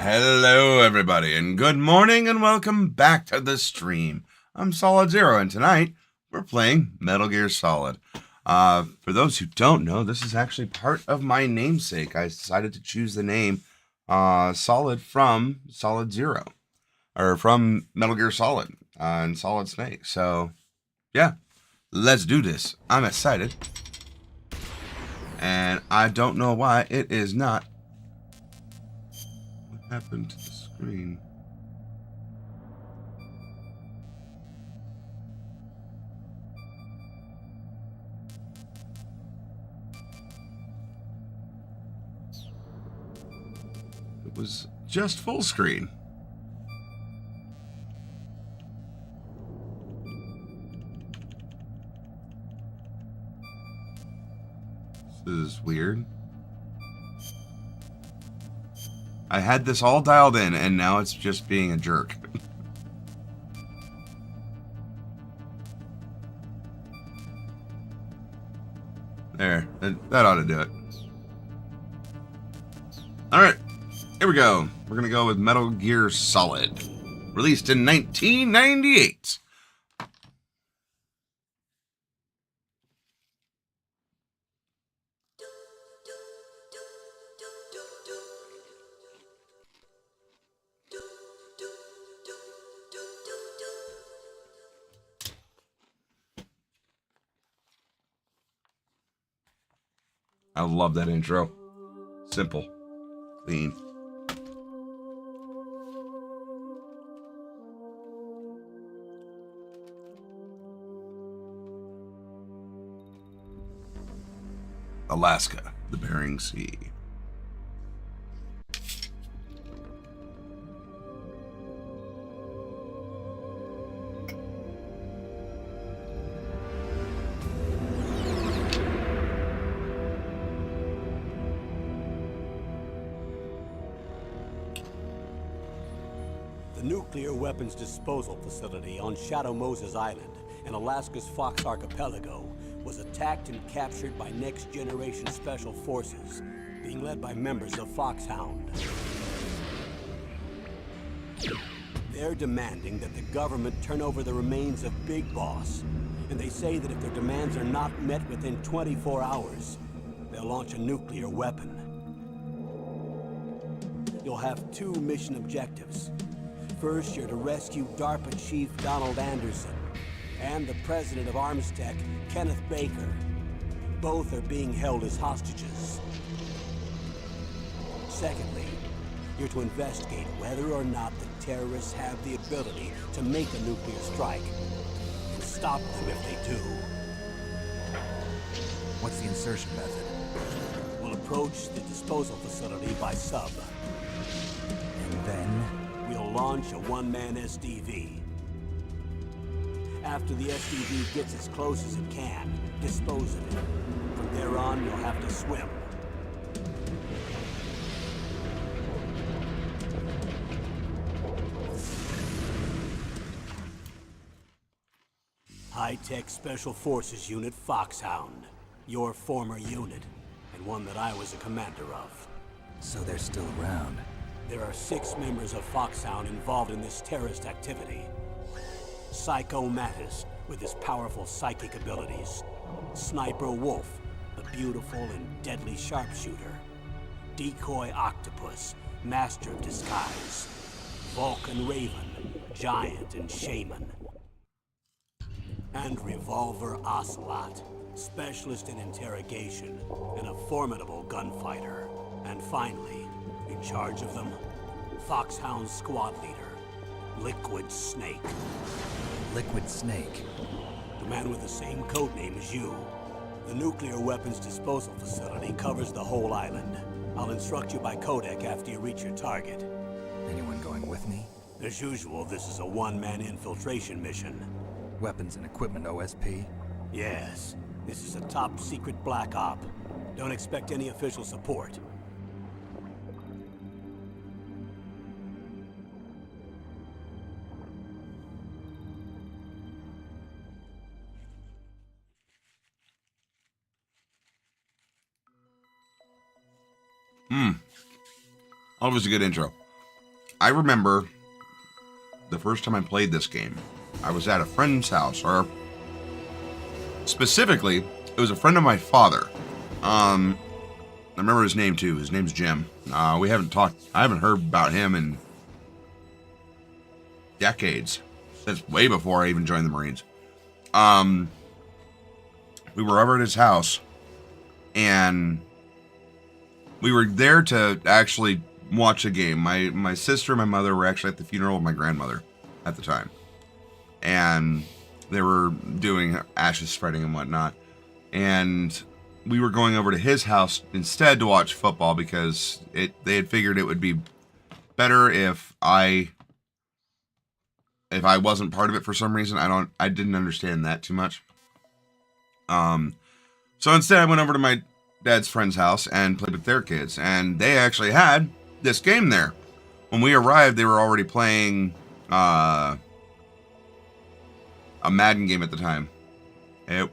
Hello, everybody, and good morning, and welcome back to the stream. I'm SolidZERO, and tonight we're playing Metal Gear Solid. For those who don't know, this is actually part of my namesake. I decided to choose the name Solid from SolidZERO, or from Metal Gear Solid and Solid Snake. So, yeah, let's do this. I'm excited, and I don't know why it is not. What happened to the screen? It was just full screen. This is weird. I had this all dialed in, and now it's just being a jerk. There, that ought to do it. Alright, here we go. We're going to go with Metal Gear Solid, released in 1998. I love that intro. Simple. Clean. Alaska, the Bering Sea. The nuclear weapons disposal facility on Shadow Moses Island in Alaska's Fox Archipelago was attacked and captured by next-generation special forces, being led by members of Foxhound. They're demanding that the government turn over the remains of Big Boss, and they say that if their demands are not met within 24 hours, they'll launch a nuclear weapon. You'll have two mission objectives. First, you're to rescue DARPA Chief Donald Anderson and the president of Armstech, Kenneth Baker. Both are being held as hostages. Secondly, you're to investigate whether or not the terrorists have the ability to make a nuclear strike and stop them if they do. What's the insertion method? We'll approach the disposal facility by sub. And then? We'll launch a one-man SDV. After the SDV gets as close as it can, dispose of it. From there on, you'll have to swim. High-Tech Special Forces Unit Foxhound. Your former unit, and one that I was a commander of. So they're still around. There are 6 members of Foxhound involved in this terrorist activity. Psycho Mattis, with his powerful psychic abilities. Sniper Wolf, the beautiful and deadly sharpshooter. Decoy Octopus, master of disguise. Vulcan Raven, giant and shaman. And Revolver Ocelot, specialist in interrogation and a formidable gunfighter. And finally, in charge of them, Foxhound squad leader, Liquid Snake. Liquid Snake? The man with the same codename as you. The nuclear weapons disposal facility covers the whole island. I'll instruct you by codec after you reach your target. Anyone going with me? As usual, this is a one-man infiltration mission. Weapons and equipment OSP? Yes, this is a top-secret black op. Don't expect any official support. Always a good intro. I remember the first time I played this game, I was at a friend's house, or specifically, it was a friend of my father. I remember his name too. His name's Jim. We haven't talked. I haven't heard about him in decades. Since way before I even joined the Marines. We were over at his house, and we were there to actually watch a game. My sister and my mother were actually at the funeral of my grandmother at the time, and they were doing ashes spreading and whatnot. And we were going over to his house instead to watch football because they had figured it would be better if I wasn't part of it for some reason. I didn't understand that too much. So instead I went over to my dad's friend's house and played with their kids, and they actually had this game there. When we arrived, they were already playing a Madden game at the time. I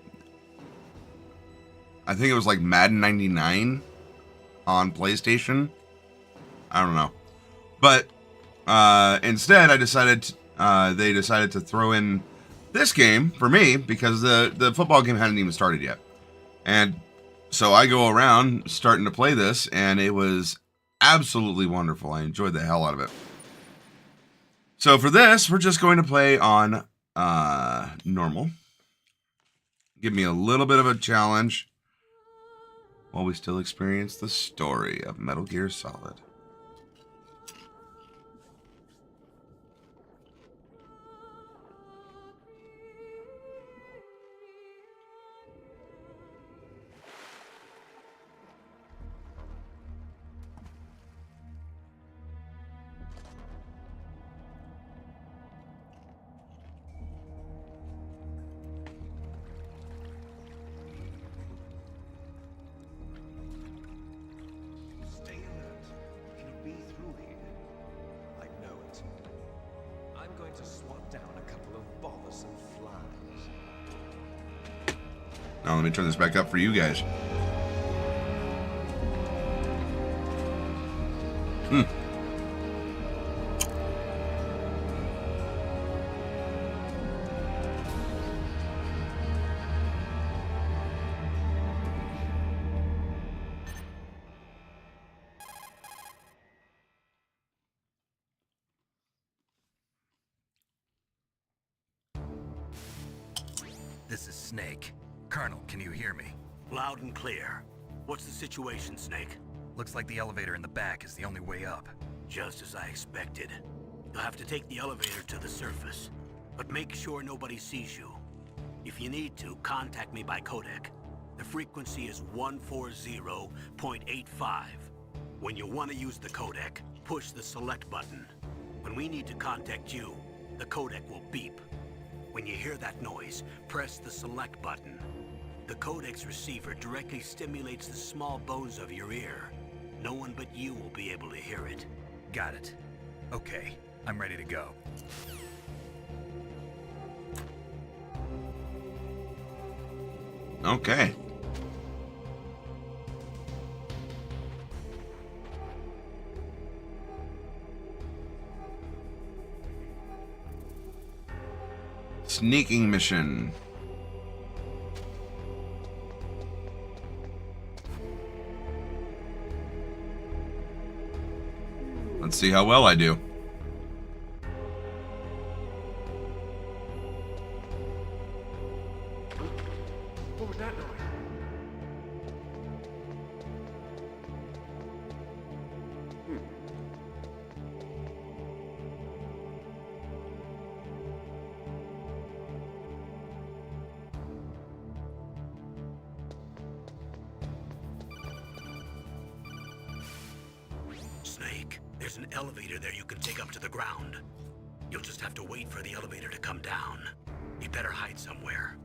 think it was like Madden 99 on PlayStation. I don't know. But instead, they decided to throw in this game for me because the football game hadn't even started yet. And so I go around starting to play this, and it was absolutely wonderful. I enjoyed the hell out of it. So for this, we're just going to play on normal. Give me a little bit of a challenge while we still experience the story of Metal Gear Solid. Now let me turn this back up for you guys. This is Snake. Colonel, can you hear me? Loud and clear. What's the situation, Snake? Looks like the elevator in the back is the only way up. Just as I expected. You'll have to take the elevator to the surface, but make sure nobody sees you. If you need to, contact me by codec. The frequency is 140.85. When you want to use the codec, push the select button. When we need to contact you, the codec will beep. When you hear that noise, press the select button. The codec's receiver directly stimulates the small bones of your ear. No one but you will be able to hear it. Got it. Okay, I'm ready to go. Okay. Sneaking mission. Let's see how well I do. What was that noise? Snake, there's an elevator there you can take up to the ground. You'll just have to wait for the elevator to come down. You better hide somewhere.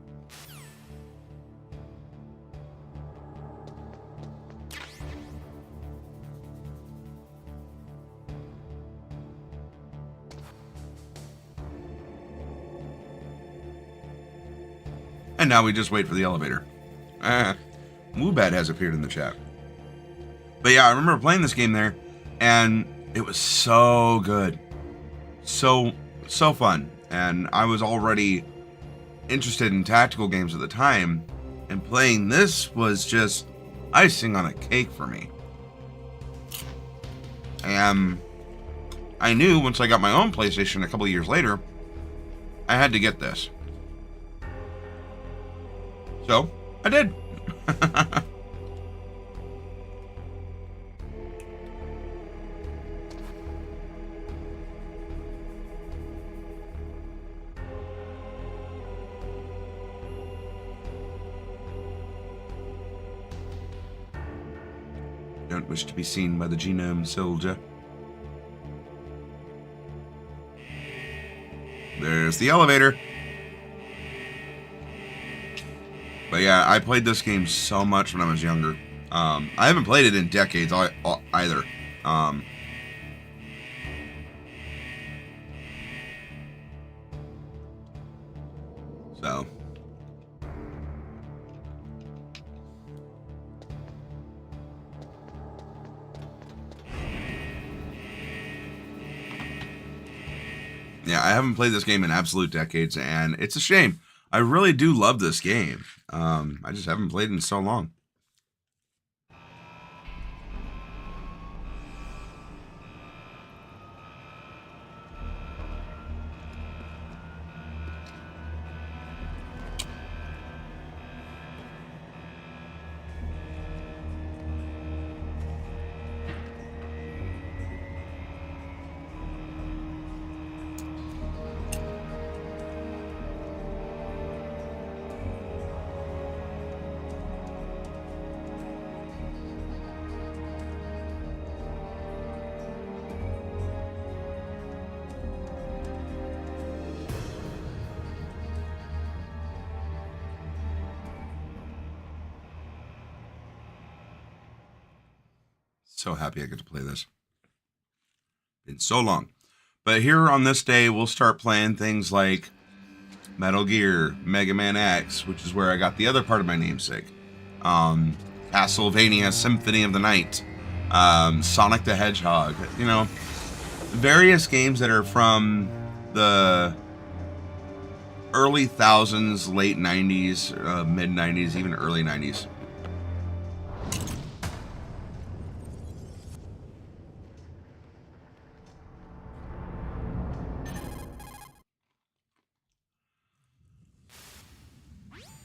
And now we just wait for the elevator. Woobat has appeared in the chat. But yeah, I remember playing this game there, and It was so good. So fun. And I was already interested in tactical games at the time, and playing this was just icing on a cake for me. And I knew once I got my own PlayStation a couple of years later, I had to get this. So, I did. Don't wish to be seen by the genome soldier. There's the elevator. But yeah, I played this game so much when I was younger. I haven't played it in decades either. So. Yeah, I haven't played this game in absolute decades, and it's a shame. I really do love this game. I just haven't played it in so long. So happy I get to play this. Been so long. But here on this day, we'll start playing things like Metal Gear, Mega Man X, which is where I got the other part of my namesake. Castlevania Symphony of the Night. Sonic the Hedgehog. You know, various games that are from the early thousands, late 90s, mid 90s, even early 90s.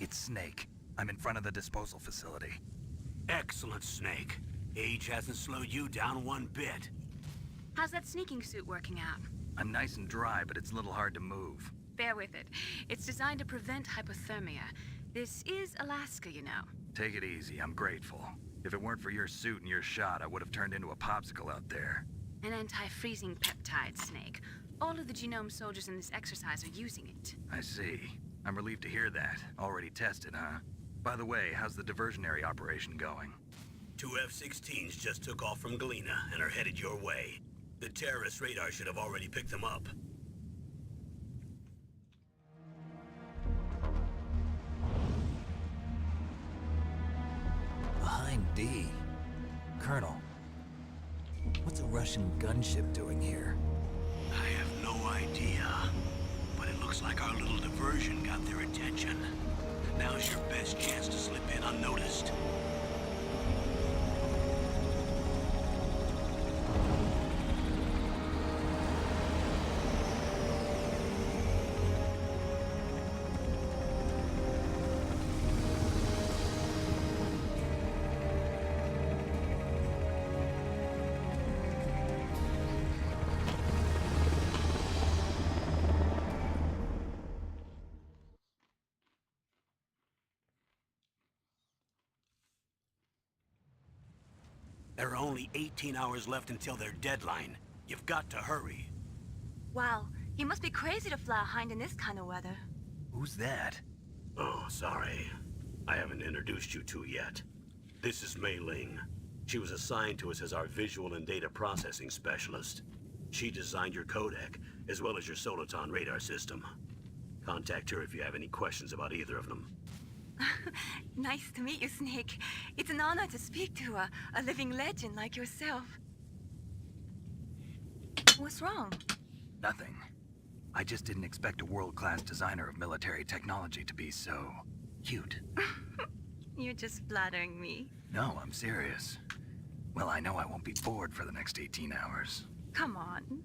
It's Snake. I'm in front of the disposal facility. Excellent, Snake. Age hasn't slowed you down one bit. How's that sneaking suit working out? I'm nice and dry, but it's a little hard to move. Bear with it. It's designed to prevent hypothermia. This is Alaska, you know. Take it easy, I'm grateful. If it weren't for your suit and your shot, I would have turned into a popsicle out there. An anti-freezing peptide, Snake. All of the genome soldiers in this exercise are using it. I see. I'm relieved to hear that. Already tested, huh? By the way, how's the diversionary operation going? 2 F-16s just took off from Galena and are headed your way. The terrorist radar should have already picked them up. Behind D. Colonel, what's a Russian gunship doing here? I have no idea. But it looks like our little diversion got their attention. Now's your best chance to slip in unnoticed. There are only 18 hours left until their deadline. You've got to hurry. Wow, you must be crazy to fly a hind in this kind of weather. Who's that? Oh, sorry. I haven't introduced you to yet. This is Mei Ling. She was assigned to us as our visual and data processing specialist. She designed your codec, as well as your Soliton radar system. Contact her if you have any questions about either of them. Nice to meet you, Snake. It's an honor to speak to a living legend like yourself. What's wrong? Nothing. I just didn't expect a world-class designer of military technology to be so cute. You're just flattering me. No, I'm serious. Well, I know I won't be bored for the next 18 hours. Come on.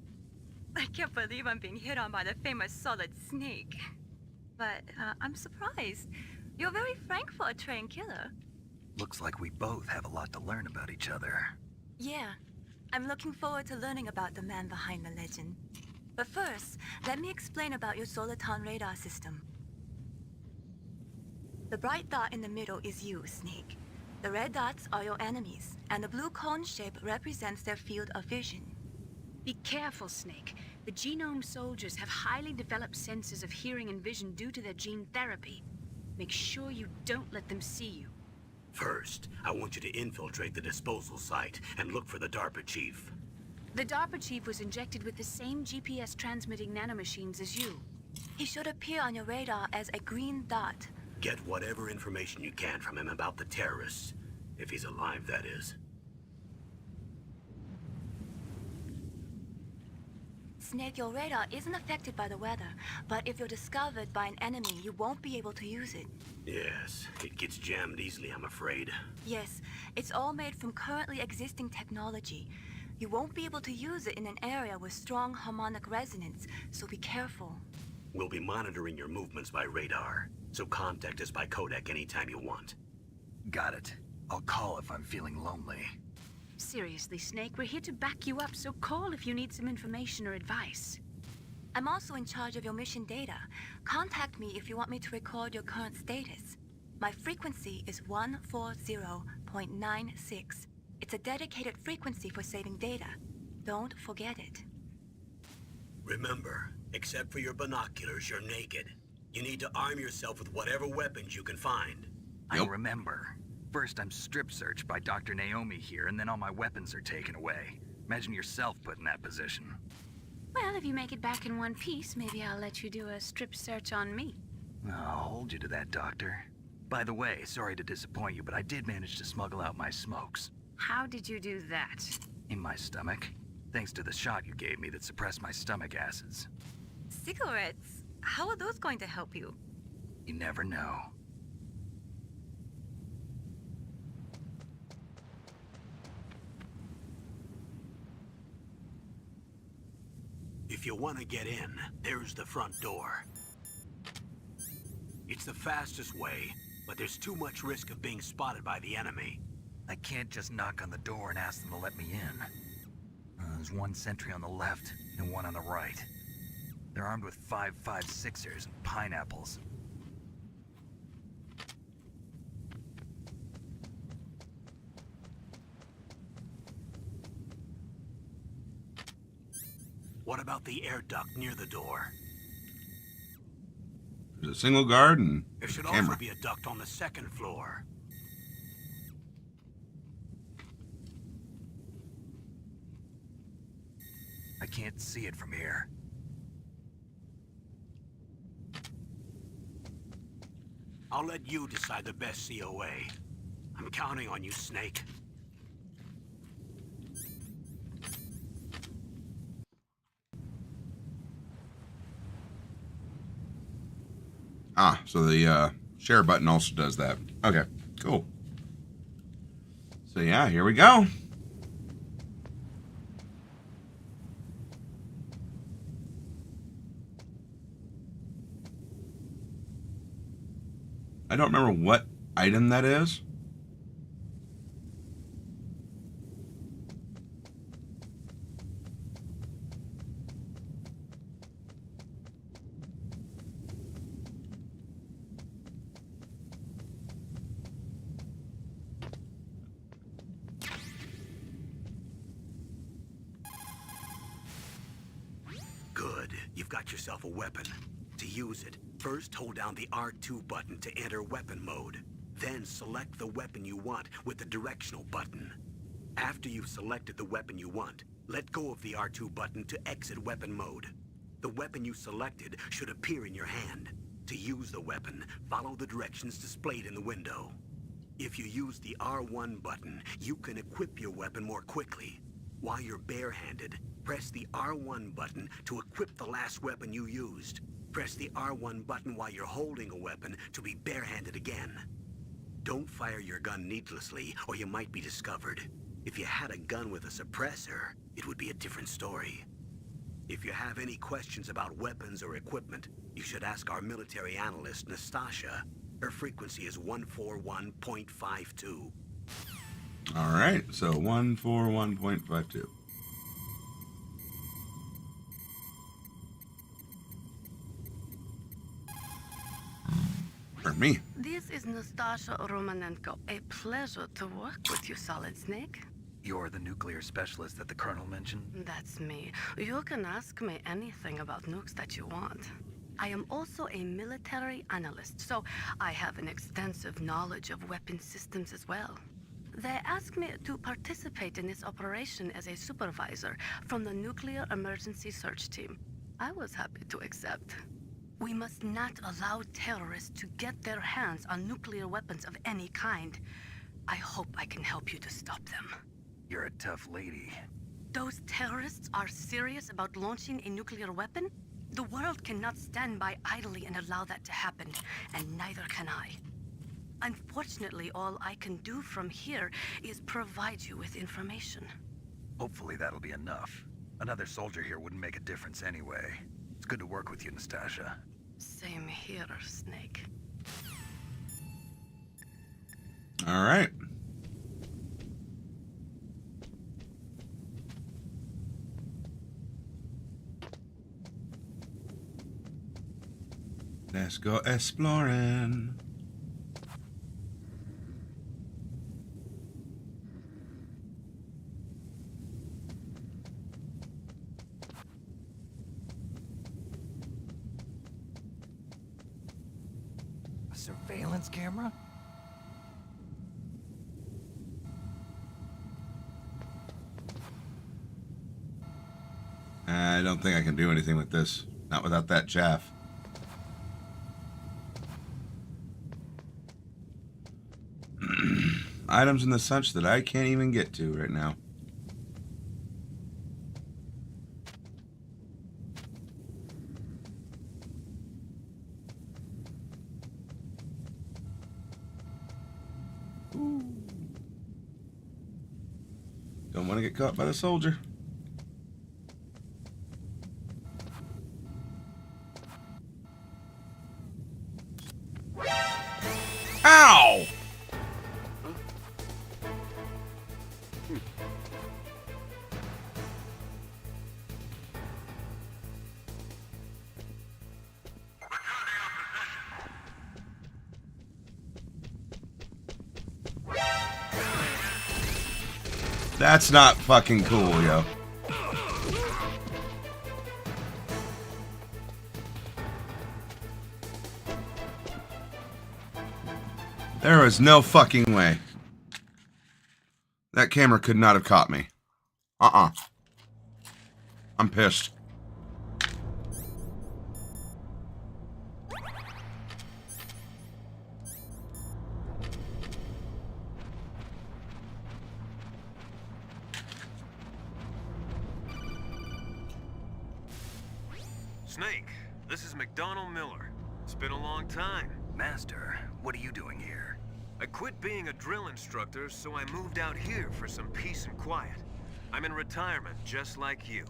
I can't believe I'm being hit on by the famous Solid Snake. But I'm surprised. You're very frank for a trained killer. Looks like we both have a lot to learn about each other. Yeah. I'm looking forward to learning about the man behind the legend. But first, let me explain about your Soliton radar system. The bright dot in the middle is you, Snake. The red dots are your enemies, and the blue cone shape represents their field of vision. Be careful, Snake. The genome soldiers have highly developed senses of hearing and vision due to their gene therapy. Make sure you don't let them see you. First, I want you to infiltrate the disposal site and look for the DARPA chief. The DARPA chief was injected with the same GPS transmitting nanomachines as you. He should appear on your radar as a green dot. Get whatever information you can from him about the terrorists. If he's alive, that is. Snake, your radar isn't affected by the weather, but if you're discovered by an enemy, you won't be able to use it. Yes, it gets jammed easily, I'm afraid. Yes, it's all made from currently existing technology. You won't be able to use it in an area with strong harmonic resonance, so be careful. We'll be monitoring your movements by radar, so contact us by codec anytime you want. Got it. I'll call if I'm feeling lonely. Seriously, Snake, we're here to back you up, so call if you need some information or advice. I'm also in charge of your mission data. Contact me if you want me to record your current status. My frequency is 140.96. It's a dedicated frequency for saving data. Don't forget it. Remember, except for your binoculars, you're naked. You need to arm yourself with whatever weapons you can find. I remember. First, I'm strip searched by Dr. Naomi here, and then all my weapons are taken away. Imagine yourself put in that position. Well, if you make it back in one piece, maybe I'll let you do a strip search on me. I'll hold you to that, Doctor. By the way, sorry to disappoint you, but I did manage to smuggle out my smokes. How did you do that? In my stomach. Thanks to the shot you gave me that suppressed my stomach acids. Cigarettes? How are those going to help you? You never know. If you want to get in, there's the front door. It's the fastest way, but there's too much risk of being spotted by the enemy. I can't just knock on the door and ask them to let me in. There's one sentry on the left and one on the right. They're armed with 5.56ers and pineapples. What about the air duct near the door? There's a single guard and There should a camera. also be a duct on the second floor. I can't see it from here. I'll let you decide the best COA. I'm counting on you, Snake. Ah, so the share button also does that. Okay, cool. So yeah, here we go. I don't remember what item that is. Good. You've got yourself a weapon. To use it, first hold down the R2 button to enter weapon mode. Then select the weapon you want with the directional button. After you've selected the weapon you want, let go of the R2 button to exit weapon mode. The weapon you selected should appear in your hand. To use the weapon, follow the directions displayed in the window. If you use the R1 button, you can equip your weapon more quickly. While you're barehanded, Press the R1 button to equip the last weapon you used. Press the R1 button while you're holding a weapon to be barehanded again. Don't fire your gun needlessly, or you might be discovered. If you had a gun with a suppressor, it would be a different story. If you have any questions about weapons or equipment, you should ask our military analyst, Nastasha. Her frequency is 141.52. All right, so 141.52. For me. This is Nastasha Romanenko. A pleasure to work with you, Solid Snake. You're the nuclear specialist that the Colonel mentioned? That's me. You can ask me anything about nukes that you want. I am also a military analyst, so I have an extensive knowledge of weapon systems as well. They asked me to participate in this operation as a supervisor from the Nuclear Emergency Search Team. I was happy to accept. We must not allow terrorists to get their hands on nuclear weapons of any kind. I hope I can help you to stop them. You're a tough lady. Those terrorists are serious about launching a nuclear weapon? The world cannot stand by idly and allow that to happen, and neither can I. Unfortunately, all I can do from here is provide you with information. Hopefully that'll be enough. Another soldier here wouldn't make a difference anyway. It's good to work with you, Nastasha. Same here, Snake. All right. Let's go exploring. A surveillance camera? I don't think I can do anything with this. Not without that chaff. Items in the such that I can't even get to right now. Ooh. Don't want to get caught by the soldier. Ow! That's not fucking cool, yo. There is no fucking way. That camera could not have caught me. I'm pissed. Snake, this is McDonald Miller. It's been a long time. Master, what are you doing here? I quit being a drill instructor, so I moved out here for some peace and quiet. I'm in retirement, just like you.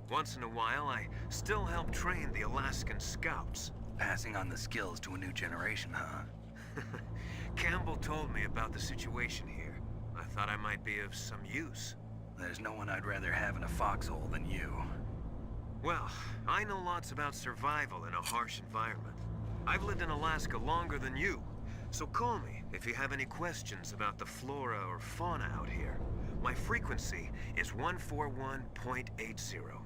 Once in a while, I still help train the Alaskan Scouts. Passing on the skills to a new generation, huh? Campbell told me about the situation here. I thought I might be of some use. There's no one I'd rather have in a foxhole than you. Well, I know lots about survival in a harsh environment. I've lived in Alaska longer than you, so call me if you have any questions about the flora or fauna out here. My frequency is 141.80.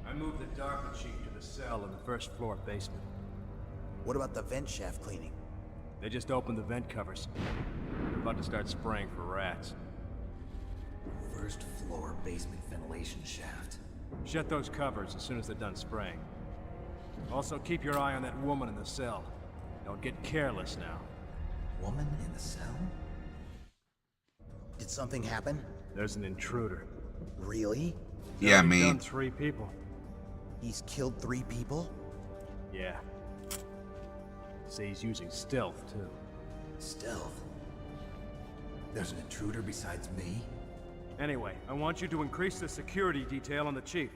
I moved the Darker Chief to the cell in the first floor basement. What about the vent shaft cleaning? They just opened the vent covers. They're about to start spraying for rats. First floor basement ventilation shaft. Shut those covers as soon as they're done spraying. Also, keep your eye on that woman in the cell. Don't get careless now. Woman in the cell? Did something happen? There's an intruder. Really? He's Yeah, already me. done 3 people. He's killed 3 people? Yeah. Say he's using stealth, too. Stealth? There's an intruder besides me? Anyway, I want you to increase the security detail on the chief.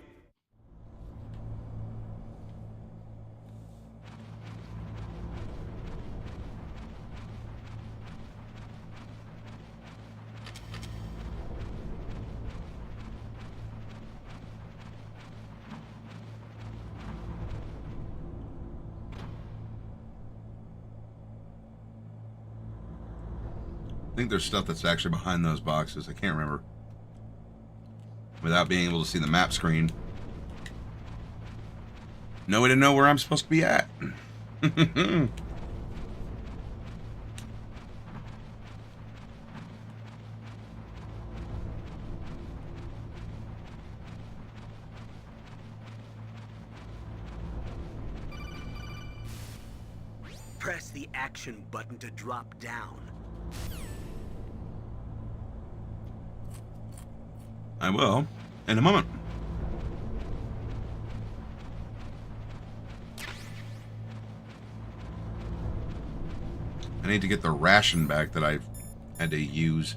I think there's stuff that's actually behind those boxes. I can't remember. Without being able to see the map screen. No way to know where I'm supposed to be at. Press the action button to drop down. I will in a moment. I need to get the ration back that I had to use.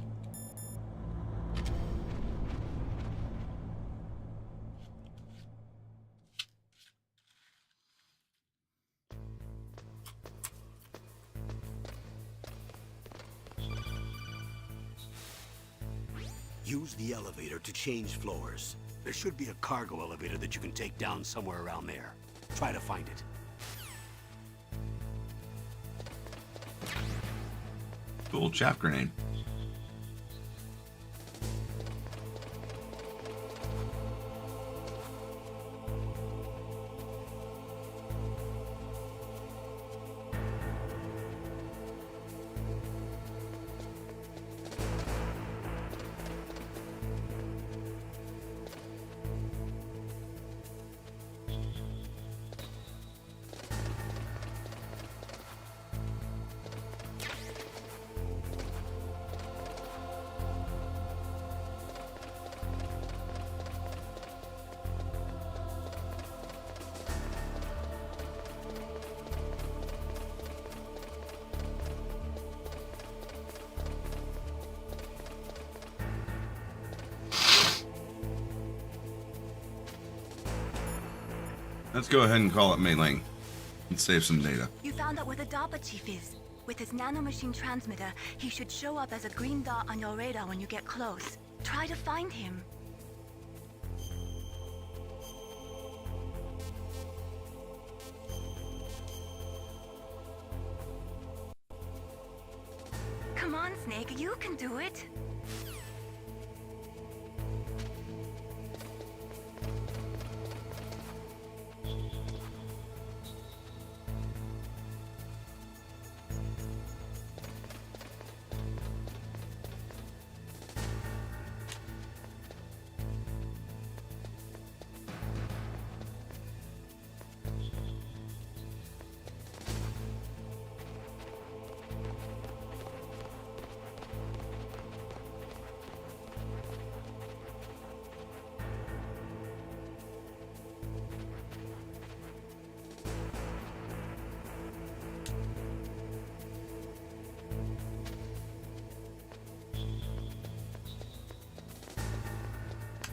Use the elevator to change floors. There should be a cargo elevator that you can take down somewhere around there. Try to find it. Cool chaff grenade. Let's go ahead and call it Mei Ling and save some data. You found out where the DARPA chief is. With his nanomachine transmitter, he should show up as a green dot on your radar when you get close. Try to find him. Come on, Snake, you can do it.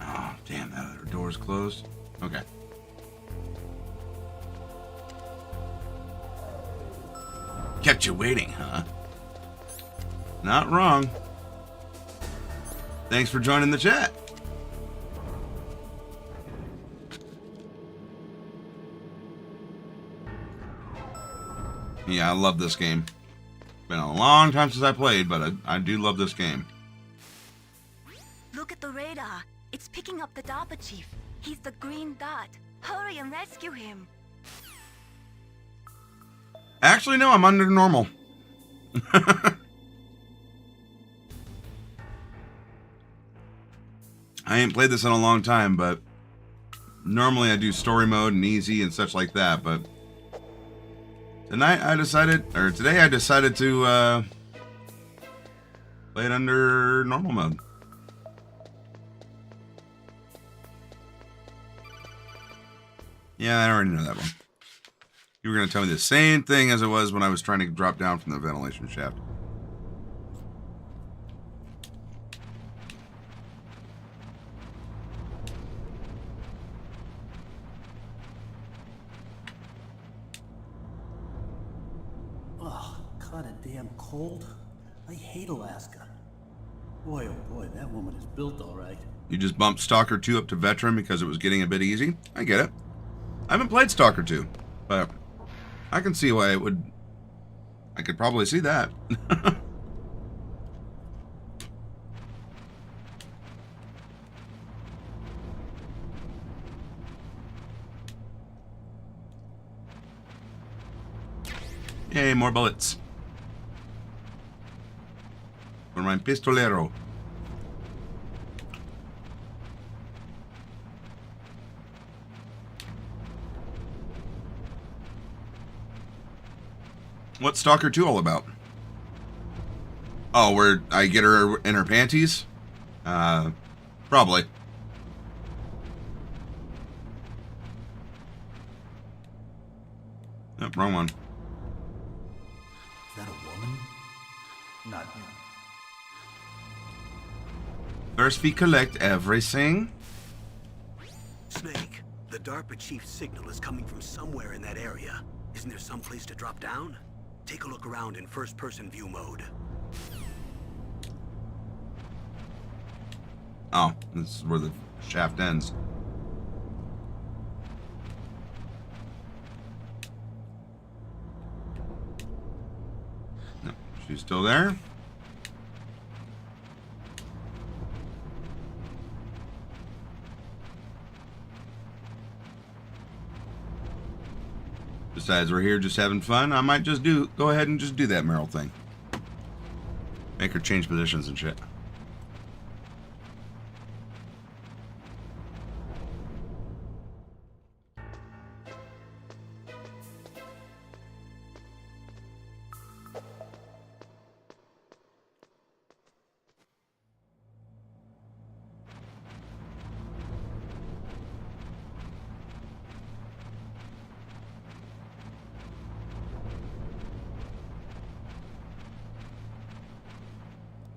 Oh, damn, that other door's closed. Okay. Kept you waiting, huh? Not wrong. Thanks for joining the chat. Yeah, I love this game. Been a long time since I played, but I do love this game. Look at the radar. It's picking up the DARPA chief. He's the green dot. Hurry and rescue him. Actually, no, I'm under normal. I ain't played this in a long time, but normally I do story mode and easy and such like that, but today I decided to play it under normal mode. Yeah, I already know that one. You were going to tell me the same thing as it was when I was trying to drop down from the ventilation shaft. Oh, kinda damn cold. I hate Alaska. Boy, oh boy, that woman is built all right. You just bumped Stalker 2 up to Veteran because it was getting a bit easy? I get it. I haven't played Stalker 2, but I can see why it would... I could probably see that. Yay, more bullets. For my pistolero. What's Stalker 2 all about? Oh, where I get her in her panties? Probably. Nope, wrong one. Is that a woman? Not yet. First we collect everything. Snake, the DARPA chief's signal is coming from somewhere in that area. Isn't there some place to drop down? Take a look around in first-person view mode. Oh, this is where the shaft ends. No, she's still there. Besides, we're here just having fun. I might just go ahead and just do that Meryl thing. Make her change positions and shit.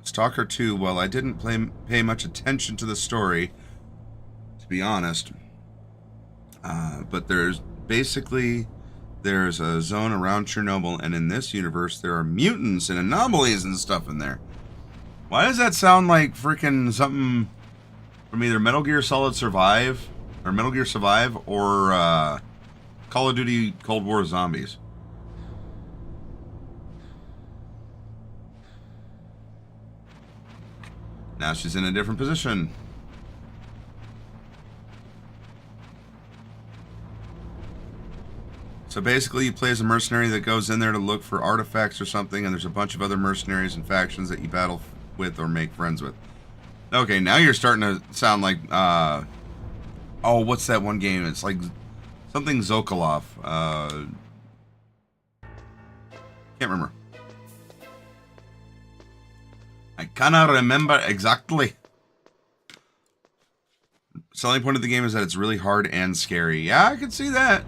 Stalker 2, well, I didn't pay much attention to the story, to be honest. But there's a zone around Chernobyl, and in this universe, there are mutants and anomalies and stuff in there. Why does that sound like freaking something from either Metal Gear Solid Survive, or Metal Gear Survive, or Call of Duty Cold War Zombies? Now she's in a different position. So basically you play as a mercenary that goes in there to look for artifacts or something, and there's a bunch of other mercenaries and factions that you battle with or make friends with. Okay, now you're starting to sound like, oh, what's that one game? It's like something Zokolov. Can't remember. I cannot remember exactly. Selling point of the game is that it's really hard and scary. Yeah, I can see that.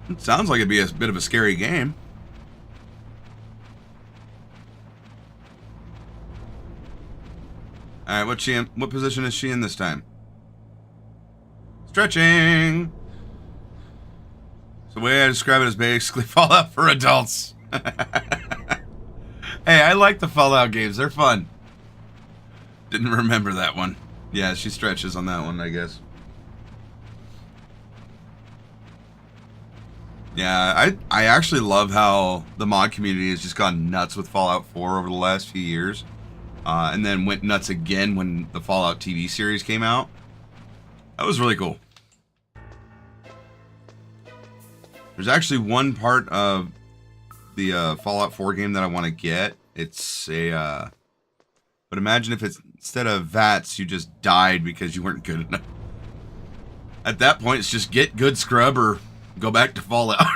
It sounds like it'd be a bit of a scary game. Alright, what position is she in this time? Stretching! So the way I describe it is basically Fallout for adults. Hey, I like the Fallout games. They're fun. Didn't remember that one. Yeah, she stretches on that one, I guess. Yeah, I actually love how the mod community has just gone nuts with Fallout 4 over the last few years. and then went nuts again when the Fallout TV series came out. That was really cool. There's actually one part of the Fallout 4 game that I want to get. It's a... but imagine if it's instead of VATS, you just died because you weren't good enough. At that point, it's just get good scrub or go back to Fallout.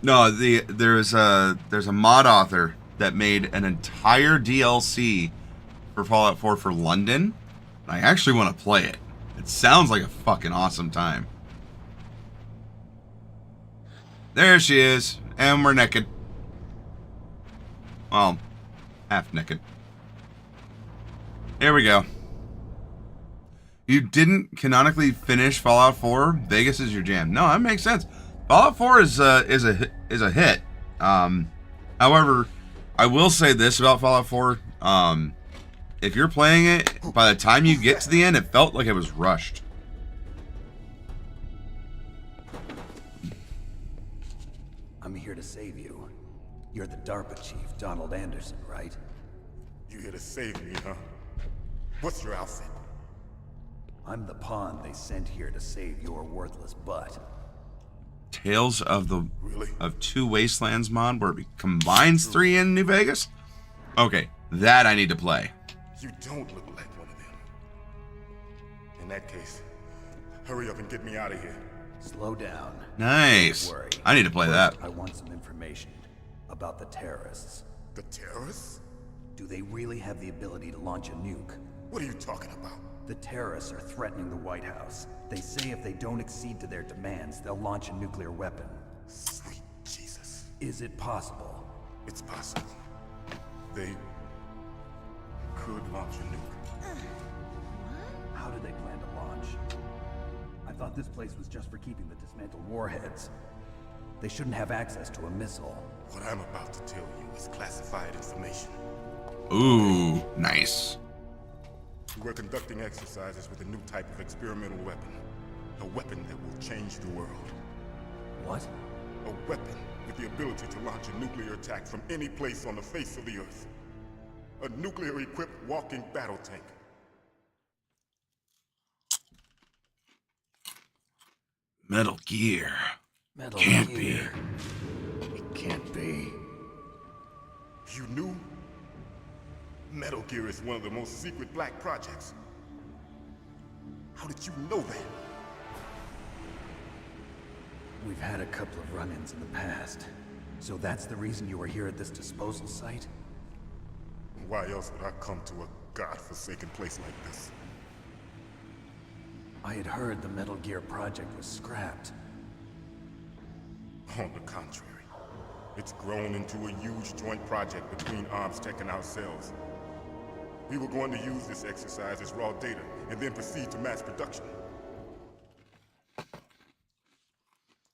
No, there's a mod author that made an entire DLC for Fallout 4 for London. I actually want to play it. It sounds like a fucking awesome time. There she is, and we're naked. Well, half naked. Here we go. You didn't canonically finish Fallout 4? Vegas is your jam. No, that makes sense. Fallout 4 is a hit. However, I will say this about Fallout 4. If you're playing it, by the time you get to the end, it felt like it was rushed. I'm here to save you. You're the DARPA chief, Donald Anderson, right? You here to save me, huh? What's your outfit? I'm the pawn they sent here to save your worthless butt. Tales of the Really? of Two Wastelands mod where it combines 3 in New Vegas? Okay, that I need to play. You don't look like one of them. In that case, hurry up and get me out of here. Slow down. Nice. Don't worry. I need to play that. First, I want some information about the terrorists. The terrorists? Do they really have the ability to launch a nuke? What are you talking about? The terrorists are threatening the White House. They say if they don't accede to their demands, they'll launch a nuclear weapon. Sweet Jesus. Is it possible? It's possible. They could launch a nuke. How do they plan to launch? I thought this place was just for keeping the dismantled warheads. They shouldn't have access to a missile. What I'm about to tell you is classified information. Ooh, nice. We're conducting exercises with a new type of experimental weapon. A weapon that will change the world. What? A weapon with the ability to launch a nuclear attack from any place on the face of the Earth. A nuclear-equipped walking battle tank. Metal Gear. Metal Can't Gear. It can't be. You knew? Metal Gear is one of the most secret black projects. How did you know that? We've had a couple of run-ins in the past. So that's the reason you were here at this disposal site? Why else would I come to a godforsaken place like this? I had heard the Metal Gear project was scrapped. On the contrary, it's grown into a huge joint project between Arms Tech and ourselves. We were going to use this exercise as raw data and then proceed to mass production.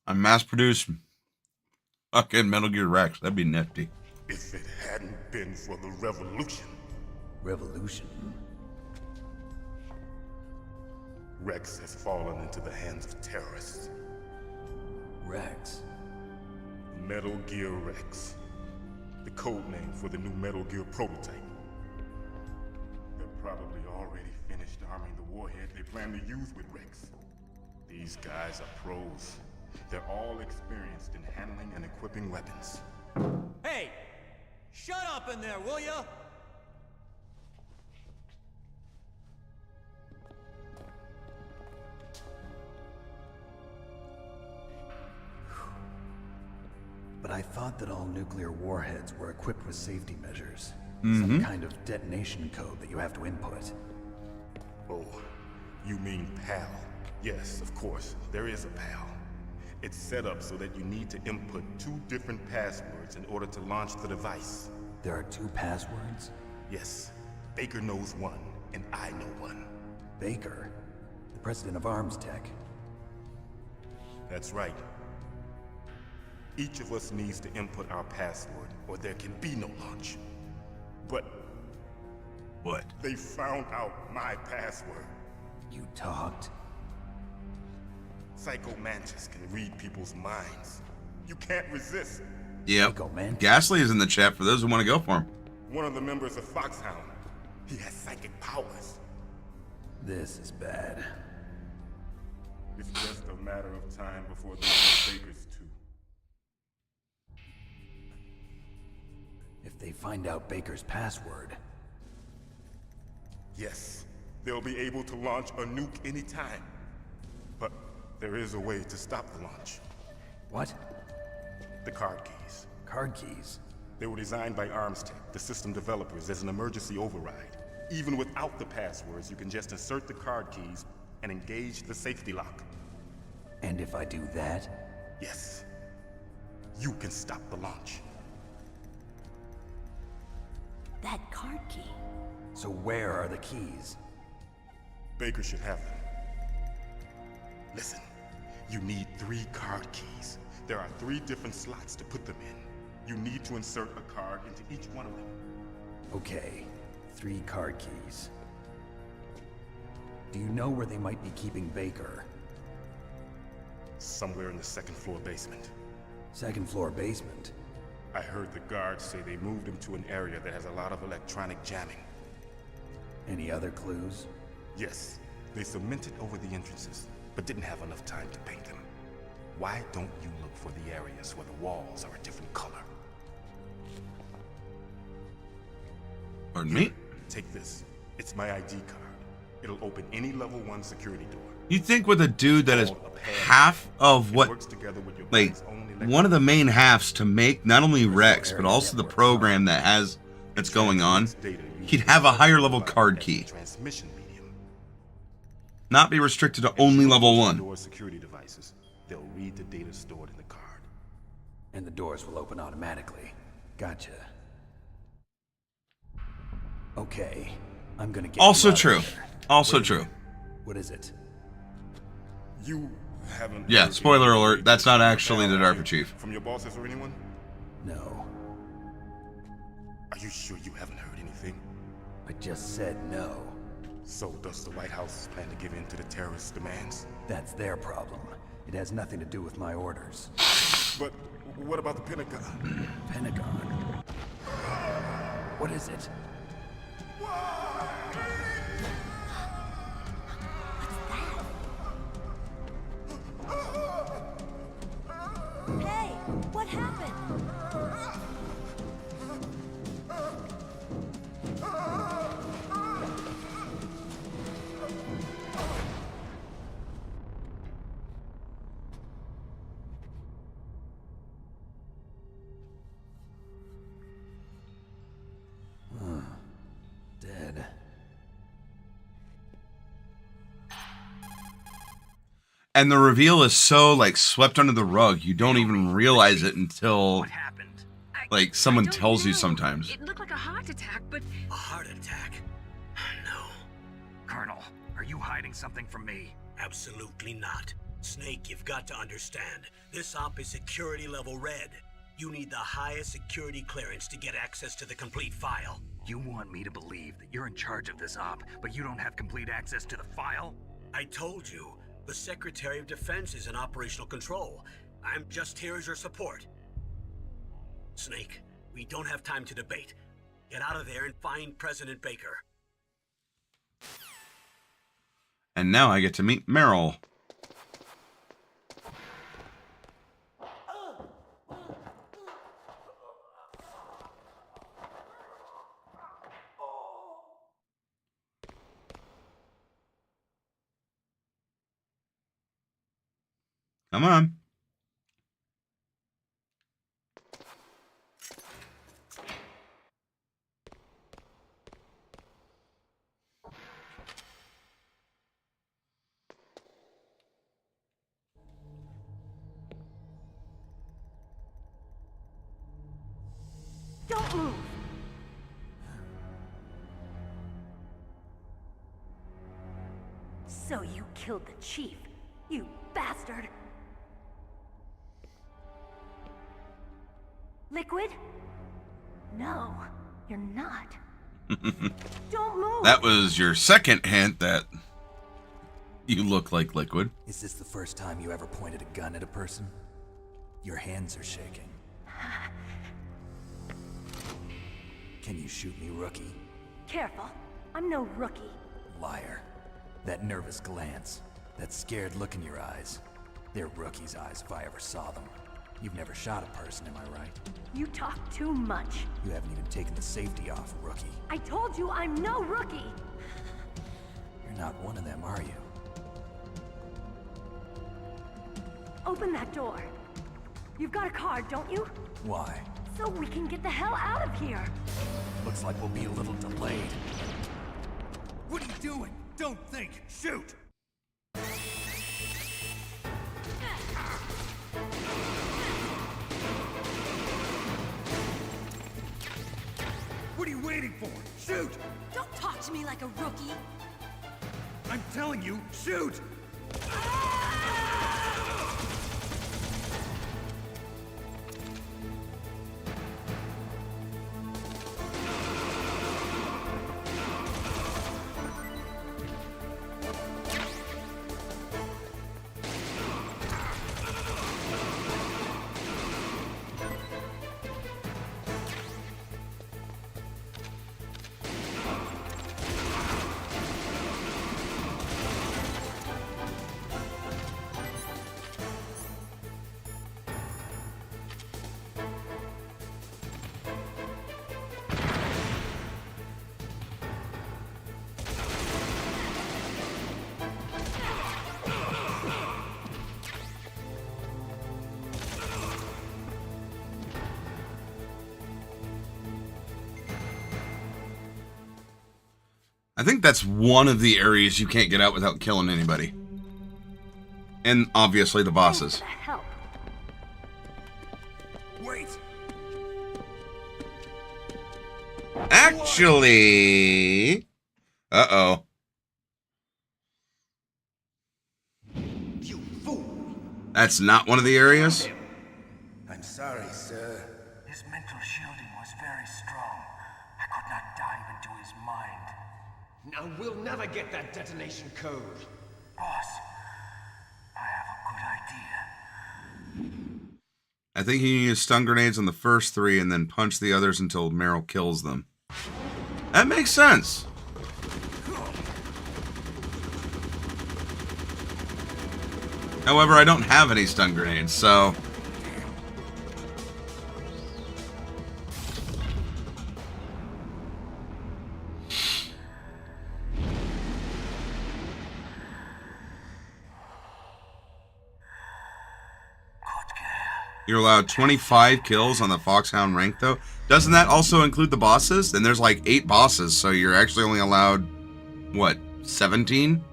I mass produce fucking Metal Gear Rex. That'd be nifty. If it hadn't been for the revolution. Revolution? Rex has fallen into the hands of terrorists. Rex? Metal Gear Rex. The code name for the new Metal Gear prototype. They're probably already finished arming the warhead they plan to use with Rex. These guys are pros. They're all experienced in handling and equipping weapons. Hey! Shut up in there, will ya? But I thought that all nuclear warheads were equipped with safety measures. Some kind of detonation code that you have to input. Oh, you mean PAL? Yes, of course, there is a PAL. It's set up so that you need to input 2 different passwords in order to launch the device. There are 2 passwords? Yes, Baker knows one, and I know one. Baker? The president of Arms Tech? That's right. Each of us needs to input our password, or there can be no launch. But What? they found out my password. You talked? Psycho Mantis can read people's minds. You can't resist. Yep. Psycho, man. Ghastly is in the chat for those who want to go for him. One of the members of Foxhound. He has psychic powers. This is bad. It's just a matter of time before those Bakers too. If they find out Baker's password... Yes, they'll be able to launch a nuke anytime. But there is a way to stop the launch. What? The card keys. Card keys? They were designed by ArmsTech, the system developers, as an emergency override. Even without the passwords, you can just insert the card keys and engage the safety lock. And if I do that? Yes. You can stop the launch. That card key. So where are the keys? Baker should have them. Listen, you need 3 card keys. There are 3 different slots to put them in. You need to insert a card into each one of them. Okay, 3 card keys. Do you know where they might be keeping Baker? Somewhere in the 2nd floor basement. 2nd floor basement? I heard the guards say they moved him to an area that has a lot of electronic jamming. Any other clues? Yes, they cemented over the entrances, but didn't have enough time to paint them. Why don't you look for the areas where the walls are a different color? Pardon me? Take this. It's my ID card. It'll open any level 1 security door. You think with a dude that is half of what, like, one of the main halves to make not only Rex, but also the program that's going on, he'd have a higher level card key. Not be restricted to only level 1. Security devices. They'll read the data stored in the card. And the doors will open automatically. Gotcha. Okay, I'm gonna get Also you out of true. there. Also true. What is it? You haven't... Yeah, spoiler alert, that's not actually the DARPA chief. From your bosses or anyone? No. Are you sure you haven't heard anything? I just said no. So does the White House plan to give in to the terrorists' demands? That's their problem. It has nothing to do with my orders. But what about the Pentagon? Pentagon? What is it? Hey, what happened? Dead. And the reveal is so, like, swept under the rug, you don't even realize it until, What happened? like, someone I don't tells you know. sometimes. It looked like a heart attack, but A heart attack? No, Colonel, are you hiding something from me? absolutely not. Snake, you've got to understand. This op is security level red. You need the highest security clearance to get access to the complete file. You want me to believe that you're in charge of this op, but you don't have complete access to the file? I told you, the Secretary of Defense is in operational control. I'm just here as your support. Snake, we don't have time to debate. Get out of there and find President Baker. And now I get to meet Meryl. Come on. Don't move! So you killed the chief, you bastard! Liquid? No, you're not. Don't move! That was your second hint that you look like Liquid. Is this the first time you ever pointed a gun at a person? Your hands are shaking. Can you shoot me, rookie? Careful. I'm no rookie. Liar. That nervous glance, that scared look in your eyes. They're rookie's eyes if I ever saw them. You've never shot a person, am I right? You talk too much. You haven't even taken the safety off, rookie. I told you I'm no rookie. You're not one of them, are you? Open that door. You've got a card, don't you? Why? So we can get the hell out of here. Looks like we'll be a little delayed. What are you doing? Don't think! Shoot! What are you waiting for? Shoot! Don't talk to me like a rookie. I'm telling you, shoot! I think that's one of the areas you can't get out without killing anybody. And obviously the bosses. Help. Wait! Actually... Uh-oh. You fool! That's not one of the areas? I'm sorry, sir. His mental shielding was very strong. I could not dive into his mind. Now we'll never get that detonation code. Boss, I have a good idea. I think he used stun grenades on the first three and then punch the others until Meryl kills them. That makes sense. However, I don't have any stun grenades, so... You're allowed 25 kills on the Foxhound rank, though. Doesn't that also include the bosses? Then there's like 8 bosses, so you're actually only allowed, what, 17?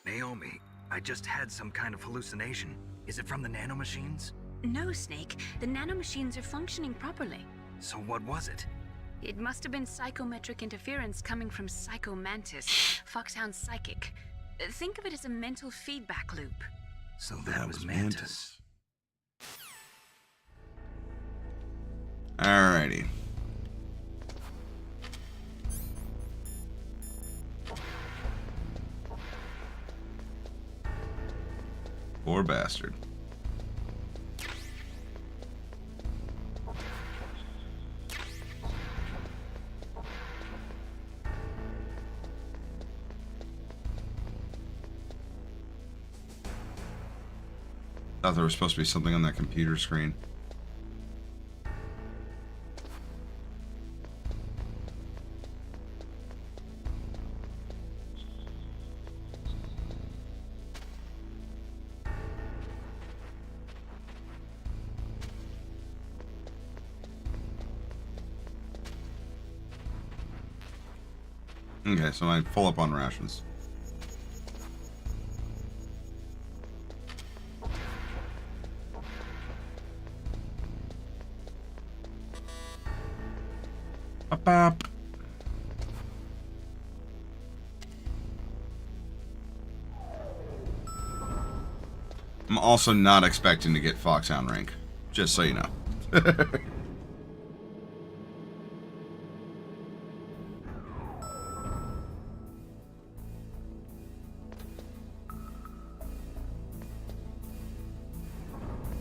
Naomi, I just had some kind of hallucination. Is it from the nanomachines? No, Snake. The nanomachines are functioning properly. So what was it? It must have been psychometric interference coming from Psycho Mantis, Foxhound's psychic. Think of it as a mental feedback loop. So that was Mantis. Alrighty. Poor bastard. Thought there was supposed to be something on that computer screen. Okay, so I'm full up on rations. Bop. I'm also not expecting to get Foxhound rank, just so you know.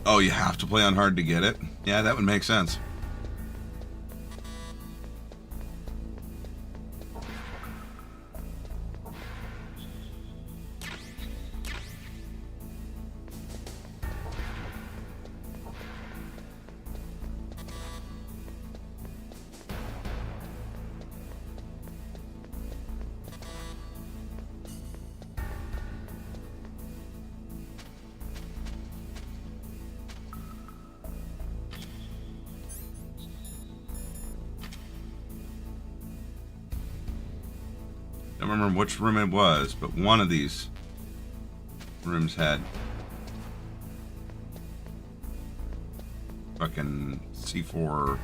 Oh, you have to play on hard to get it? Yeah, that would make sense. I don't remember which room it was, but one of these rooms had fucking C4,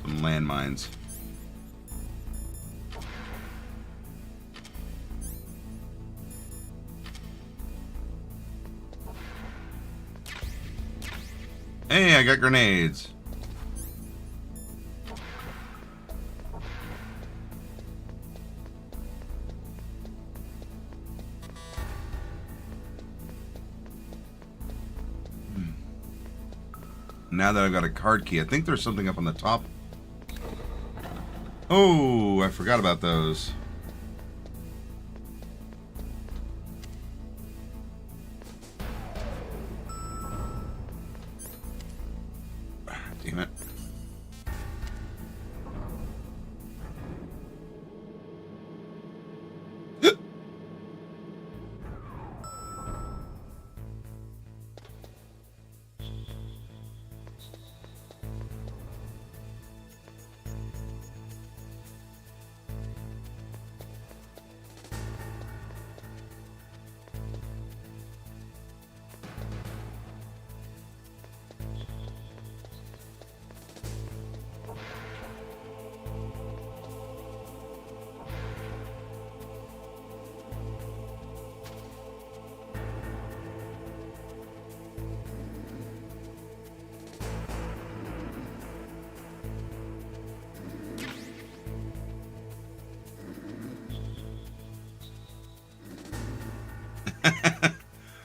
some landmines. Hey, I got grenades. Now that I've got a card key, I think there's something up on the top. Oh, I forgot about those. Damn it.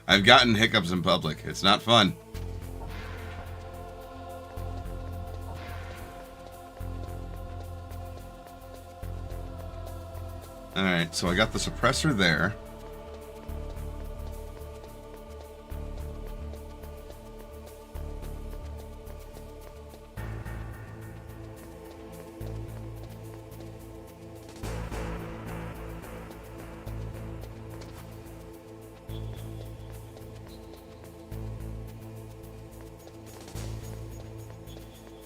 I've gotten hiccups in public. It's not fun. Alright, so I got the suppressor there.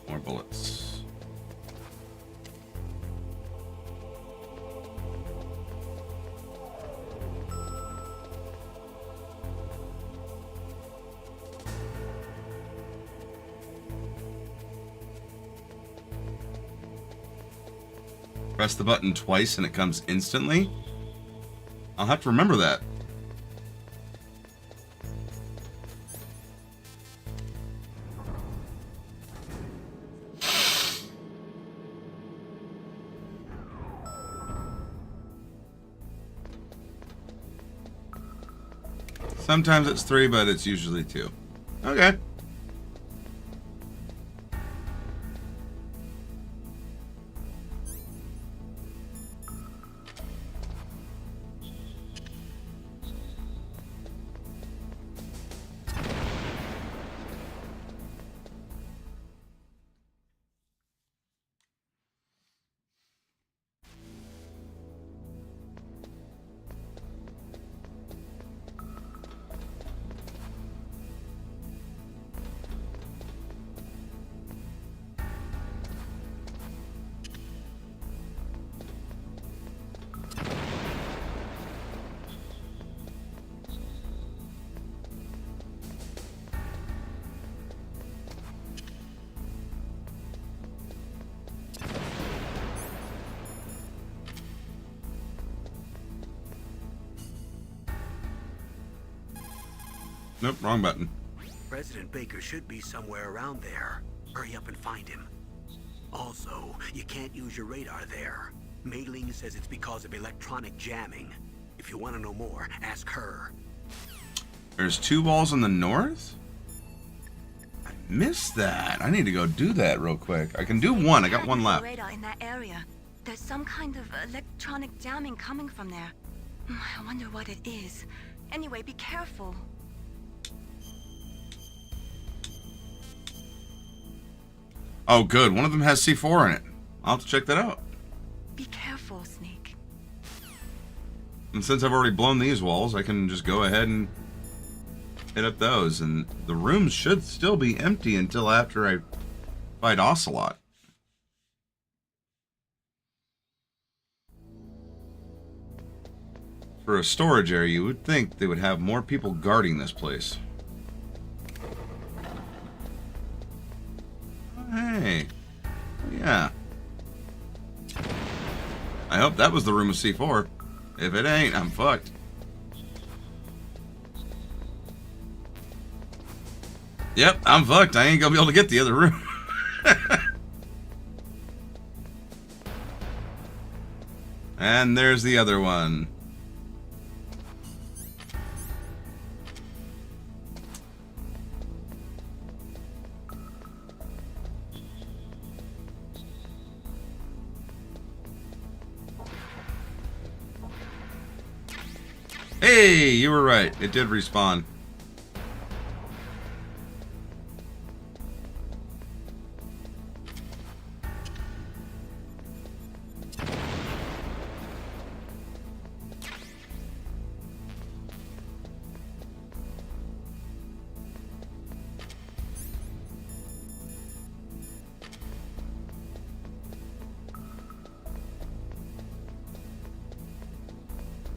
More bullets. Press the button twice and it comes instantly? I'll have to remember that. Sometimes it's 3, but it's usually 2. Okay. Nope, wrong button. President Baker should be somewhere around there. Hurry up and find him. Also, you can't use your radar there. Mei-Ling says it's because of electronic jamming. If you want to know more, ask her. There's 2 walls in the north? missed that. I need to go do that real quick. I can do one. I got one left. Radar in that area. There's some kind of electronic jamming coming from there. I wonder what it is. Anyway, be careful. Oh, good. One of them has C4 in it. I'll have to check that out. Be careful, Snake. And since I've already blown these walls, I can just go ahead and hit up those. And the rooms should still be empty until after I fight Ocelot. For a storage area, you would think they would have more people guarding this place. Hey. Yeah. I hope that was the room of C4. If it ain't, I'm fucked. Yep, I'm fucked. I ain't gonna be able to get the other room. And there's the other one. Hey, you were right. It did respawn.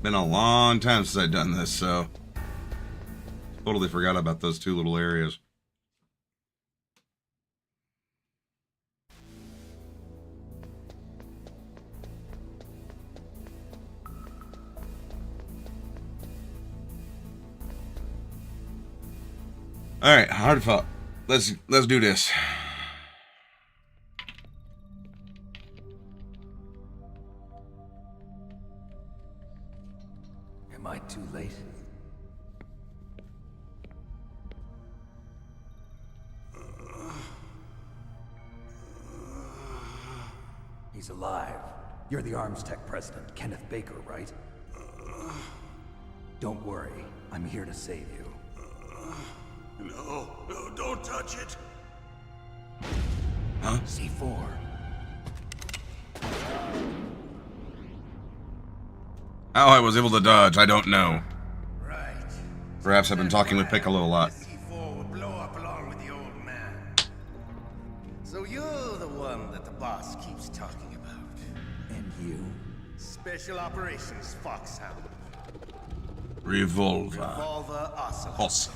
Been a long time since I've done this, so totally forgot about those two little areas. All right, hard fought. Let's do this. Am I too late? He's alive. You're the Arms Tech president, Kenneth Baker, right? Don't worry. I'm here to save you. No, don't touch it. Huh? C4. How I was able to dodge, I don't know. Right. Perhaps I've been talking with Piccolo a lot. C4 would blow up along with the old man. So you're the one that the boss keeps talking about. And you? Special Operations Foxhound. Revolver. Revolver Ocelot. Awesome.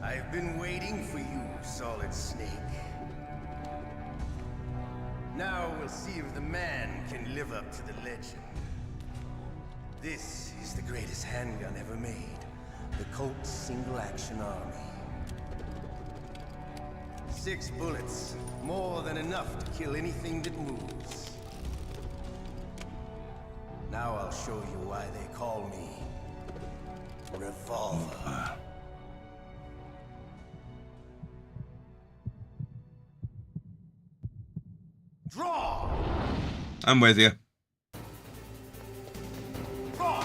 I've been waiting for you, Solid Snake. Now we'll see if the man can live up to the legend. This is the greatest handgun ever made. The Colt Single Action Army. 6 bullets, more than enough to kill anything that moves. Now I'll show you why they call me Revolver. Draw! I'm with you. Draw!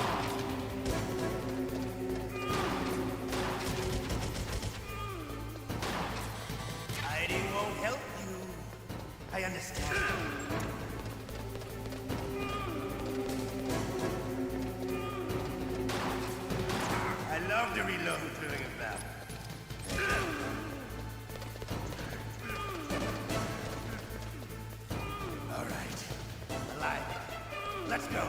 Hiding won't help you. I understand. I love to reload during a battle. All right. Alive. Let's go.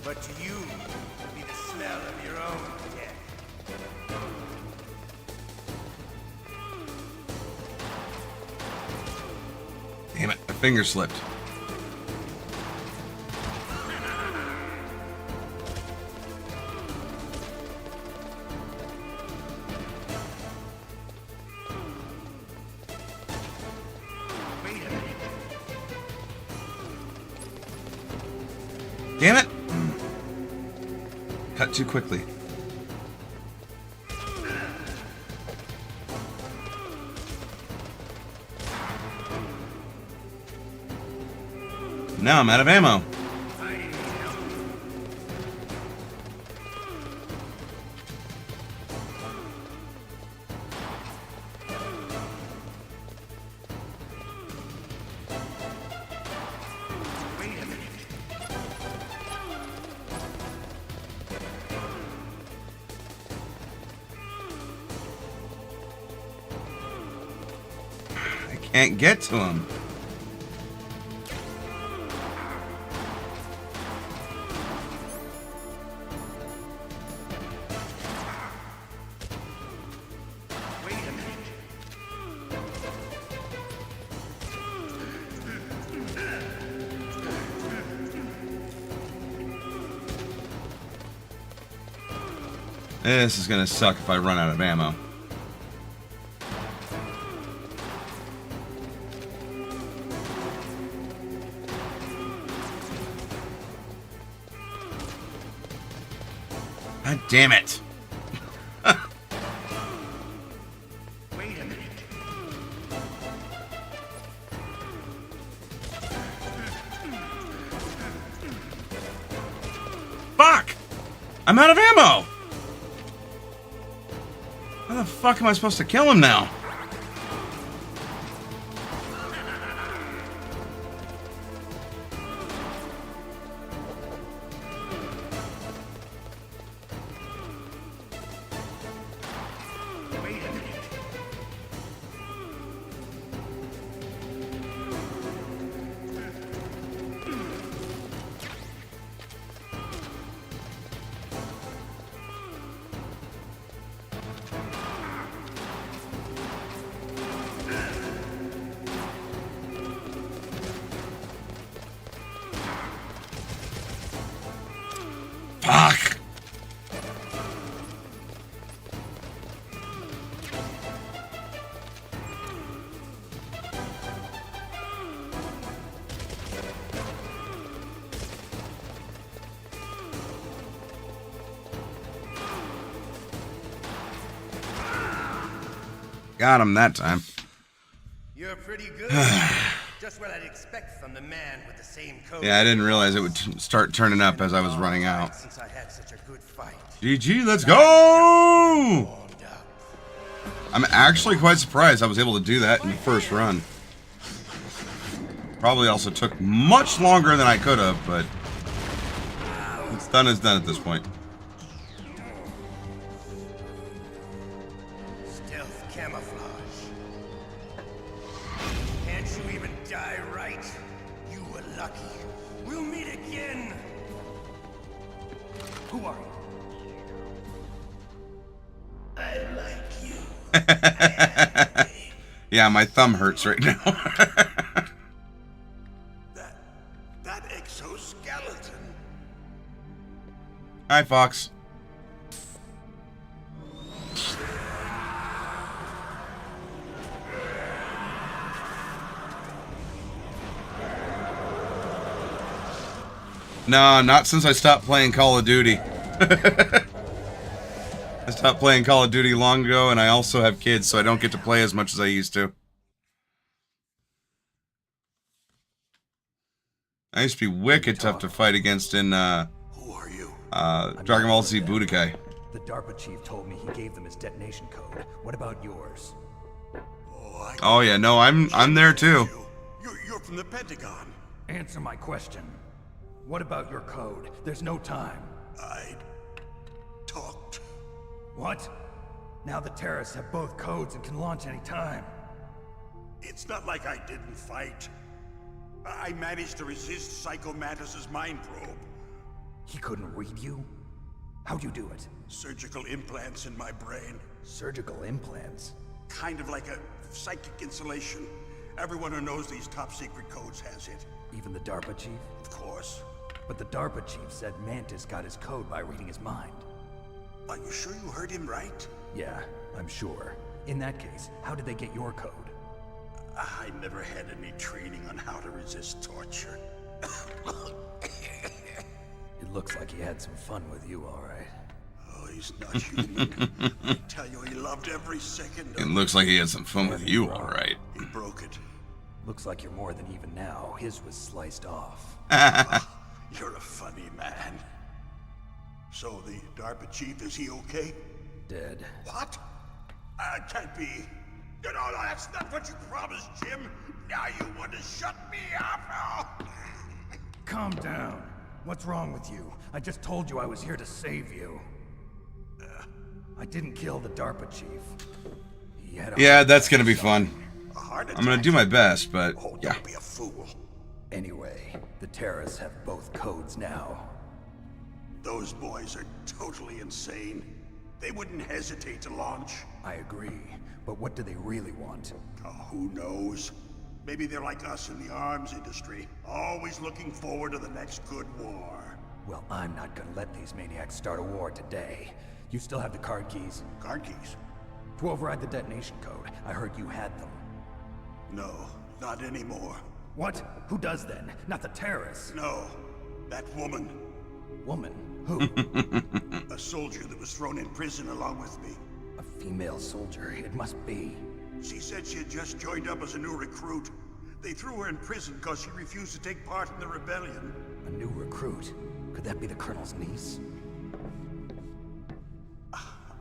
But to you, it'll be the smell of your own death. Damn it, my finger slipped. Damn it! Cut too quickly. Now I'm out of ammo. Can't get to him. Wait a minute. This is gonna suck if I run out of ammo. God damn it. Wait a minute. Fuck! I'm out of ammo! How the fuck am I supposed to kill him now? Wait a minute. Fuck! Got him that time. You're pretty good. Just what I'd expect from the man with the same code. Yeah, I didn't realize it would start turning up as I was running out. Since I had such a good fight. GG, let's go! I'm actually quite surprised I was able to do that in the first run. Probably also took much longer than I could have, but it's done is done at this point. Stealth camouflage. Can't you even die right? You were lucky. We'll meet again. Who are you? I like you. Yeah, my thumb hurts right now. That exoskeleton. Hi, Fox. No, not since I stopped playing Call of Duty. I stopped playing Call of Duty long ago, and I also have kids, so I don't get to play as much as I used to. I used to be wicked tough to fight against in Dragon Ball Z Budokai. The DARPA chief told me he gave them his detonation code. What about yours? Oh yeah, no, I'm there too. You're from the Pentagon. Answer my question. What about your code? There's no time. I talked. What? Now the terrorists have both codes and can launch any time. It's not like I didn't fight. I managed to resist Psycho Mantis's mind probe. He couldn't read you? How'd you do it? Surgical implants in my brain. Surgical implants? Kind of like a psychic insulation. Everyone who knows these top secret codes has it. Even the DARPA chief? Of course. But the DARPA chief said Mantis got his code by reading his mind. Are you sure you heard him right? Yeah, I'm sure. In that case, how did they get your code? I never had any training on how to resist torture. It looks like he had some fun with you, all right. Oh, he's not human. I tell you, he loved every second of It looks like he had some fun with you, all right. He broke it. Looks like you're more than even now. His was sliced off. You're a funny man. So the DARPA chief, is he okay? Dead. What? Can't be. No, that's not what you promised, Jim. Now you want to shut me up? Calm down. What's wrong with you? I just told you I was here to save you. I didn't kill the DARPA chief. He had a Yeah, that's gonna be fun. A heart attack? I'm gonna do my best, but Oh, yeah. don't be a fool. Anyway, the terrorists have both codes now. Those boys are totally insane. They wouldn't hesitate to launch. I agree, but what do they really want? Oh, who knows? Maybe they're like us in the arms industry, always looking forward to the next good war. Well, I'm not gonna let these maniacs start a war today. You still have the card keys? Card keys? To override the detonation code. I heard you had them. No, not anymore. What? Who does then? Not the terrorists. No, that woman. Woman? Who? A soldier that was thrown in prison along with me. A female soldier. It must be. She said she had just joined up as a new recruit. They threw her in prison because she refused to take part in the rebellion. A new recruit? Could that be the Colonel's niece?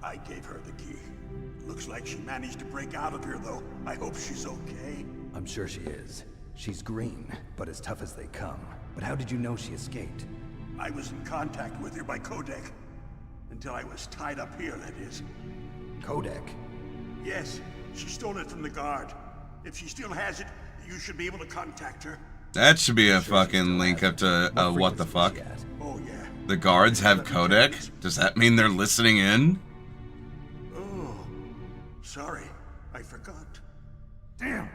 I gave her the key. Looks like she managed to break out of here, though. I hope she's okay. I'm sure she is. She's green, but as tough as they come. But how did you know she escaped? I was in contact with her by codec. Until I was tied up here, that is. Codec? Yes, she stole it from the guard. If she still has it, you should be able to contact her. That should be a fucking link up to what the fuck. Oh, yeah. The guards have codec? Does that mean they're listening in? Oh, sorry. I forgot. Damn!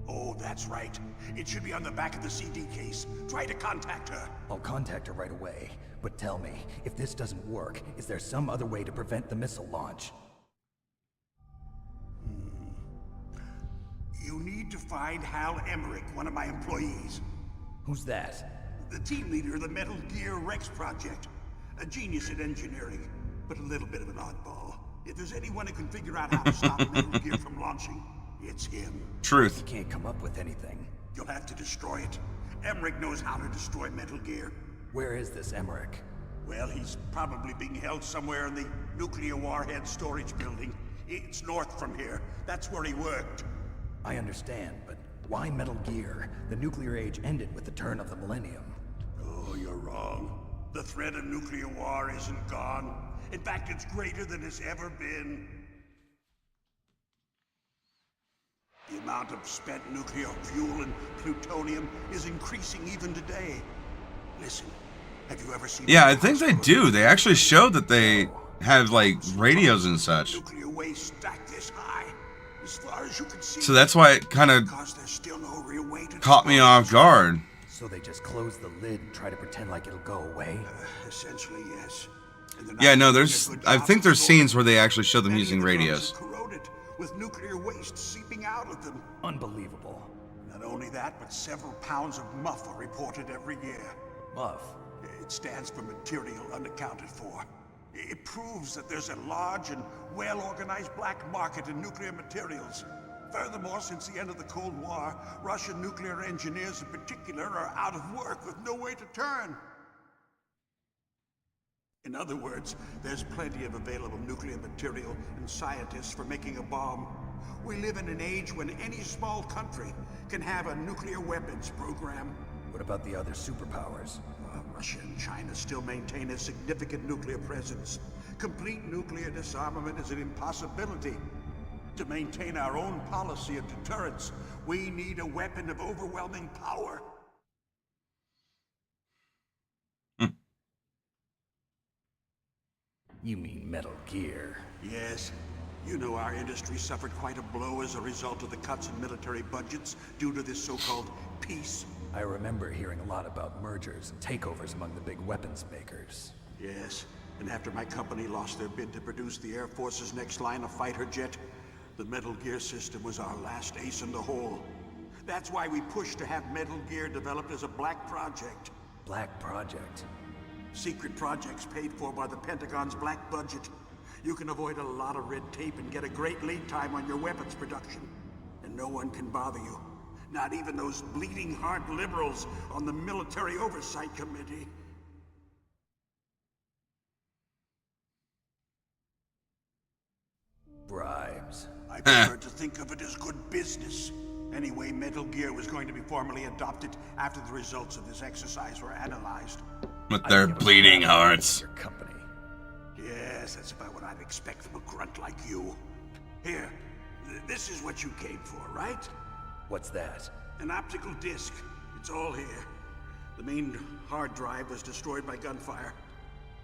Oh, that's right. It should be on the back of the CD case. Try to contact her. I'll contact her right away. But tell me, if this doesn't work, is there some other way to prevent the missile launch? You need to find Hal Emmerich, one of my employees. Who's that? The team leader of the Metal Gear Rex project. A genius at engineering, but a little bit of an oddball. If there's anyone who can figure out how to stop Metal Gear from launching, it's him. Truth. You can't come up with anything. You'll have to destroy it. Emmerich knows how to destroy Metal Gear. Where is this Emmerich? Well, he's probably being held somewhere in the nuclear warhead storage building. It's north from here. That's where he worked. I understand, but why Metal Gear? The nuclear age ended with the turn of the millennium. Oh, you're wrong. The threat of nuclear war isn't gone. In fact, it's greater than it's ever been. The amount of spent nuclear fuel and plutonium is increasing even today. Listen, have you ever seen... Yeah, I think they do. They actually show that they have, like, radios and such. Nuclear waste stacked this high, as far as you can see. So that's why it kind of Because there's still no real way to caught me off guard. So they just close the lid and try to pretend like it'll go away? Essentially, yes. Yeah, no, I think there's scenes where they actually show them using radios. Corroded, with nuclear waste seeping out of them. Unbelievable. Not only that, but several pounds of MUF are reported every year. MUF? It stands for material unaccounted for. It proves that there's a large and well-organized black market in nuclear materials. Furthermore, since the end of the Cold War, Russian nuclear engineers in particular are out of work with no way to turn. In other words, there's plenty of available nuclear material and scientists for making a bomb. We live in an age when any small country can have a nuclear weapons program. What about the other superpowers? Russia and China still maintain a significant nuclear presence. Complete nuclear disarmament is an impossibility. To maintain our own policy of deterrence, we need a weapon of overwhelming power. You mean Metal Gear. Yes. You know our industry suffered quite a blow as a result of the cuts in military budgets due to this so-called peace. I remember hearing a lot about mergers and takeovers among the big weapons makers. Yes. And after my company lost their bid to produce the Air Force's next line of fighter jet, the Metal Gear system was our last ace in the hole. That's why we pushed to have Metal Gear developed as a black project. Black project? Secret projects paid for by the Pentagon's black budget. You can avoid a lot of red tape and get a great lead time on your weapons production. And no one can bother you. Not even those bleeding heart liberals on the Military Oversight Committee. Bribes. I prefer to think of it as good business. Anyway, Metal Gear was going to be formally adopted after the results of this exercise were analyzed. With their bleeding hearts. Your company. Yes, that's about what I'd expect from a grunt like you. Here, this is what you came for, right? What's that? An optical disc. It's all here. The main hard drive was destroyed by gunfire.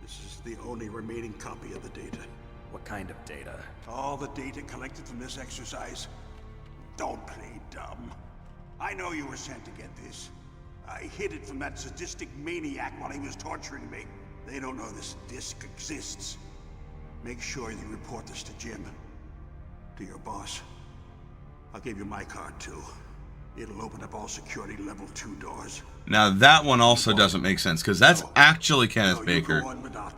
This is the only remaining copy of the data. What kind of data? All the data collected from this exercise. Don't play dumb. I know you were sent to get this. I hid it from that sadistic maniac while he was torturing me. They don't know this disc exists. Make sure you report this to Jim. To your boss. I'll give you my card too. It'll open up all security level 2 doors. Now that one also doesn't make sense, because that's actually Kenneth Baker.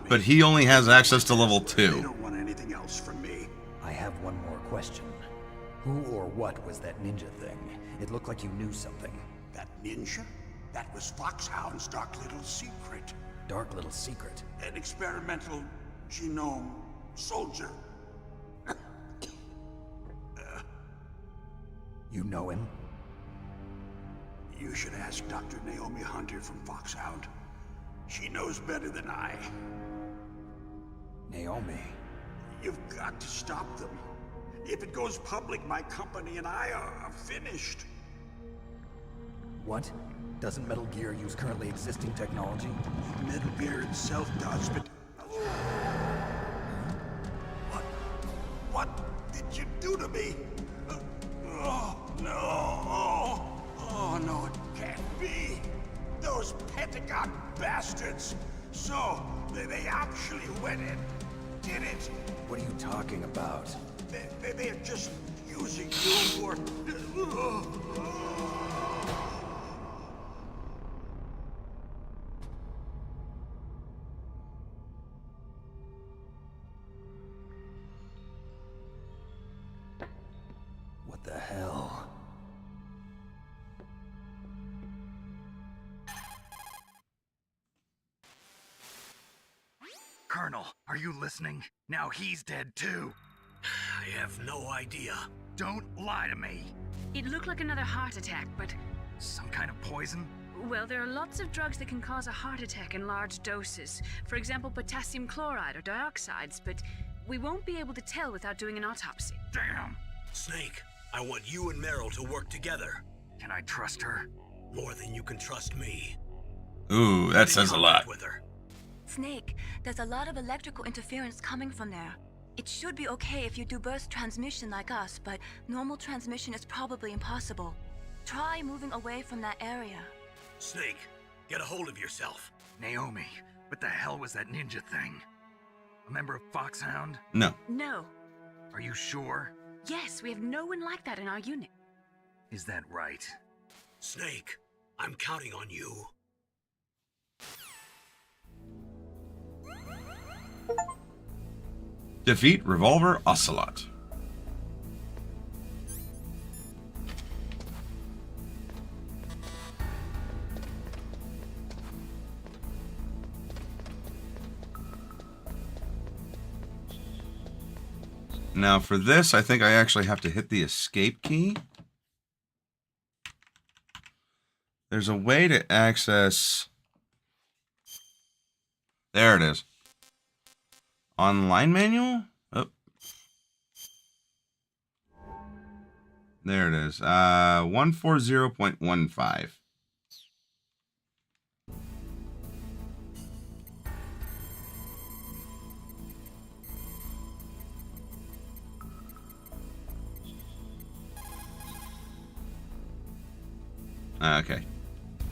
But he only has access to level 2. They don't want anything else from me. I have one more question. Who or what was that ninja thing? It looked like you knew something. That ninja? That was Foxhound's dark little secret. Dark little secret? An experimental genome soldier. You know him? You should ask Dr. Naomi Hunter from Foxhound. She knows better than I. Naomi? You've got to stop them. If it goes public, my company and I are finished. What? Doesn't Metal Gear use currently existing technology? Metal Gear itself does, but... What did you do to me? Oh, no. Oh, no, it can't be. Those Pentagon bastards. So, they actually went and did it. What are you talking about? They're just using you for... What the hell? Colonel, are you listening? Now he's dead too. I have no idea. Don't lie to me. It looked like another heart attack, but... Some kind of poison? Well, there are lots of drugs that can cause a heart attack in large doses. For example, potassium chloride or dioxides, but we won't be able to tell without doing an autopsy. Damn! Snake, I want you and Meryl to work together. Can I trust her? More than you can trust me. Ooh, that says a lot. With her. Snake, there's a lot of electrical interference coming from there. It should be okay if you do burst transmission like us, but normal transmission is probably impossible. Try moving away from that area. Snake, get a hold of yourself. Naomi, what the hell was that ninja thing? A member of Foxhound? No. No. Are you sure? Yes, we have no one like that in our unit. Is that right? Snake, I'm counting on you. Defeat Revolver Ocelot. Now for this, I think I actually have to hit the escape key. There's a way to access... There it is. Online manual? Oh. There it is. 140.15. Okay.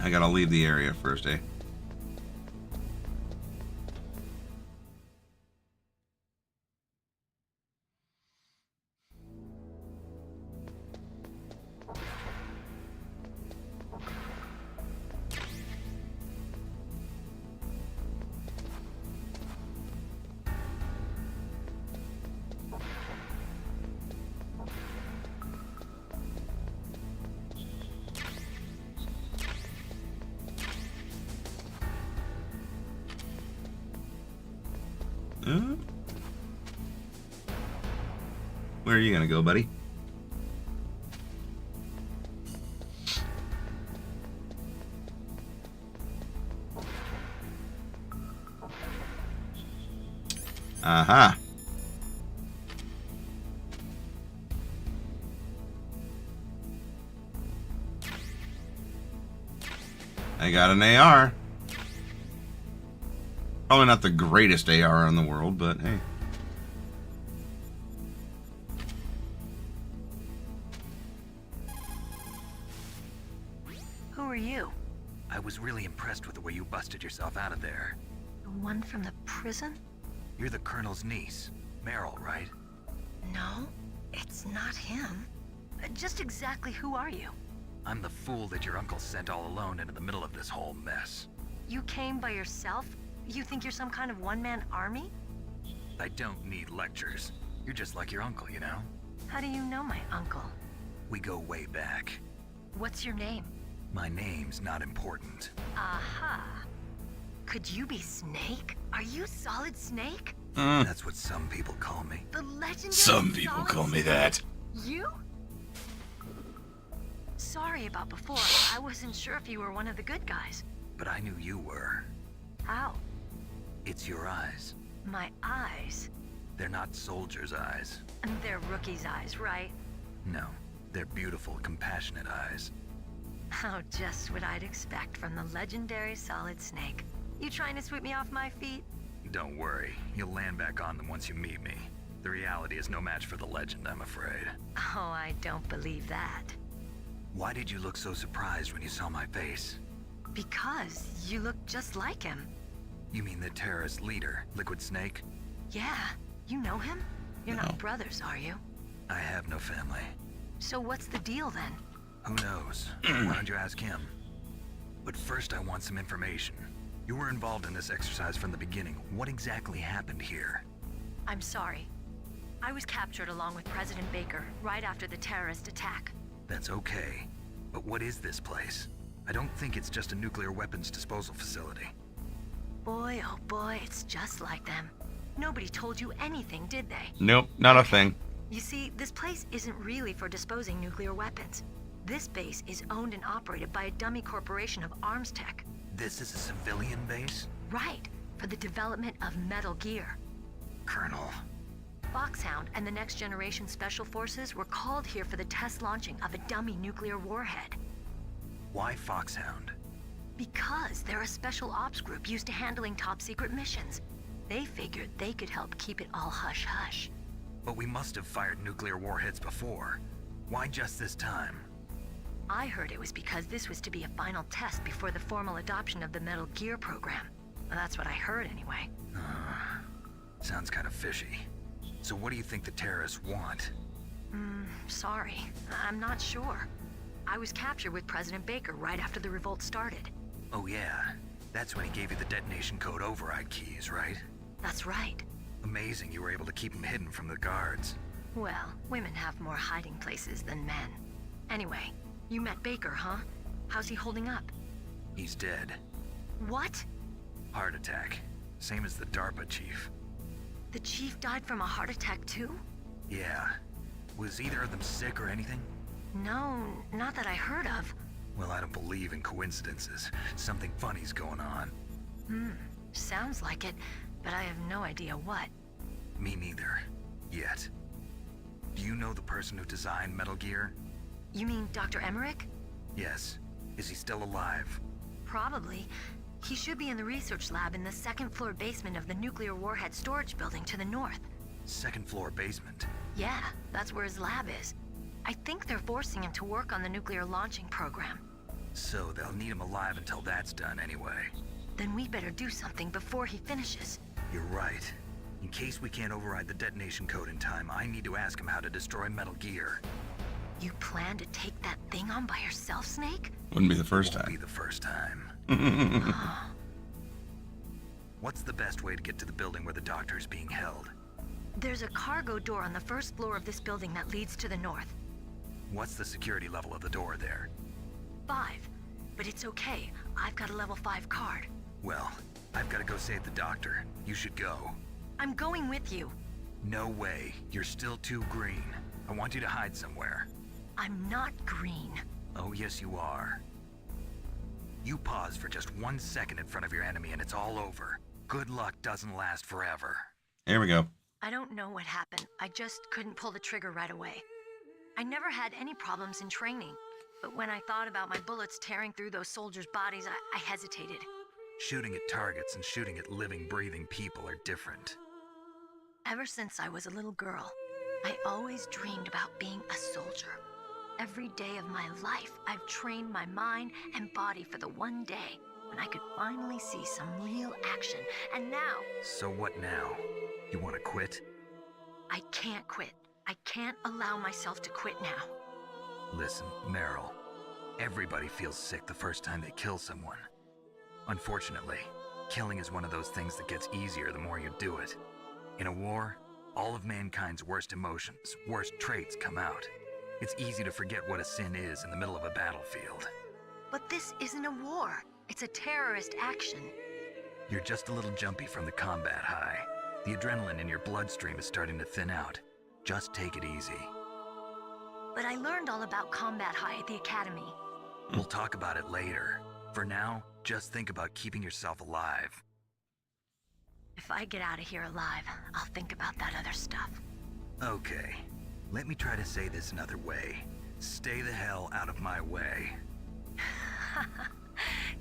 I gotta leave the area first, eh? Where are you gonna go, buddy? Aha. I got an AR. Probably not the greatest AR in the world, but hey. Who are you? I was really impressed with the way you busted yourself out of there. The one from the prison? You're the Colonel's niece, Meryl, right? No, it's not him. Just exactly who are you? I'm the fool that your uncle sent all alone into the middle of this whole mess. You came by yourself? You think you're some kind of one-man army? I don't need lectures. You're just like your uncle, you know? How do you know my uncle? We go way back. What's your name? My name's not important. Aha. Could you be Snake? Are you Solid Snake? That's what some people call me. The legendary Some people Solid call me Snake? that. You? Sorry about before. I wasn't sure if you were one of the good guys. But I knew you were. How? It's your eyes. My eyes? They're not soldiers' eyes. They're rookies' eyes, right? No, they're beautiful, compassionate eyes. Oh, just what I'd expect from the legendary Solid Snake. You trying to sweep me off my feet? Don't worry, you'll land back on them once you meet me. The reality is no match for the legend, I'm afraid. Oh, I don't believe that. Why did you look so surprised when you saw my face? Because you look just like him. You mean the terrorist leader, Liquid Snake? Yeah, you know him? You're No. not brothers, are you? I have no family. So what's the deal then? Who knows? Why don't you ask him? But first I want some information. You were involved in this exercise from the beginning. What exactly happened here? I'm sorry. I was captured along with President Baker right after the terrorist attack. That's okay. But what is this place? I don't think it's just a nuclear weapons disposal facility. Boy, oh boy, it's just like them. Nobody told you anything, did they? Nope, not a thing. You see, this place isn't really for disposing nuclear weapons. This base is owned and operated by a dummy corporation of arms tech. This is a civilian base? Right, for the development of Metal Gear. Colonel. Foxhound and the Next Generation Special Forces were called here for the test launching of a dummy nuclear warhead. Why Foxhound? Because they're a special ops group used to handling top secret missions. They figured they could help keep it all hush-hush. But we must have fired nuclear warheads before. Why just this time? I heard it was because this was to be a final test before the formal adoption of the Metal Gear program. That's what I heard anyway. Sounds kind of fishy. So what do you think the terrorists want? Sorry. I'm not sure. I was captured with President Baker right after the revolt started. Oh yeah, that's when he gave you the detonation code override keys, right? That's right. Amazing you were able to keep him hidden from the guards. Well, women have more hiding places than men. Anyway, you met Baker, huh? How's he holding up? He's dead. What? Heart attack. Same as the DARPA chief. The chief died from a heart attack too? Yeah. Was either of them sick or anything? No, not that I heard of. Well, I don't believe in coincidences. Something funny's going on. Sounds like it, but I have no idea what. Me neither. Yet. Do you know the person who designed Metal Gear? You mean Dr. Emmerich? Yes. Is he still alive? Probably. He should be in the research lab in the second-floor basement of the nuclear warhead storage building to the north. Second floor basement? Yeah, that's where his lab is. I think they're forcing him to work on the nuclear launching program. So they'll need him alive until that's done anyway. Then we better do something before he finishes. You're right. In case we can't override the detonation code in time, I need to ask him how to destroy Metal Gear. You plan to take that thing on by yourself, Snake? Wouldn't be the first Won't time. be the first time. What's the best way to get to the building where the doctor is being held? There's a cargo door on the first floor of this building that leads to the north. What's the security level of the door there? 5. But it's okay. I've got a level 5 card. Well, I've got to go save the doctor. You should go. I'm going with you. No way. You're still too green. I want you to hide somewhere. I'm not green. Oh, yes, you are. You pause for just 1 second in front of your enemy and it's all over. Good luck doesn't last forever. Here we go. I don't know what happened. I just couldn't pull the trigger right away. I never had any problems in training. But when I thought about my bullets tearing through those soldiers' bodies, I hesitated. Shooting at targets and shooting at living, breathing people are different. Ever since I was a little girl, I always dreamed about being a soldier. Every day of my life, I've trained my mind and body for the one day when I could finally see some real action. And now... So what now? You want to quit? I can't quit. I can't allow myself to quit now. Listen, Meryl. Everybody feels sick the first time they kill someone. Unfortunately, killing is one of those things that gets easier the more you do it. In a war, all of mankind's worst emotions, worst traits come out. It's easy to forget what a sin is in the middle of a battlefield. But this isn't a war. It's a terrorist action. You're just a little jumpy from the combat high. The adrenaline in your bloodstream is starting to thin out. Just take it easy. But I learned all about combat high at the academy. We'll talk about it later. For now, just think about keeping yourself alive. If I get out of here alive, I'll think about that other stuff. Okay. Let me try to say this another way. Stay the hell out of my way.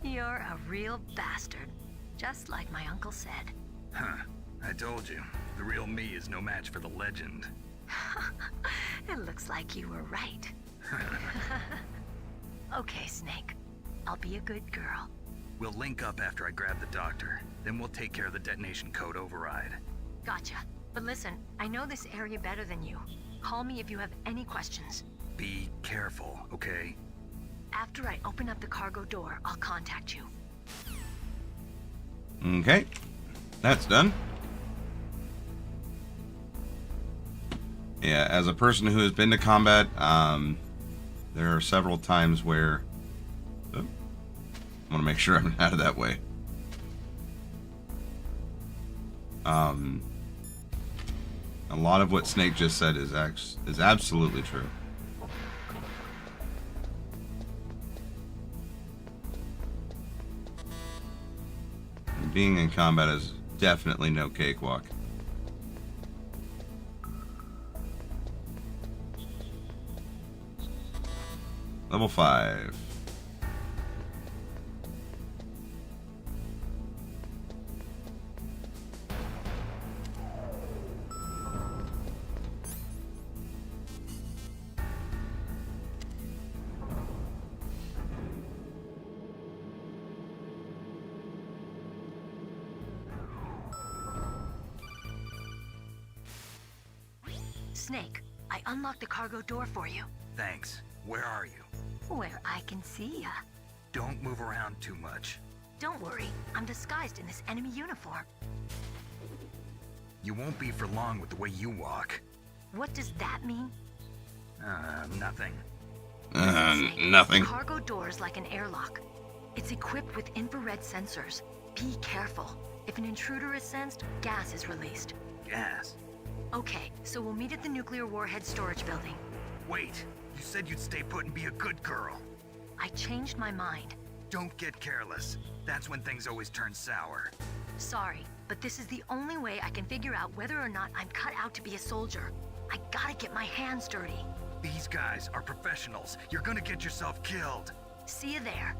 You're a real bastard. Just like my uncle said. Huh. I told you. The real me is no match for the legend. It looks like you were right. Okay, Snake. I'll be a good girl. We'll link up after I grab the doctor. Then we'll take care of the detonation code override. Gotcha. But listen, I know this area better than you. Call me if you have any questions. Be careful, okay? After I open up the cargo door, I'll contact you. Okay. That's done. Yeah, as a person who has been to combat, there are several times where... Oh, I want to make sure I'm out of that way. A lot of what Snake just said is absolutely true. Being in combat is definitely no cakewalk. Level 5. Snake, I unlocked the cargo door for you. Thanks. Where are you? Where I can see ya. Don't move around too much. Don't worry, I'm disguised in this enemy uniform. You won't be for long with the way you walk. What does that mean? Nothing. Nothing. The cargo door is like an airlock. It's equipped with infrared sensors. Be careful. If an intruder is sensed, gas is released. Gas? Okay, so we'll meet at the nuclear warhead storage building. Wait, you said you'd stay put and be a good girl. I changed my mind. Don't get careless. That's when things always turn sour. Sorry, but this is the only way I can figure out whether or not I'm cut out to be a soldier. I gotta get my hands dirty. These guys are professionals. You're gonna get yourself killed. See you there.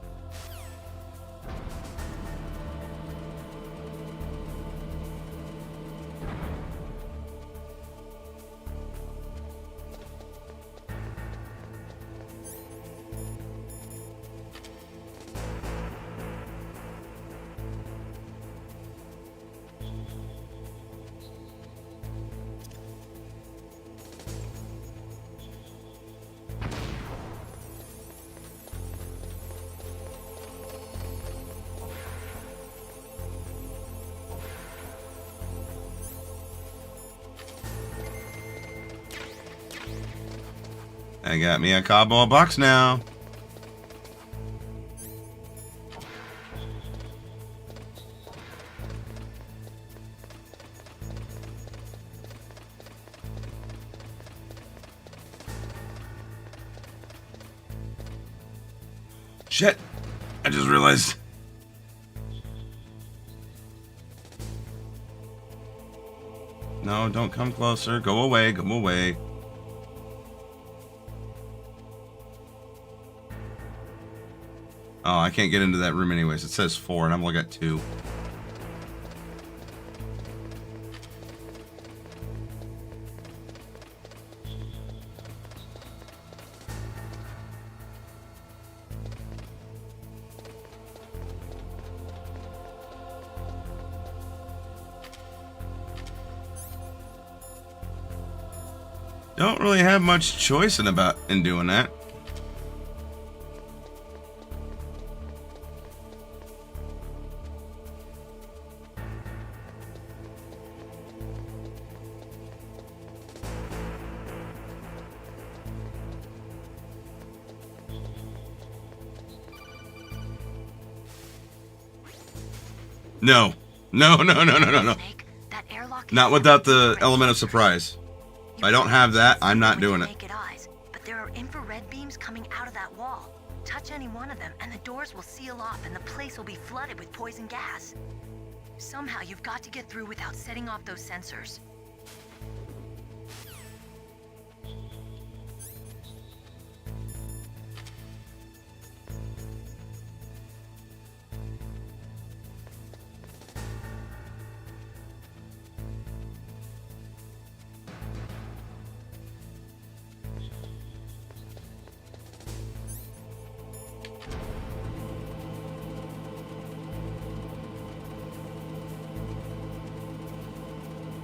I got me a cardboard box now. Shit! I just realized. No, don't come closer. Go away. Go away. Oh, I can't get into that room anyways. It says 4 and I'm looking at 2. Don't really have much choice in doing that. No. No. Not without the element of surprise. If I don't have that, I'm not doing it. Naked eyes, but there are infrared beams coming out of that wall. Touch any one of them, and the doors will seal off, and the place will be flooded with poison gas. Somehow, you've got to get through without setting off those sensors.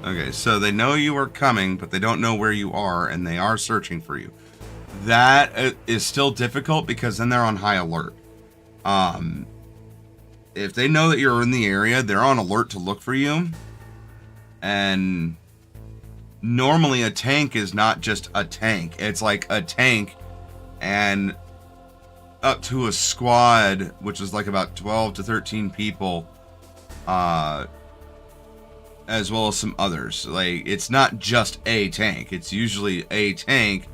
Okay, so they know you are coming, but they don't know where you are, and they are searching for you. That is still difficult because then they're on high alert. If they know that you're in the area, they're on alert to look for you. And normally a tank is not just a tank. It's like a tank and up to a squad, which is like about 12 to 13 people, as well as some others. Like, it's not just a tank. It's usually a tank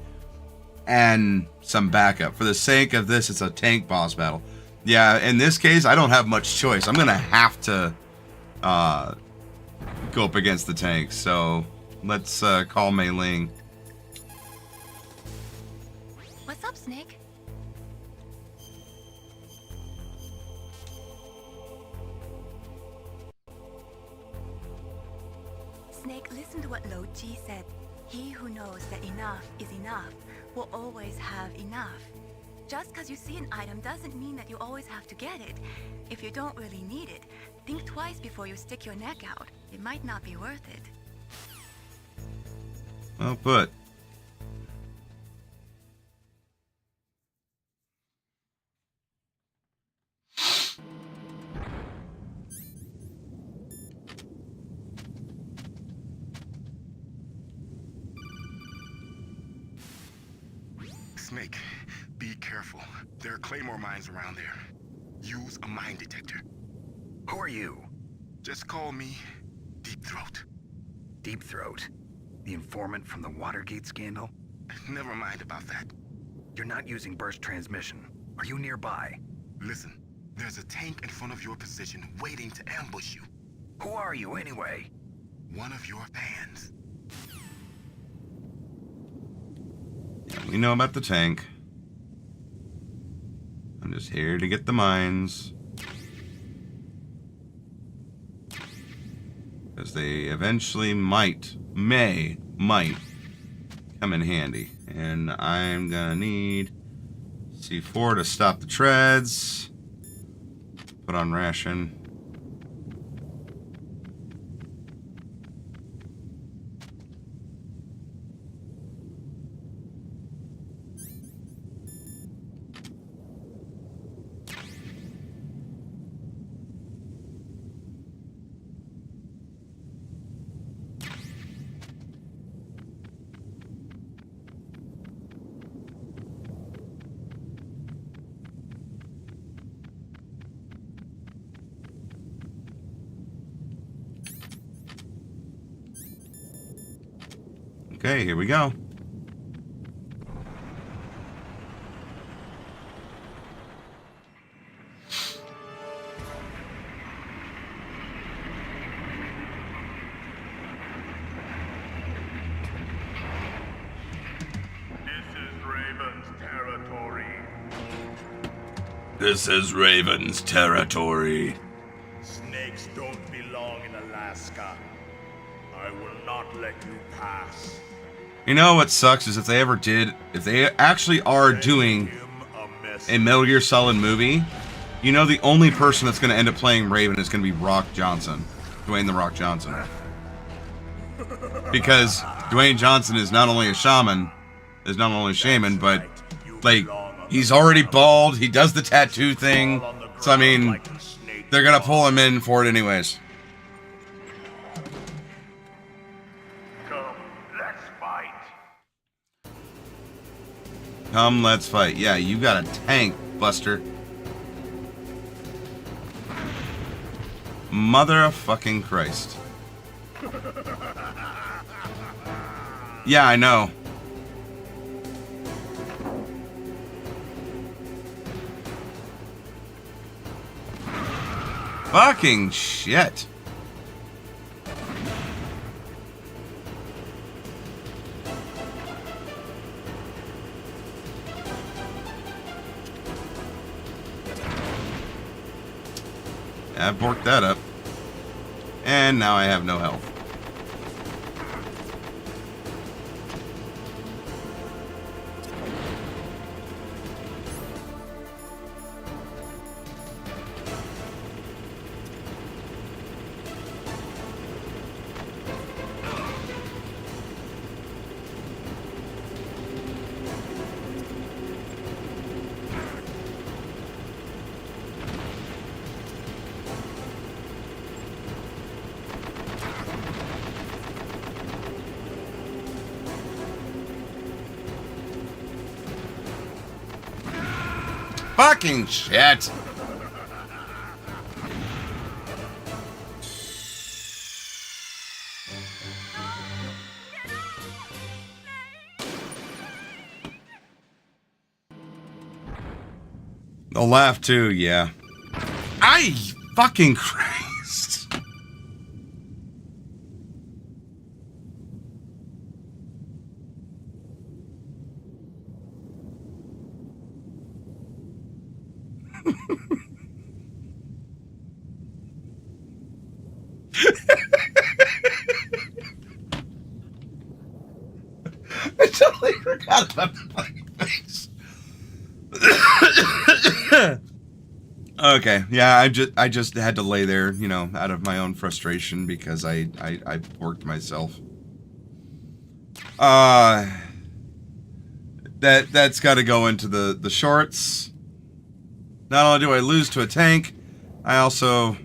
and some backup. For the sake of this, it's a tank boss battle. Yeah, in this case, I don't have much choice. I'm going to have to go up against the tank. So let's call Mei Ling. What's up, Snake? Snake, listen to what Lo Ji said. He who knows that enough is enough will always have enough. Just because you see an item doesn't mean that you always have to get it. If you don't really need it, think twice before you stick your neck out. It might not be worth it. Well put. Snake, be careful. There are claymore mines around there. Use a mine detector. Who are you? Just call me Deep Throat. Deep Throat? The informant from the Watergate scandal? Never mind about that. You're not using burst transmission. Are you nearby? Listen, there's a tank in front of your position waiting to ambush you. Who are you anyway? One of your fans. We know about the tank. I'm just here to get the mines. Because they eventually might come in handy. And I'm gonna need C4 to stop the treads. Put on ration. Okay, here we go. This is Raven's territory. Snakes don't belong in Alaska. I will not let you pass. You know what sucks is if they actually are doing a Metal Gear Solid movie, you know the only person that's going to end up playing Raven is going to be Rock Johnson. Dwayne The Rock Johnson. Because Dwayne Johnson is not only a shaman, but like, he's already bald, he does the tattoo thing, so I mean, they're going to pull him in for it anyways. Come, let's fight. Yeah, you got a tank, Buster. Mother-fucking Christ. Yeah, I know. Fucking shit. I've worked that up. And now I have no health. Fucking shit. They'll laugh too, yeah. Fucking Christ. I totally forgot about the fucking face. Okay, yeah, I just had to lay there, you know, out of my own frustration because I worked myself. That's got to go into the shorts. Not only do I lose to a tank, I also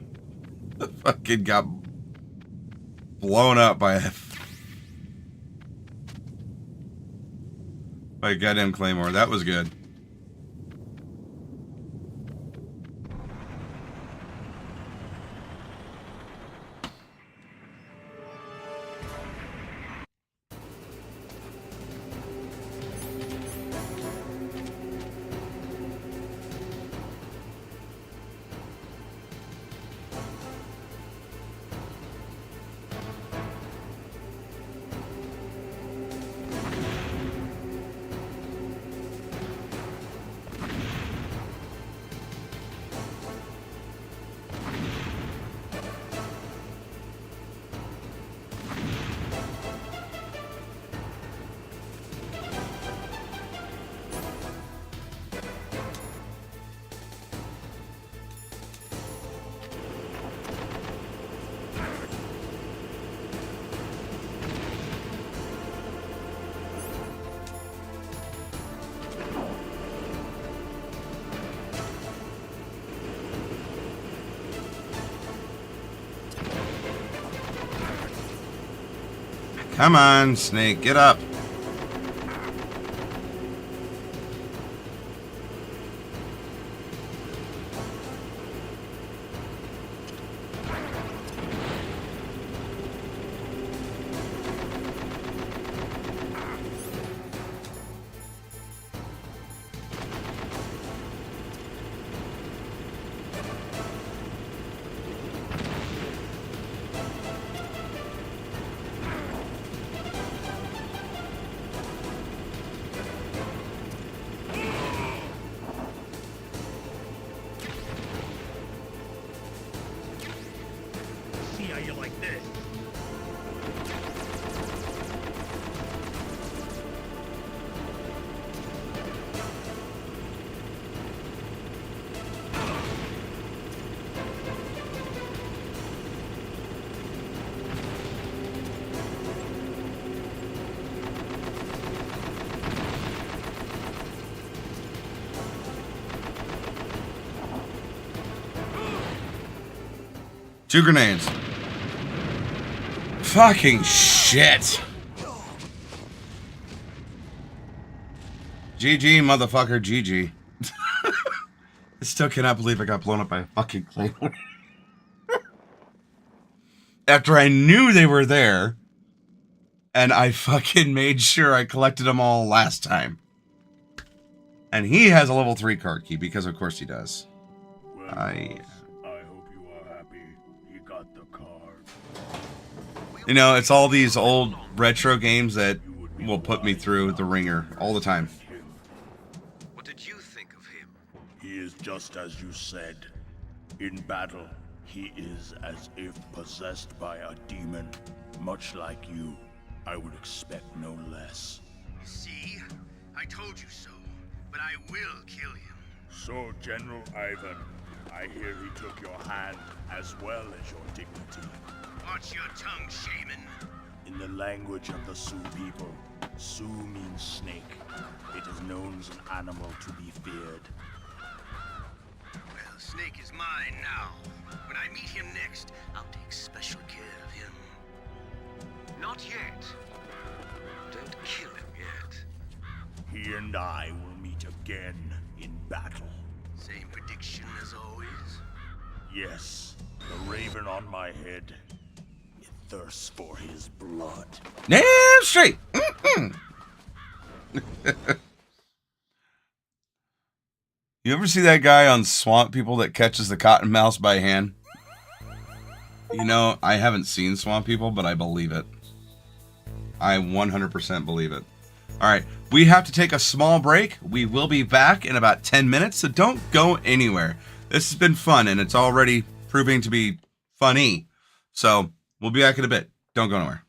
fucking got blown up by a goddamn claymore. That was good. Come on, Snake, get up. you like this. Two grenades. Fucking shit. GG, motherfucker, GG. I still cannot believe I got blown up by a fucking claymore. After I knew they were there, and I fucking made sure I collected them all last time. And he has a level 3 card key, because of course he does. Well, I hope you are happy he got the card. You know, it's all these old retro games that will put me through the ringer all the time. What did you think of him? He is just as you said. In battle, he is as if possessed by a demon. Much like you, I would expect no less. See? I told you so. But I will kill him. So, General Ivan, I hear he took your hand as well as your dignity. Watch your tongue, shaman. In the language of the Sioux people, Sioux means snake. It is known as an animal to be feared. Well, Snake is mine now. When I meet him next, I'll take special care of him. Not yet. Don't kill him yet. He and I will meet again in battle. Same prediction as always? Yes, the raven on my head. It thirsts for his blood. Damn straight. You ever see that guy on Swamp People that catches the cottonmouth by hand? You know, I haven't seen Swamp People, but I believe it. I 100% believe it. All right, we have to take a small break. We will be back in about 10 minutes, so don't go anywhere. This has been fun, and it's already proving to be funny. So we'll be back in a bit. Don't go nowhere.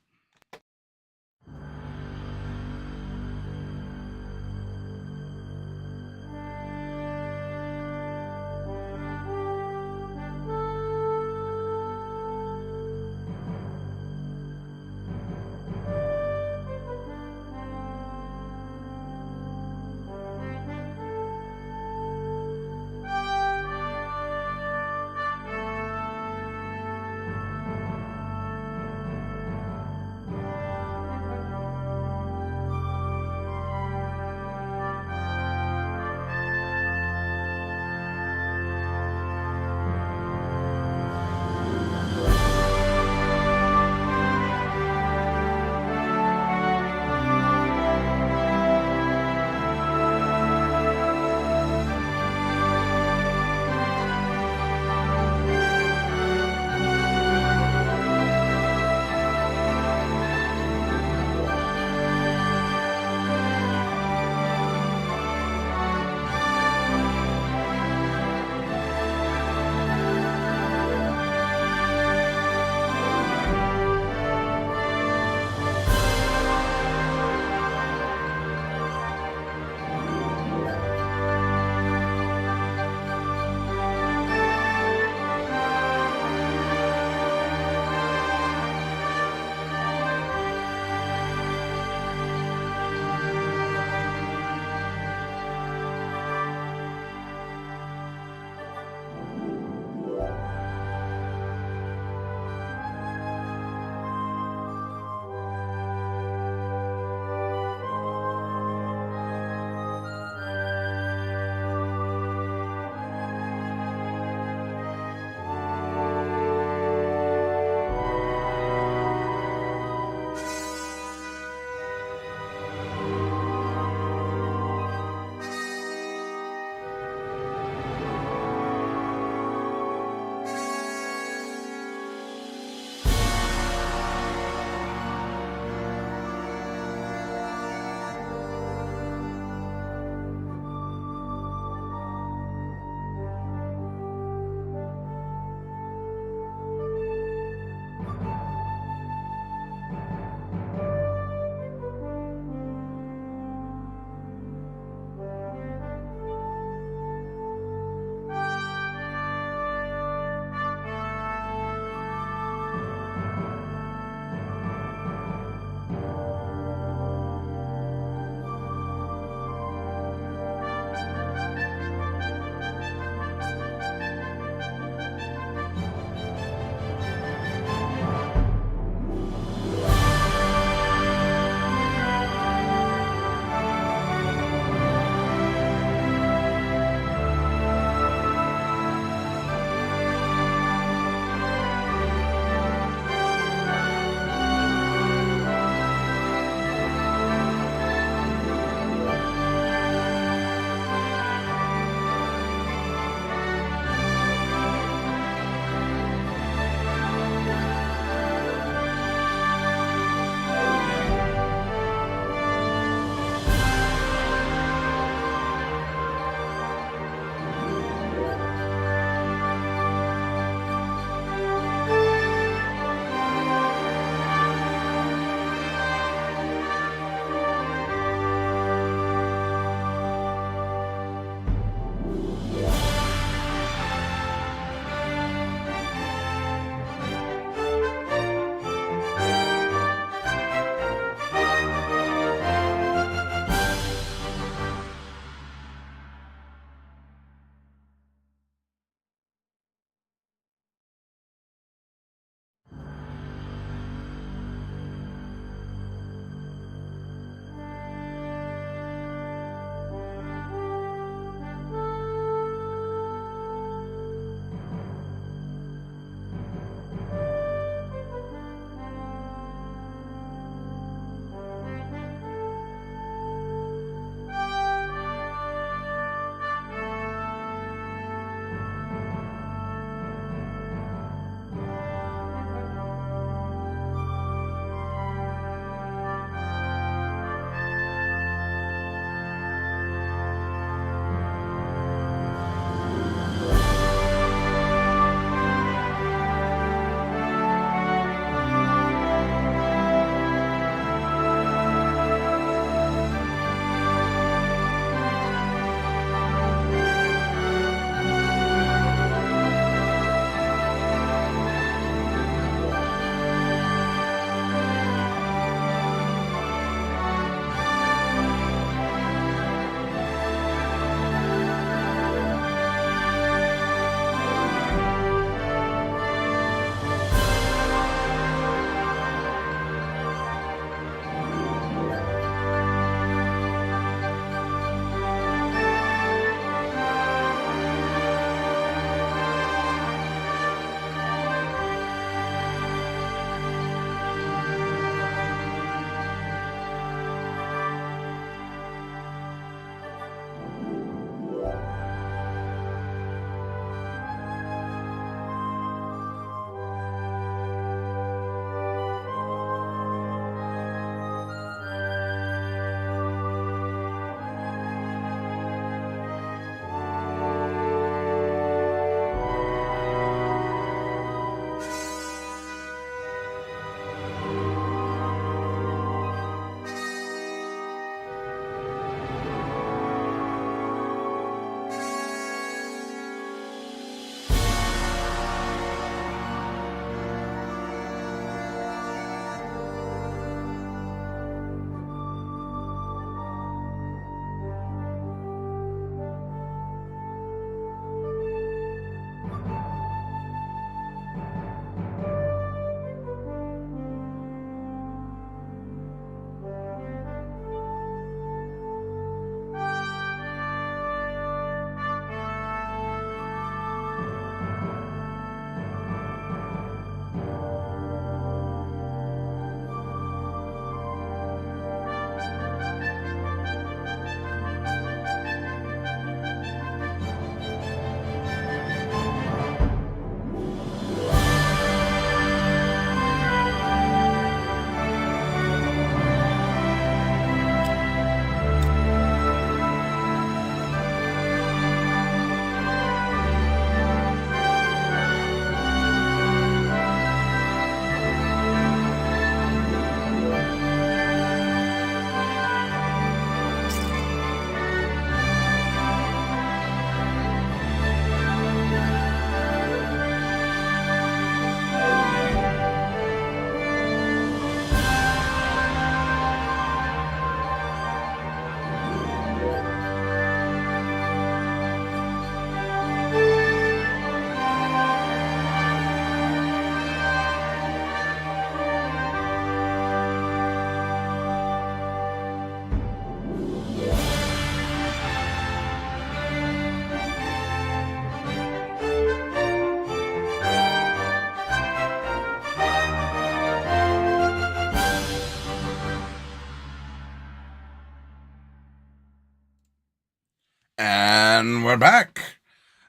And we're back.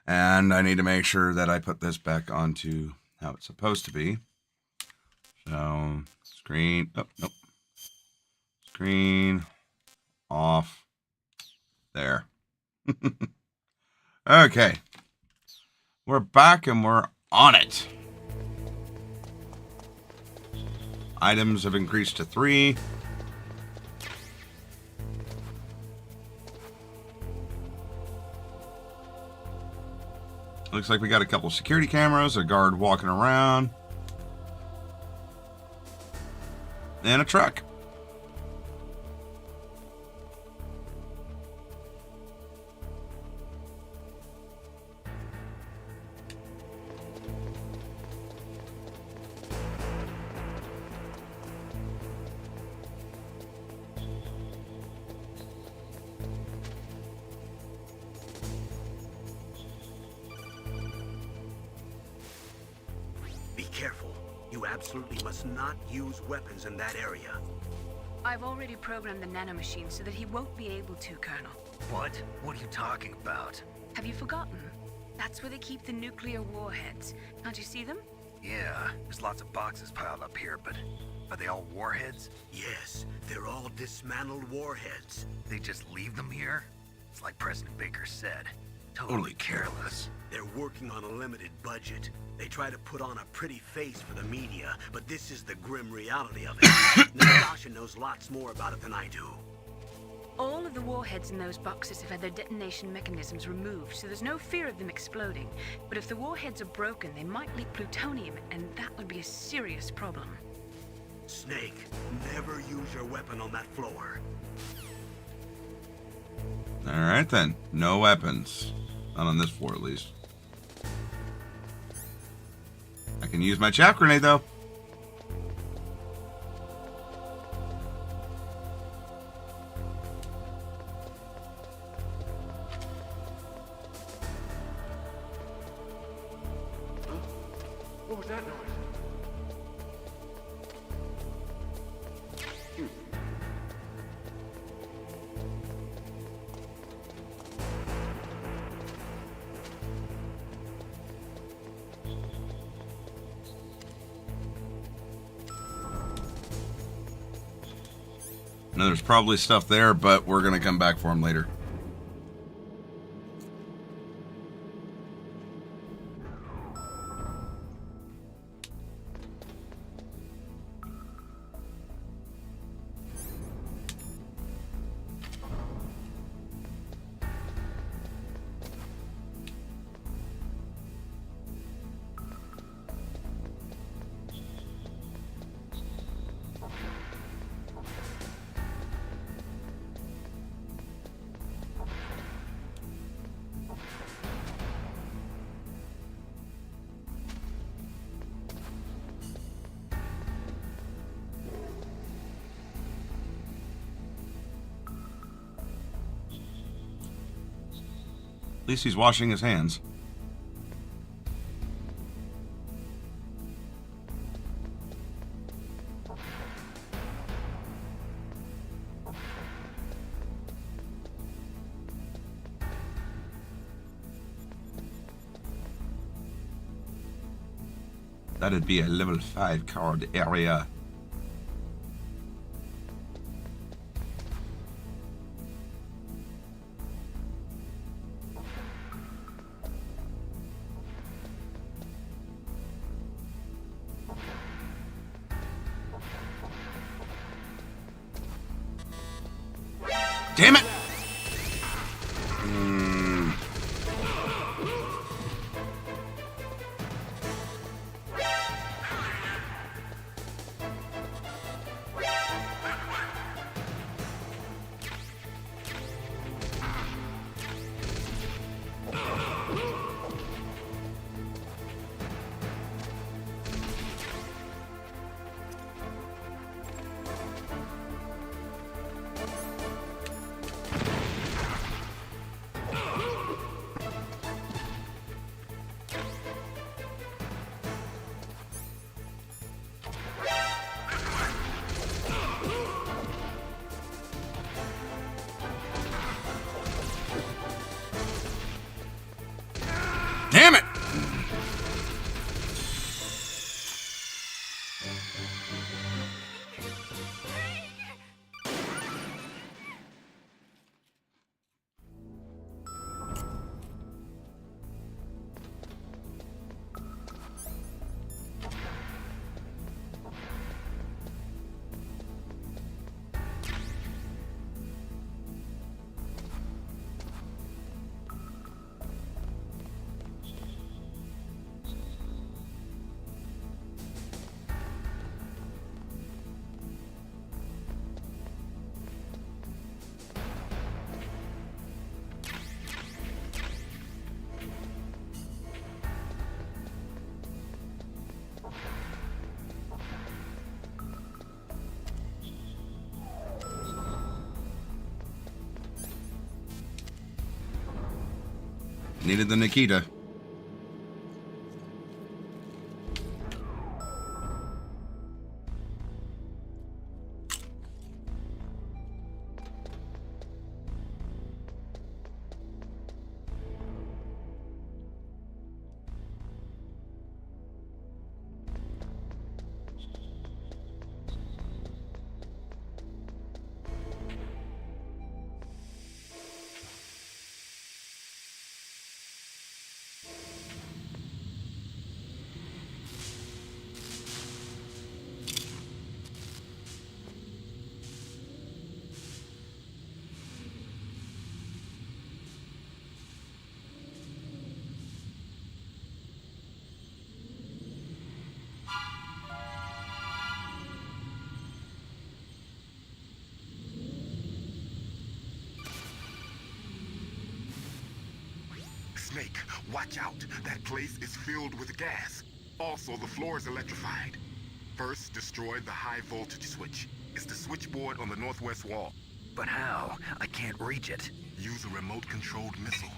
And I need to make sure that I put this back onto how it's supposed to be. So, screen, oh, nope. Screen off. There. Okay. We're back and we're on it. Items have increased to 3. Looks like we got a couple security cameras, a guard walking around, and a truck. Be careful. You absolutely must not use weapons in that area. I've already programmed the nanomachine so that he won't be able to, Colonel. What? What are you talking about? Have you forgotten? That's where they keep the nuclear warheads. Can't you see them? Yeah, there's lots of boxes piled up here, but are they all warheads? Yes, they're all dismantled warheads. They just leave them here? It's like President Baker said. Totally careless. They're working on a limited budget. They try to put on a pretty face for the media, but this is the grim reality of it. Natasha knows lots more about it than I do. All of the warheads in those boxes have had their detonation mechanisms removed, so there's no fear of them exploding. But if the warheads are broken, they might leak plutonium, and that would be a serious problem. Snake, never use your weapon on that floor. Alright then. No weapons. Not on this floor, at least. I can use my chaff grenade, though. What was that noise? I know there's probably stuff there, but we're going to come back for them later. At least he's washing his hands. That'd be a level 5 card area. Damn it! Needed the Nikita. Snake, watch out. That place is filled with gas. Also, the floor is electrified. First, destroy the high voltage switch. It's the switchboard on the northwest wall. But how? I can't reach it. Use a remote-controlled missile.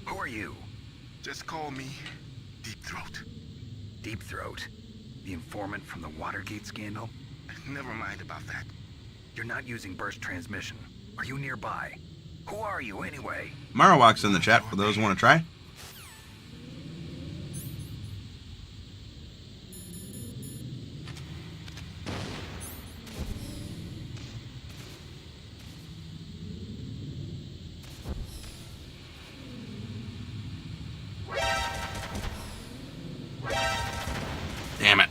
Who are you? Just call me Deep Throat. Deep Throat? The informant from the Watergate scandal? Never mind about that. You're not using burst transmission. Are you nearby? Who are you, anyway? Marowak's in the chat for those who want to try. Damn it.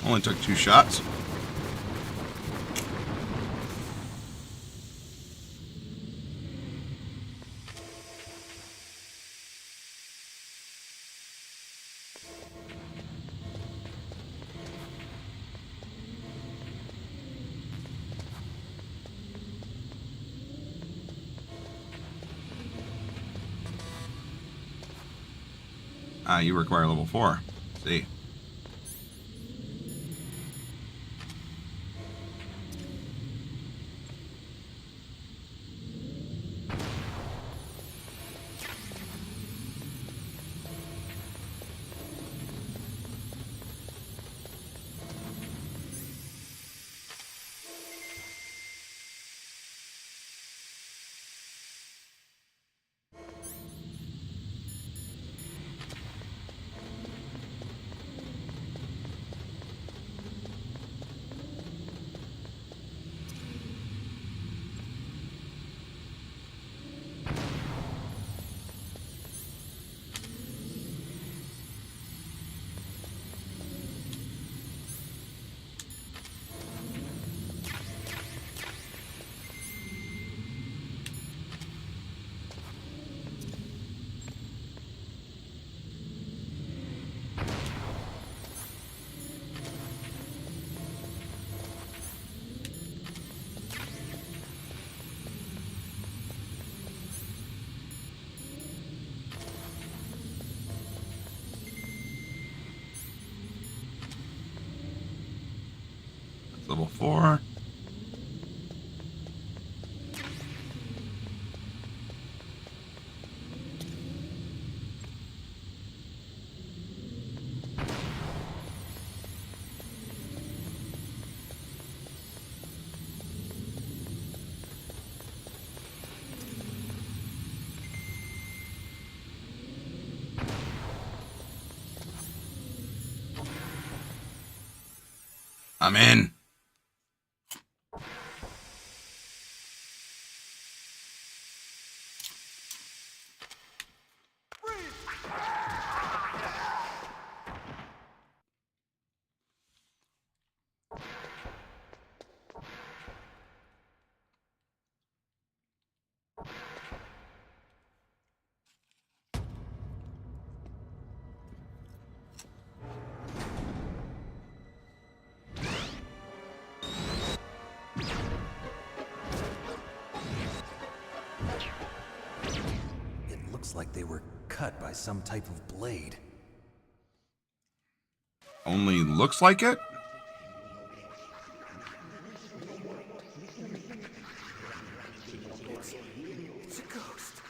Only took 2 shots. You require level 4. See. Level 4. I'm in. Looks like they were cut by some type of blade. Only looks like it? It's a ghost.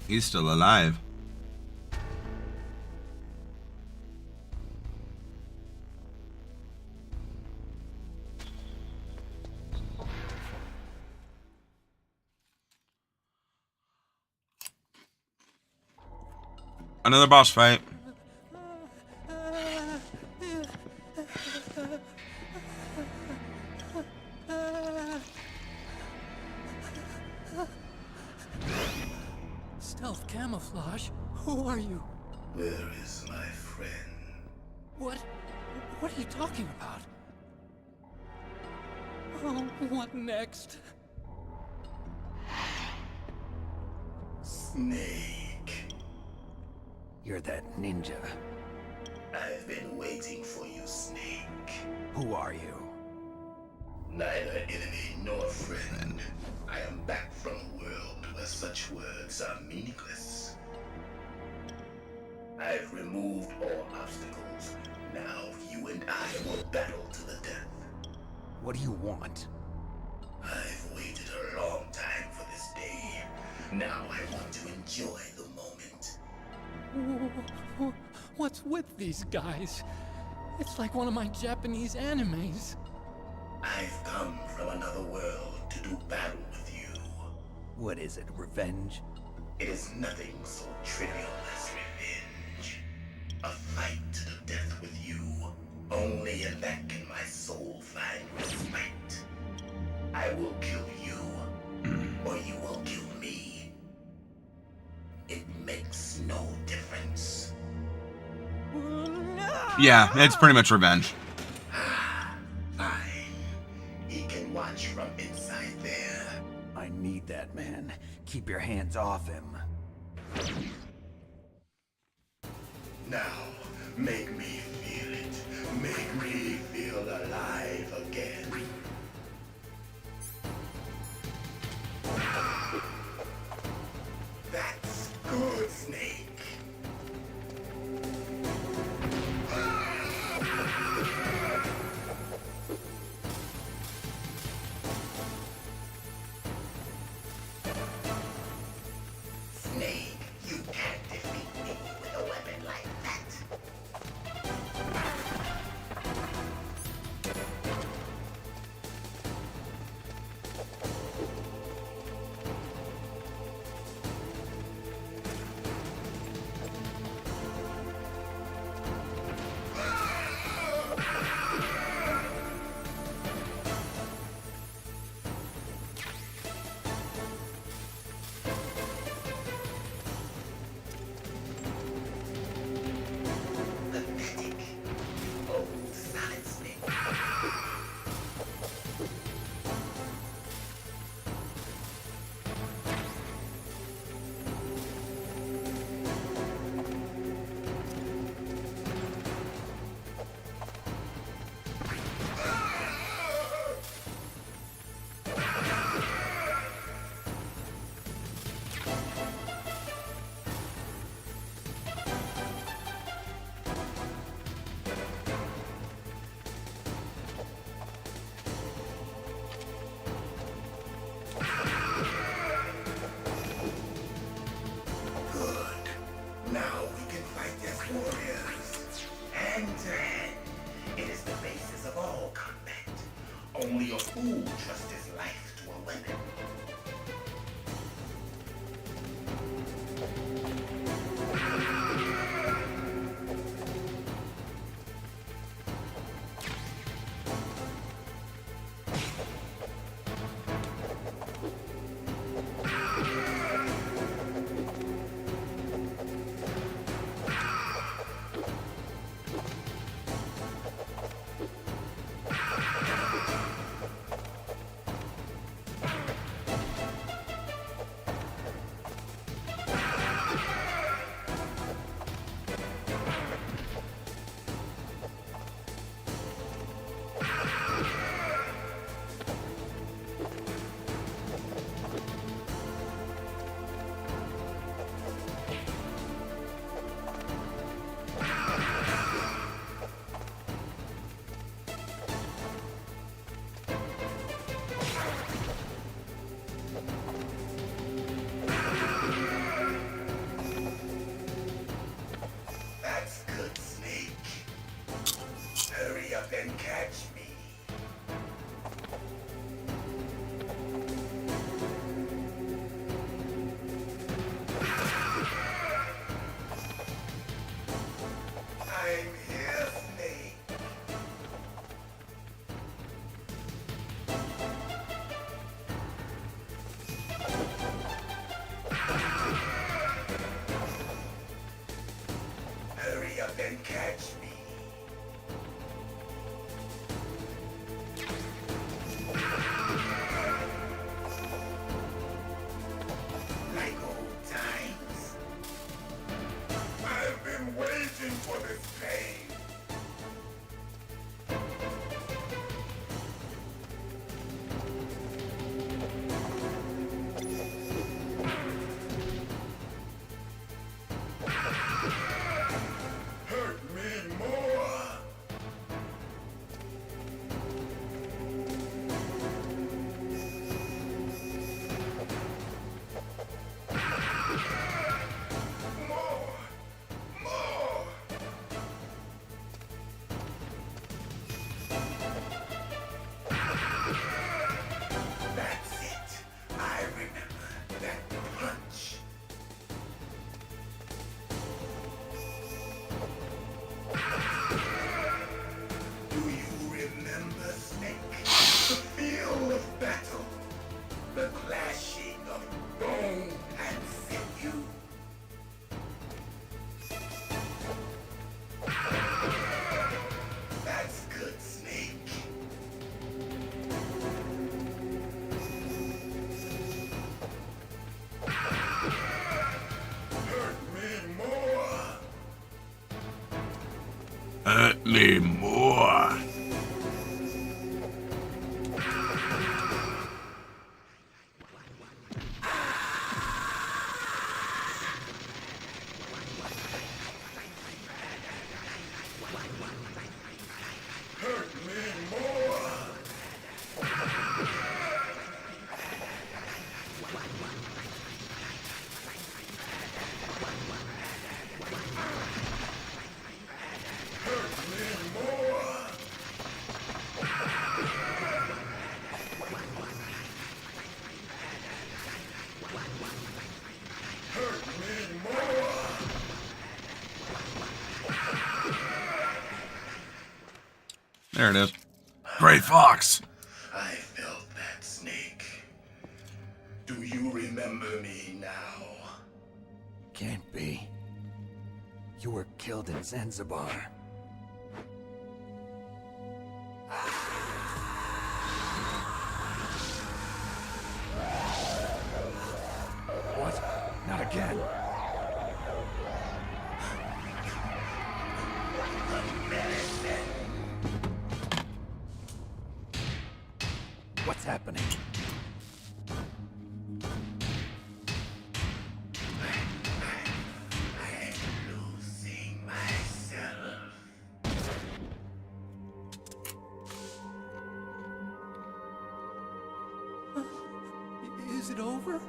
He's still alive. Another boss fight. Stealth camouflage? Who are you? Where is my friend? What are you talking about? Oh, what next? Snake. You're that ninja. I've been waiting for you, Snake. Who are you? Neither enemy nor friend. I am back from a world where such words are meaningless. I've removed all obstacles. Now you and I will battle to the death. What do you want? I've waited a long time for this day. Now I want to enjoy the moment. What's with these guys? It's like one of my Japanese animes. I've come from another world to do battle with you. What is it, revenge? It is nothing so trivial as revenge. A fight to the death with you. Only in that can my soul find respite. I will kill you, or you will kill me. It makes no difference. Yeah, it's pretty much revenge. Fine. He can watch from inside there. I need that man. Keep your hands off him. Now, make me feel it. Make me feel alive again. That's good, Snake. Snake, you can't defeat me with a weapon like that. Pathetic. Oh, Solid Snake. Good. Now we can fight as warriors. Hand to hand. It is the basis of all combat. Only a fool trusts his life to a weapon. I'm here, Snake. Hurry up and catch me. Like old times. I've been waiting for this pain. Hurt me more. More. That's it. I remember that punch. Do you remember, Snake? The feel of battle. The clashing of bone and sinew. That's good, Snake. Hurt me more. Hurt me more. Hurt me more. Hurt me more. Hurt me more. There it is. Gray Fox. I felt that, Snake. Do you remember me now? Can't be. You were killed in Zanzibar. What? Not again. What's happening? I'm losing myself. Is it over?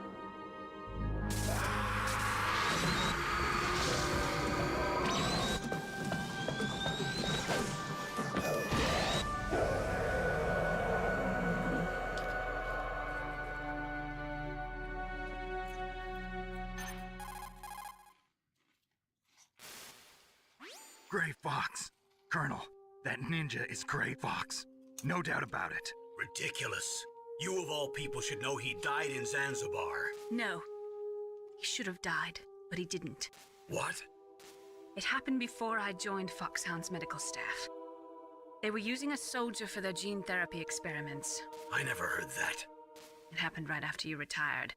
Gray Fox. Colonel, that ninja is Gray Fox. No doubt about it. Ridiculous. You of all people should know he died in Zanzibar. No. He should have died, but he didn't. What? It happened before I joined Foxhound's medical staff. They were using a soldier for their gene therapy experiments. I never heard that. It happened right after you retired.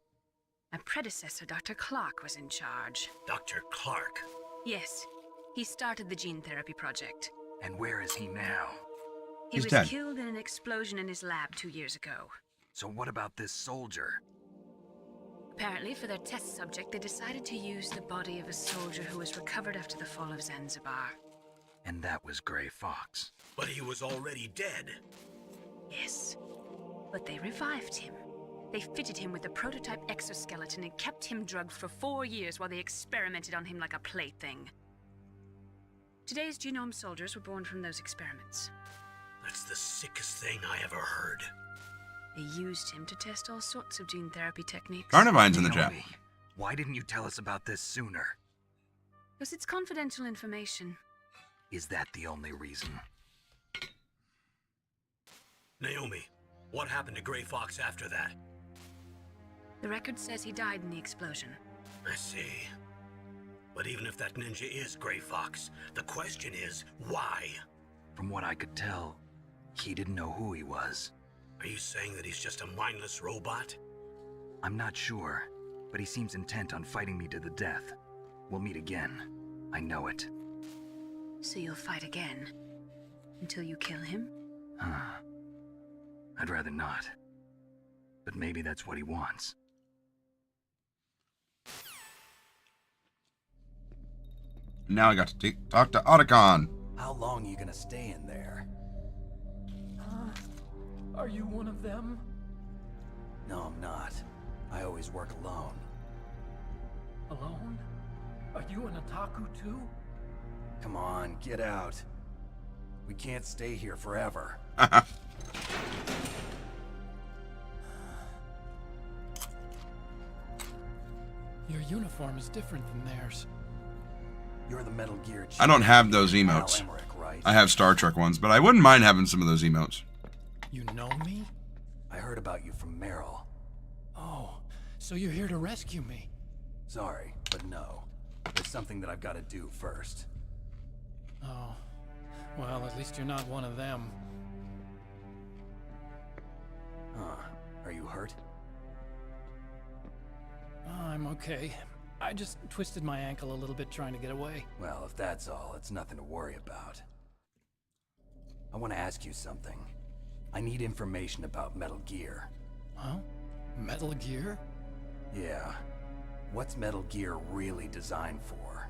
My predecessor, Dr. Clark, was in charge. Dr. Clark? Yes. He started the gene therapy project. And where is he now? He He's was dead. killed in an explosion in his lab 2 years ago. So what about this soldier? Apparently, for their test subject, they decided to use the body of a soldier who was recovered after the fall of Zanzibar. And that was Gray Fox. But he was already dead. Yes. But they revived him. They fitted him with a prototype exoskeleton and kept him drugged for 4 years while they experimented on him like a plaything. Today's genome soldiers were born from those experiments. That's the sickest thing I ever heard. They used him to test all sorts of gene therapy techniques. Carnivine's in the chat. Naomi, why didn't you tell us about this sooner? Because it's confidential information. Is that the only reason? Naomi, what happened to Gray Fox after that? The record says he died in the explosion. I see. But even if that ninja is Gray Fox, the question is, why? From what I could tell, he didn't know who he was. Are you saying that he's just a mindless robot? I'm not sure, but he seems intent on fighting me to the death. We'll meet again. I know it. So you'll fight again? Until you kill him? I'd rather not. But maybe that's what he wants. Now I got to talk to Otacon. How long are you gonna stay in there? Are you one of them? No, I'm not. I always work alone. Alone? Are you an otaku too? Come on, get out. We can't stay here forever. Your uniform is different than theirs. You're the Metal Gear chief. I don't have those emotes. Emmerich, right? I have Star Trek ones, but I wouldn't mind having some of those emotes. You know me? I heard about you from Meryl. Oh, so you're here to rescue me? Sorry, but no. There's something that I've got to do first. Oh, well, at least you're not one of them. Are you hurt? I'm okay. I just twisted my ankle a little bit trying to get away. Well, if that's all, it's nothing to worry about. I want to ask you something. I need information about Metal Gear. Huh? Metal Gear? Yeah. What's Metal Gear really designed for?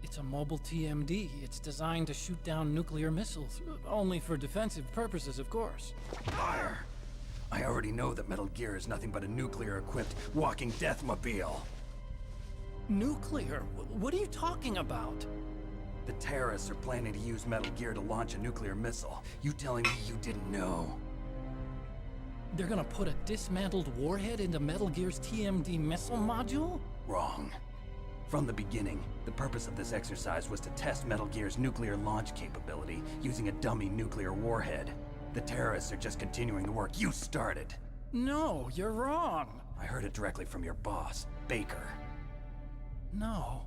It's a mobile TMD. It's designed to shoot down nuclear missiles. Only for defensive purposes, of course. Fire! I already know that Metal Gear is nothing but a nuclear-equipped walking deathmobile. Nuclear? What are you talking about? The terrorists are planning to use Metal Gear to launch a nuclear missile. You telling me you didn't know? They're gonna put a dismantled warhead into Metal Gear's TMD missile module? Wrong. From the beginning, the purpose of this exercise was to test Metal Gear's nuclear launch capability using a dummy nuclear warhead. The terrorists are just continuing the work you started. No, you're wrong. I heard it directly from your boss, Baker. No.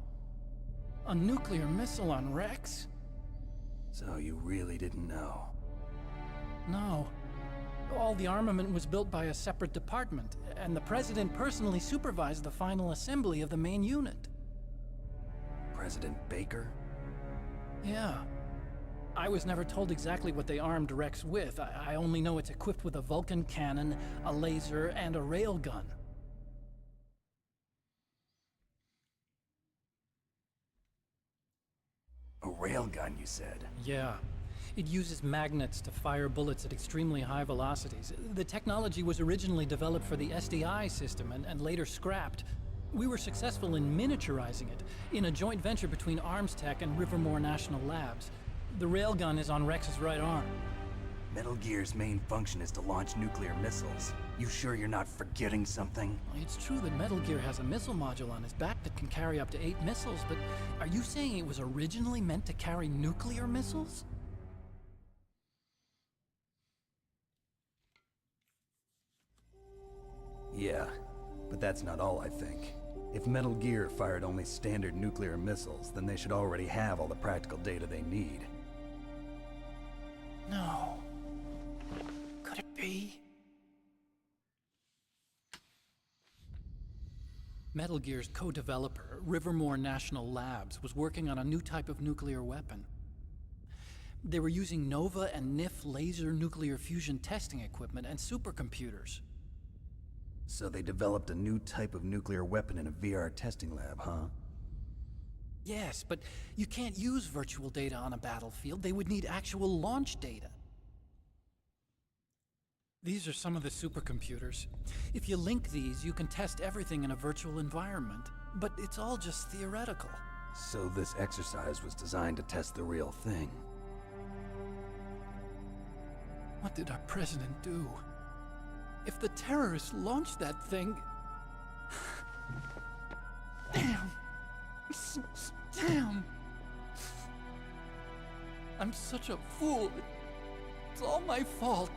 A nuclear missile on Rex? So you really didn't know? No. All the armament was built by a separate department, and the President personally supervised the final assembly of the main unit. President Baker? Yeah. I was never told exactly what they armed Rex with. I only know it's equipped with a Vulcan cannon, a laser, and a railgun. A railgun, you said? Yeah. It uses magnets to fire bullets at extremely high velocities. The technology was originally developed for the SDI system and later scrapped. We were successful in miniaturizing it, in a joint venture between Arms Tech and Rivermore National Labs. The railgun is on Rex's right arm. Metal Gear's main function is to launch nuclear missiles. You sure you're not forgetting something? It's true that Metal Gear has a missile module on his back that can carry up to 8 missiles, but are you saying it was originally meant to carry nuclear missiles? Yeah, but that's not all I think. If Metal Gear fired only standard nuclear missiles, then they should already have all the practical data they need. No. Could it be? Metal Gear's co-developer, Rivermore National Labs, was working on a new type of nuclear weapon. They were using NOVA and NIF laser nuclear fusion testing equipment and supercomputers. So they developed a new type of nuclear weapon in a VR testing lab, huh? Yes, but you can't use virtual data on a battlefield. They would need actual launch data. These are some of the supercomputers. If you link these, you can test everything in a virtual environment. But it's all just theoretical. So this exercise was designed to test the real thing. What did our president do? If the terrorists launched that thing... Damn. Damn. I'm such a fool. It's all my fault.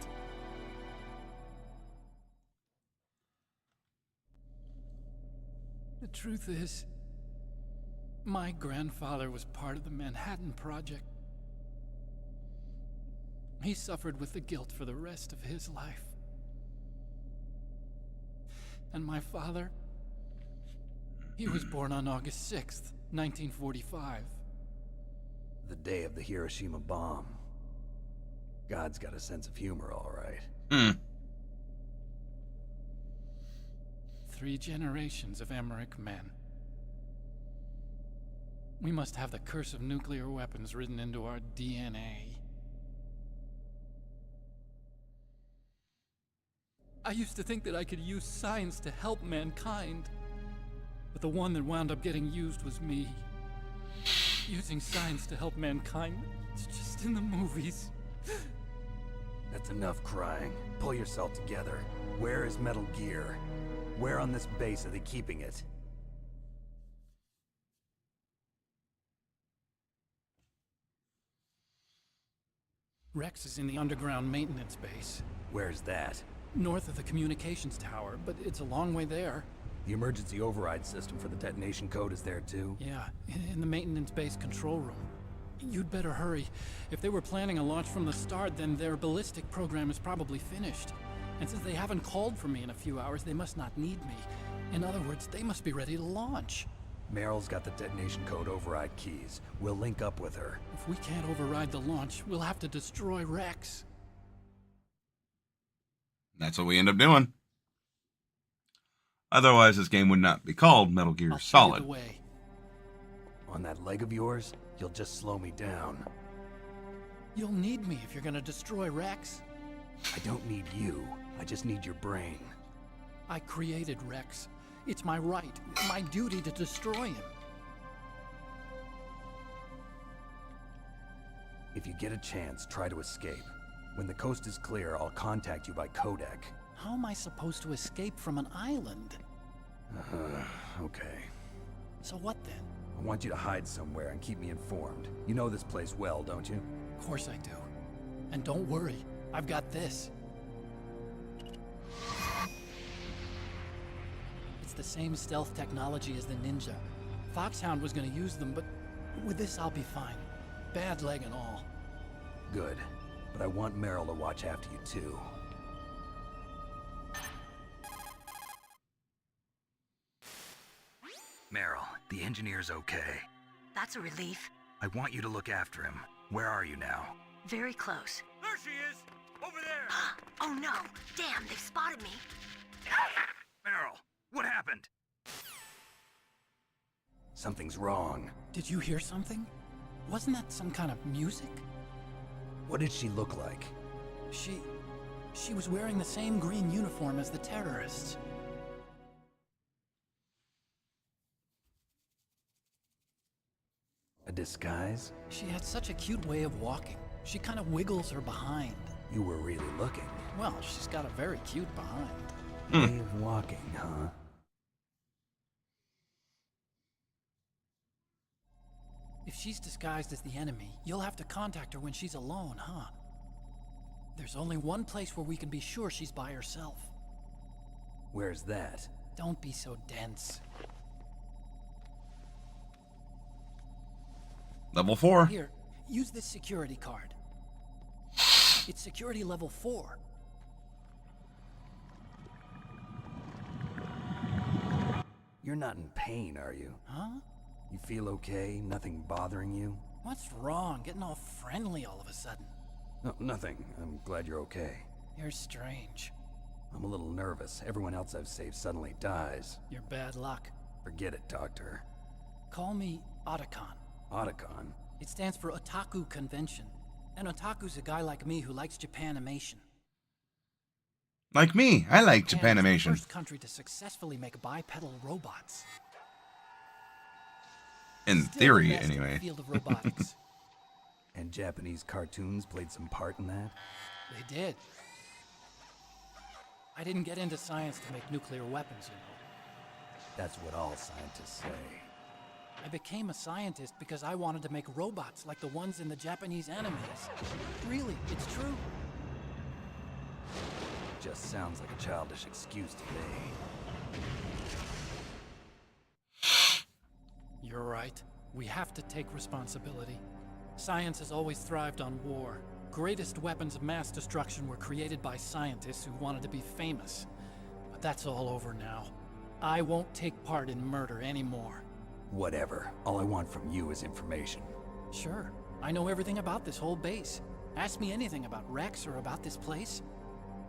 The truth is, my grandfather was part of the Manhattan Project. He suffered with the guilt for the rest of his life. And my father, he was born on August 6th, 1945. The day of the Hiroshima bomb. God's got a sense of humor, all right. 3 generations of Emmerich men. We must have the curse of nuclear weapons written into our DNA. I used to think that I could use science to help mankind, but the one that wound up getting used was me. Using science to help mankind, it's just in the movies. That's enough crying. Pull yourself together. Where is Metal Gear? Where on this base are they keeping it? Rex is in the underground maintenance base. Where's that? North of the communications tower, but it's a long way there. The emergency override system for the detonation code is there too? Yeah, in the maintenance base control room. You'd better hurry. If they were planning a launch from the start, then their ballistic program is probably finished. And since they haven't called for me in a few hours, they must not need me. In other words, they must be ready to launch. Meryl's got the detonation code override keys. We'll link up with her. If we can't override the launch, we'll have to destroy Rex. That's what we end up doing. Otherwise, this game would not be called Metal Gear Solid. On that leg of yours, you'll just slow me down. You'll need me if you're gonna destroy Rex. I don't need you. I just need your brain. I created Rex. It's my right, my duty to destroy him. If you get a chance, try to escape. When the coast is clear, I'll contact you by codec. How am I supposed to escape from an island? Okay. So what then? I want you to hide somewhere and keep me informed. You know this place well, don't you? Of course I do. And don't worry, I've got this. It's the same stealth technology as the Ninja. Foxhound was gonna use them, but with this I'll be fine. Bad leg and all. Good. But I want Meryl to watch after you too. Meryl, the engineer's okay. That's a relief. I want you to look after him. Where are you now? Very close. There she is! Over there! Oh no! Damn, they've spotted me! Meryl, what happened? Something's wrong. Did you hear something? Wasn't that some kind of music? What did she look like? She was wearing the same green uniform as the terrorists. A disguise? She had such a cute way of walking. She kind of wiggles her behind. You were really looking. Well, she's got a very cute behind. Way of walking, huh? If she's disguised as the enemy, you'll have to contact her when she's alone, huh? There's only one place where we can be sure she's by herself. Where's that? Don't be so dense. Level 4. Here, use this security card. It's security level 4. You're not in pain, are you? Huh? You feel okay? Nothing bothering you? What's wrong? Getting all friendly all of a sudden. No, nothing. I'm glad you're okay. You're strange. I'm a little nervous. Everyone else I've saved suddenly dies. You're bad luck. Forget it, Doctor. Call me Otacon. Otacon? It stands for Otaku Convention. And Otaku's a guy like me who likes Japanimation. Like me, I like Japan is Japanimation. the first country to successfully make bipedal robots. In Still theory, the best in the anyway. field of robotics. And Japanese cartoons played some part in that? They did. I didn't get into science to make nuclear weapons, you know. That's what all scientists say. I became a scientist because I wanted to make robots like the ones in the Japanese animes. Really, it's true. Just sounds like a childish excuse to me. You're right. We have to take responsibility. Science has always thrived on war. Greatest weapons of mass destruction were created by scientists who wanted to be famous. But that's all over now. I won't take part in murder anymore. Whatever. All I want from you is information. Sure. I know everything about this whole base. Ask me anything about Rex or about this place.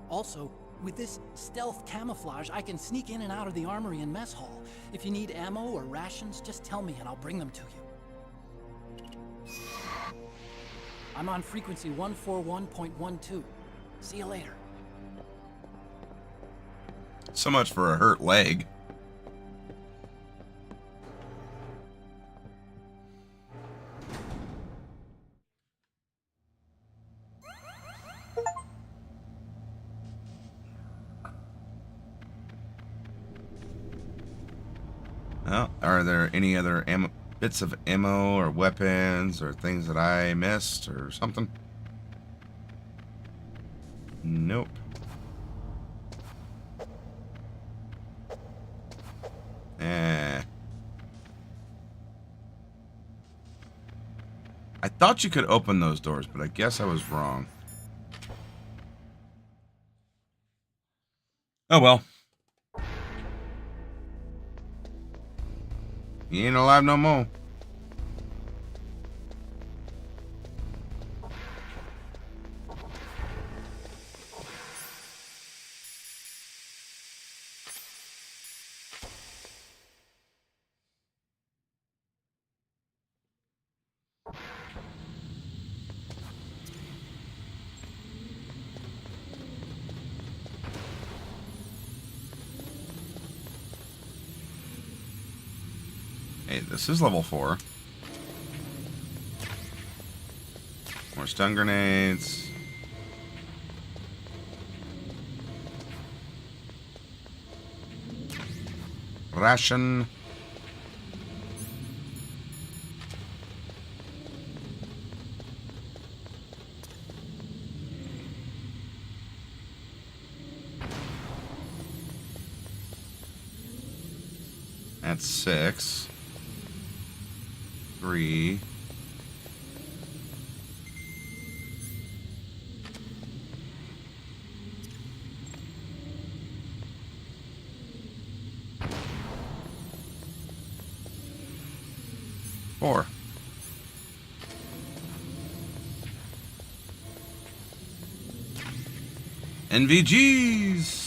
Also, with this stealth camouflage, I can sneak in and out of the armory and mess hall. If you need ammo or rations, just tell me and I'll bring them to you. I'm on frequency 141.12. See you later. So much for a hurt leg. Well, are there any other bits of ammo or weapons or things that I missed or something? Nope. I thought you could open those doors, but I guess I was wrong. Oh well. You ain't alive no more. Hey, this is level 4. More stun grenades. Ration. That's 6. 3. Four. NVGs.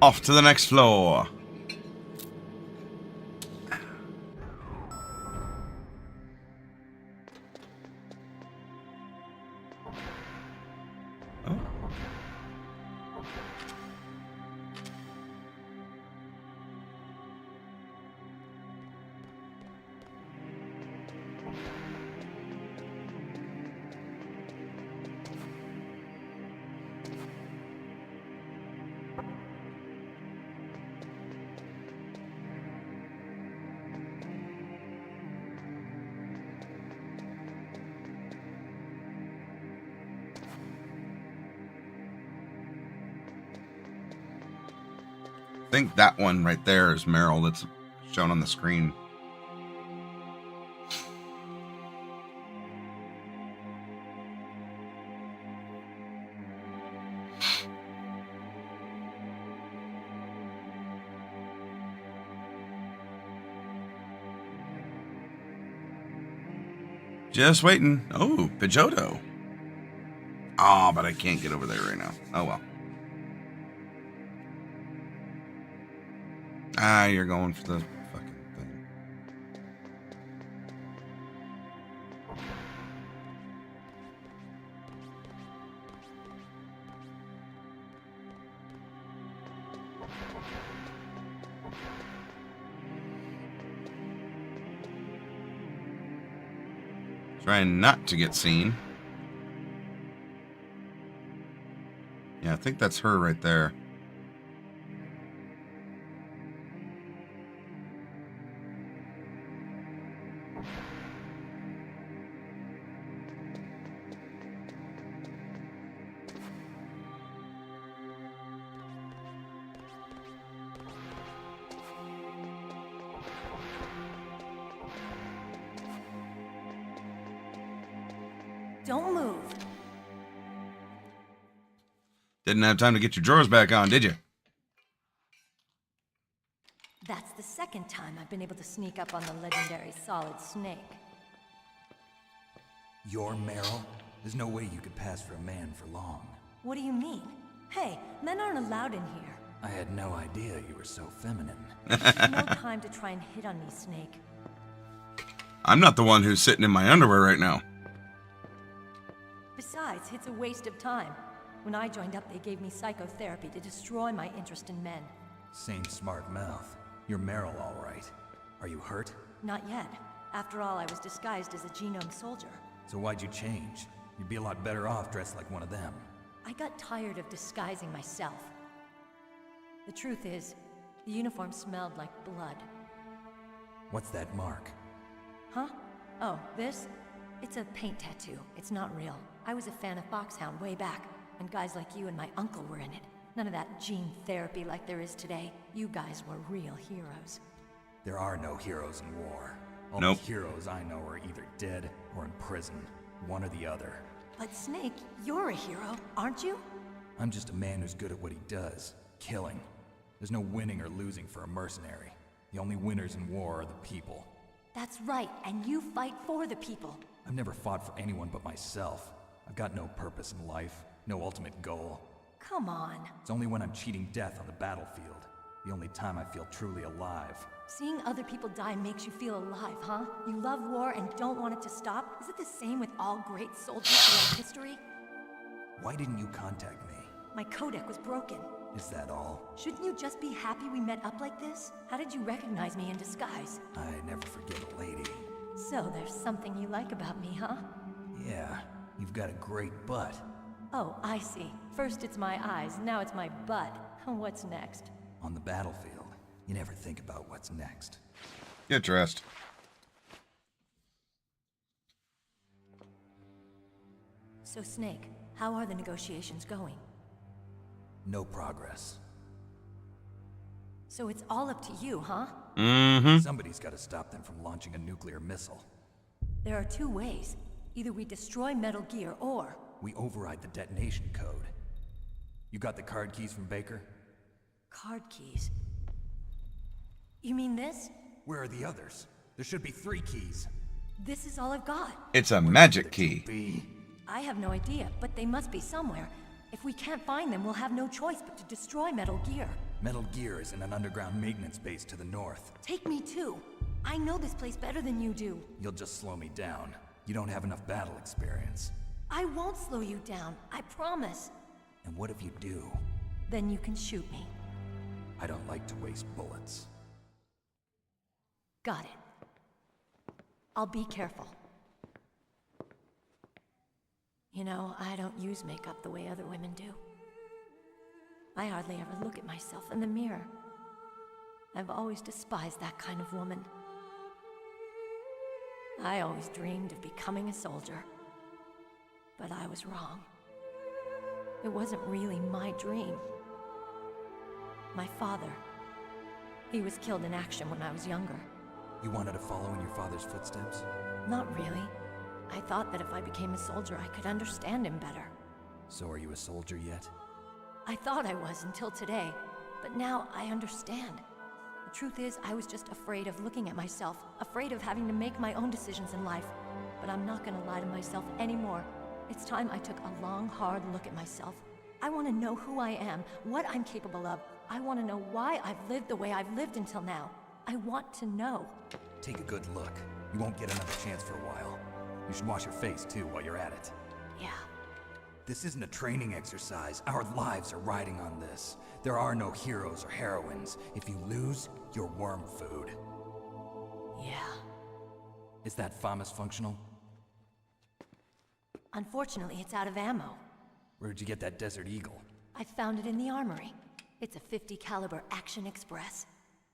Off to the next floor. Oh. I think that one right there is Meryl that's shown on the screen. Just waiting. Oh, Pidgeotto. Oh, but I can't get over there right now. Oh, well. Ah, you're going for the fucking thing. Trying not to get seen. Yeah, I think that's her right there. Don't move. Didn't have time to get your drawers back on, did you? That's the second time I've been able to sneak up on the legendary Solid Snake. You're Meryl? There's no way you could pass for a man for long. What do you mean? Hey, men aren't allowed in here. I had no idea you were so feminine. No time to try and hit on me, Snake. I'm not the one who's sitting in my underwear right now. Besides, it's a waste of time. When I joined up, they gave me psychotherapy to destroy my interest in men. Same smart mouth. You're Meryl, all right. Are you hurt? Not yet. After all, I was disguised as a genome soldier. So why'd you change? You'd be a lot better off dressed like one of them. I got tired of disguising myself. The truth is, the uniform smelled like blood. What's that mark? Huh? Oh, this? It's a paint tattoo. It's not real. I was a fan of Foxhound way back, and guys like you and my uncle were in it. None of that gene therapy like there is today. You guys were real heroes. There are no heroes in war. All Nope. the heroes I know are either dead or in prison. One or the other. But Snake, you're a hero, aren't you? I'm just a man who's good at what he does. Killing. There's no winning or losing for a mercenary. The only winners in war are the people. That's right, and you fight for the people. I've never fought for anyone but myself. I've got no purpose in life, no ultimate goal. Come on. It's only when I'm cheating death on the battlefield. The only time I feel truly alive. Seeing other people die makes you feel alive, huh? You love war and don't want it to stop? Is it the same with all great soldiers throughout history? Why didn't you contact me? My codec was broken. Is that all? Shouldn't you just be happy we met up like this? How did you recognize me in disguise? I never forget a lady. So there's something you like about me, huh? Yeah, you've got a great butt. Oh, I see. First it's my eyes, now it's my butt. What's next? On the battlefield, you never think about what's next. Get dressed. So Snake, how are the negotiations going? No progress. So it's all up to you, huh? Mm-hmm. Somebody's got to stop them from launching a nuclear missile. There are two ways. Either we destroy Metal Gear, or... we override the detonation code. You got the card keys from Baker? Card keys? You mean this? Where are the others? There should be 3 keys. This is all I've got. It's a magic key. I have no idea, but they must be somewhere. If we can't find them, we'll have no choice but to destroy Metal Gear. Metal Gear is in an underground maintenance base to the north. Take me too. I know this place better than you do. You'll just slow me down. You don't have enough battle experience. I won't slow you down, I promise. And what if you do? Then you can shoot me. I don't like to waste bullets. Got it. I'll be careful. You know, I don't use makeup the way other women do. I hardly ever look at myself in the mirror. I've always despised that kind of woman. I always dreamed of becoming a soldier. But I was wrong. It wasn't really my dream. My father, he was killed in action when I was younger. You wanted to follow in your father's footsteps? Not really. I thought that if I became a soldier, I could understand him better. So are you a soldier yet? I thought I was until today, but now I understand. The truth is, I was just afraid of looking at myself, afraid of having to make my own decisions in life. But I'm not gonna lie to myself anymore. It's time I took a long, hard look at myself. I want to know who I am, what I'm capable of. I want to know why I've lived the way I've lived until now. I want to know. Take a good look. You won't get another chance for a while. You should wash your face, too, while you're at it. Yeah. This isn't a training exercise. Our lives are riding on this. There are no heroes or heroines. If you lose, you're worm food. Yeah. Is that FAMAS functional? Unfortunately, it's out of ammo. Where'd you get that Desert Eagle? I found it in the armory. It's a .50 caliber Action Express.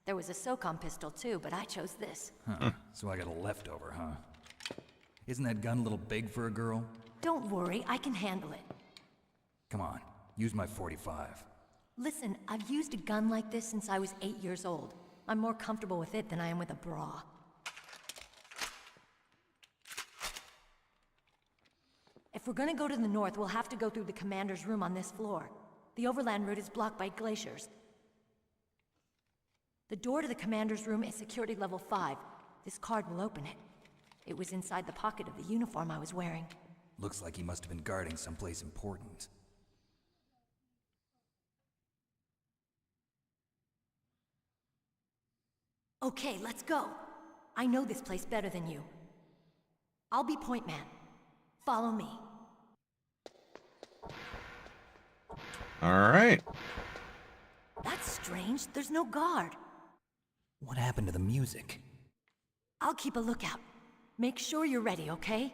There was a SOCOM pistol too, but I chose this. Huh. So I got a leftover, huh? Isn't that gun a little big for a girl? Don't worry, I can handle it. Come on, use my .45. Listen, I've used a gun like this since I was 8 years old. I'm more comfortable with it than I am with a bra. If we're gonna go to the north, we'll have to go through the commander's room on this floor. The overland route is blocked by glaciers. The door to the commander's room is security level 5. This card will open it. It was inside the pocket of the uniform I was wearing. Looks like he must have been guarding someplace important. Okay, let's go. I know this place better than you. I'll be point man. Follow me. All right. That's strange. There's no guard. What happened to the music? I'll keep a lookout. Make sure you're ready, okay?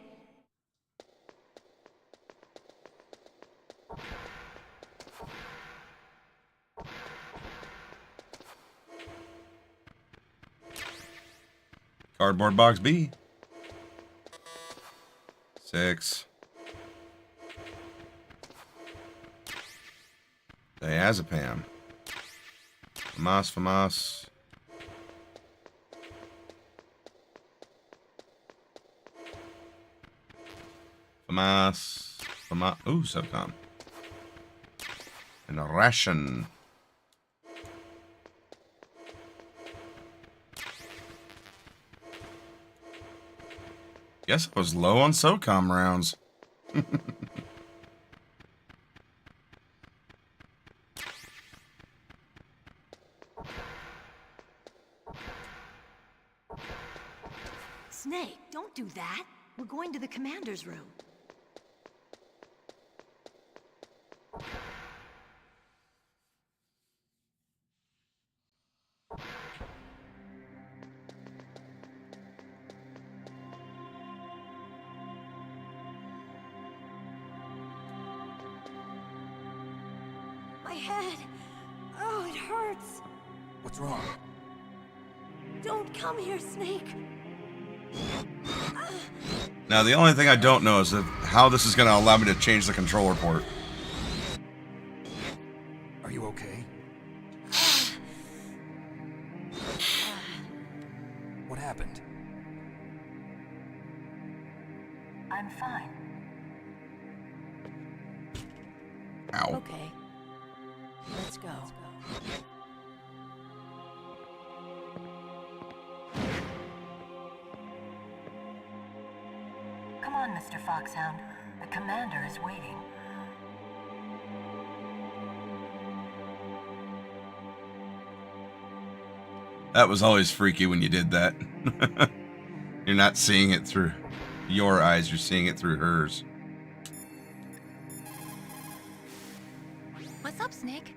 Cardboard box B. 6. Diazepam. FAMAS. Ooh, SOCOM. And a ration. Guess I was low on SOCOM rounds. Snake, don't do that. We're going to the commander's room. My head. Oh, it hurts. What's wrong? Don't come here, Snake. Now, the only thing I don't know is how this is going to allow me to change the controller port. Are you okay? What happened? I'm fine. Ow. Okay. Let's go. Come on, Mr. Foxhound. The commander is waiting. That was always freaky when you did that. You're not seeing it through your eyes, you're seeing it through hers. What's up, Snake?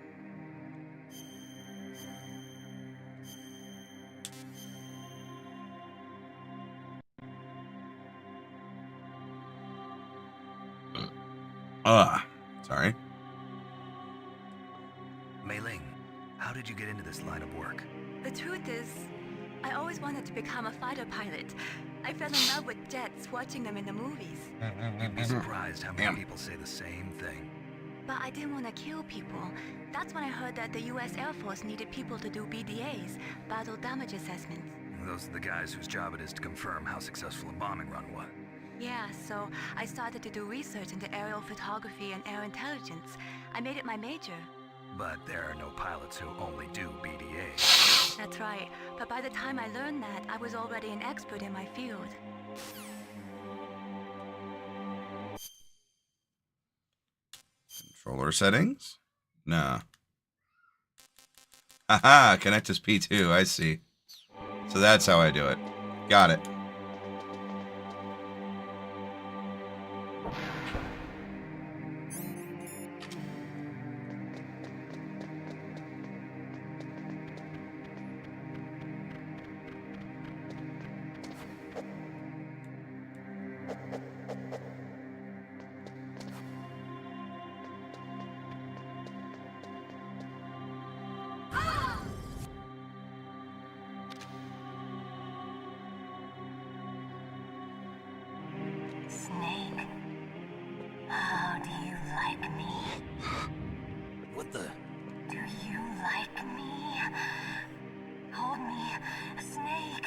Sorry. Mei Ling, how did you get into this line of work? The truth is, I always wanted to become a fighter pilot. I fell in love with jets watching them in the movies. You'd be surprised how many people say the same thing. But I didn't want to kill people. That's when I heard that the US Air Force needed people to do BDAs, battle damage assessments. Those are the guys whose job it is to confirm how successful a bombing run was. Yeah, so I started to do research into aerial photography and air intelligence. I made it my major. But there are no pilots who only do BDAs. That's right. But by the time I learned that, I was already an expert in my field. Controller settings? No. Aha, connect as P2, I see. So that's how I do it. Got it. Snake, how do you like me? What the? Do you like me? Hold me, Snake.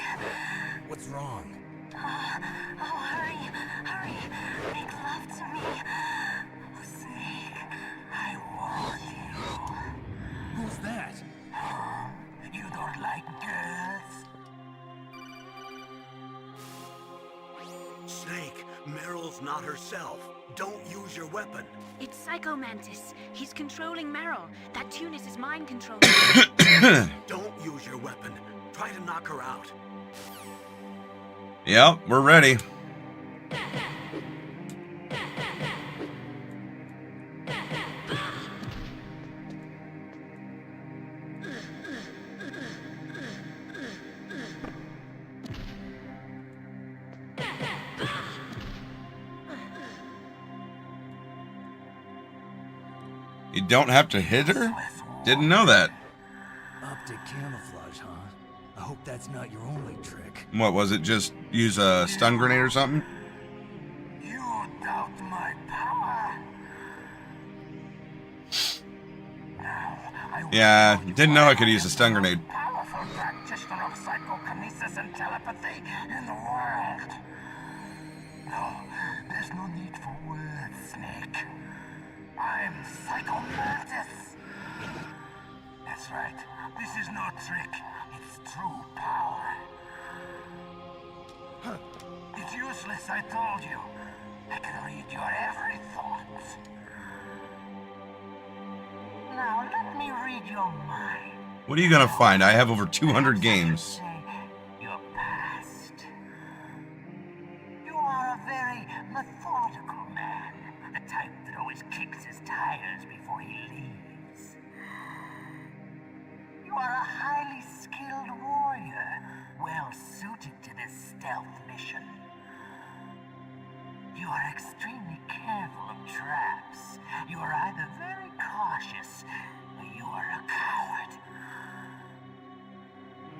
What's wrong? Hurry, hurry, make love to me. Oh, Snake, I want you. Who's that? You don't like girls? Snake, Meryl's not herself. Don't use your weapon. It's Psycho Mantis. He's controlling Meryl. That Tunis is mind controlling. Don't use your weapon. Try to knock her out. Yep, we're ready. You don't have to hit her? Didn't know that. Optic camouflage, huh? I hope that's not your only trick. What was it? Just use a stun grenade or something? You doubt my power. Yeah, didn't know I could use a stun grenade. Powerful practitioner of psychokinesis and telepathy in the world. No, there's no need for words, Snake. I'm Psycho Mantis. That's right. This is no trick. It's true power. It's useless, I told you. I can read your every thought. Now let me read your mind. What are you gonna find? I have over 200 games. Your past. You are a very methodical man. The type that always kicks his tires before he leaves. You are a highly skilled warrior, well suited to this stealth mission. You are extremely careful of traps. You are either very cautious or you are a coward.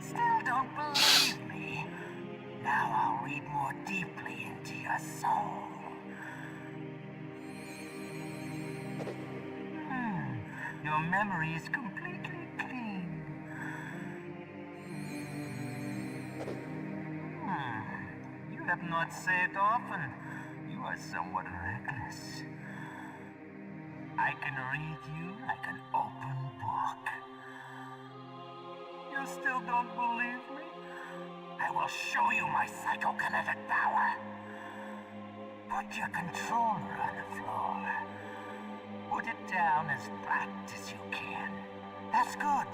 Still don't believe me? Now I'll read more deeply into your soul. Your memory is completely clean. You have not said often. You are somewhat reckless. I can read you like an open book. You still don't believe me? I will show you my psychokinetic power. Put your controller on the floor. Put it down as flat as you can. That's good.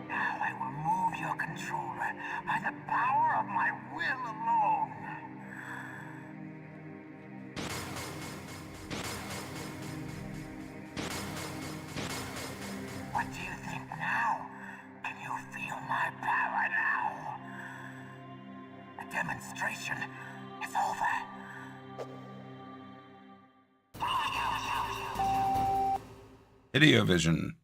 Now I will move your controller by the power of my will alone. What do you think now? Can you feel my power now? The demonstration is over. Video vision.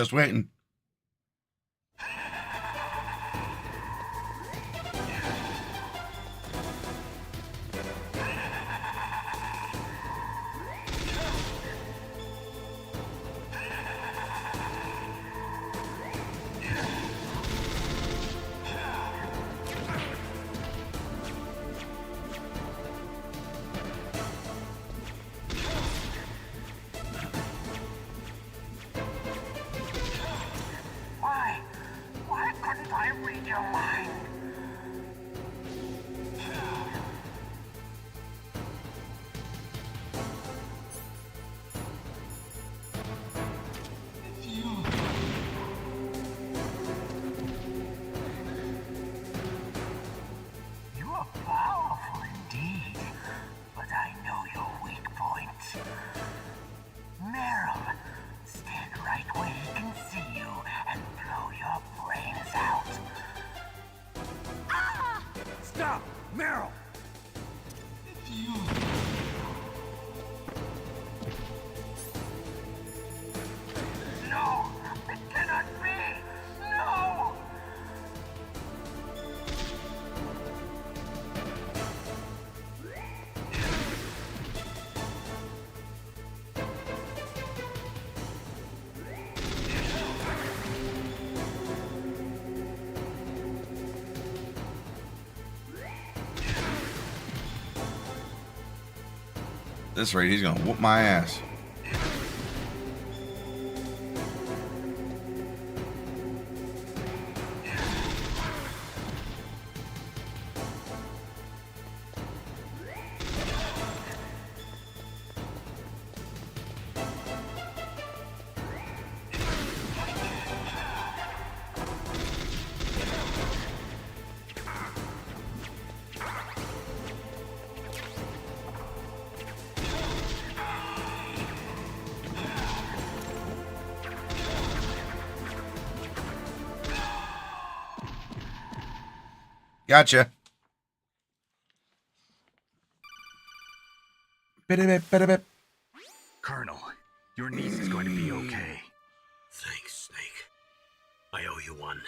Just waiting. Why couldn't I read your mind? It's you. You are powerful indeed, but I know your weak point. Meryl, stand right where he can see you and blow your brains out. Ah! Stop! Meryl! It's you. No! It cannot be! No! This rate, he's gonna whoop my ass. Gotcha. Bit. Colonel, your niece is going to be okay. Thanks, Snake. I owe you one.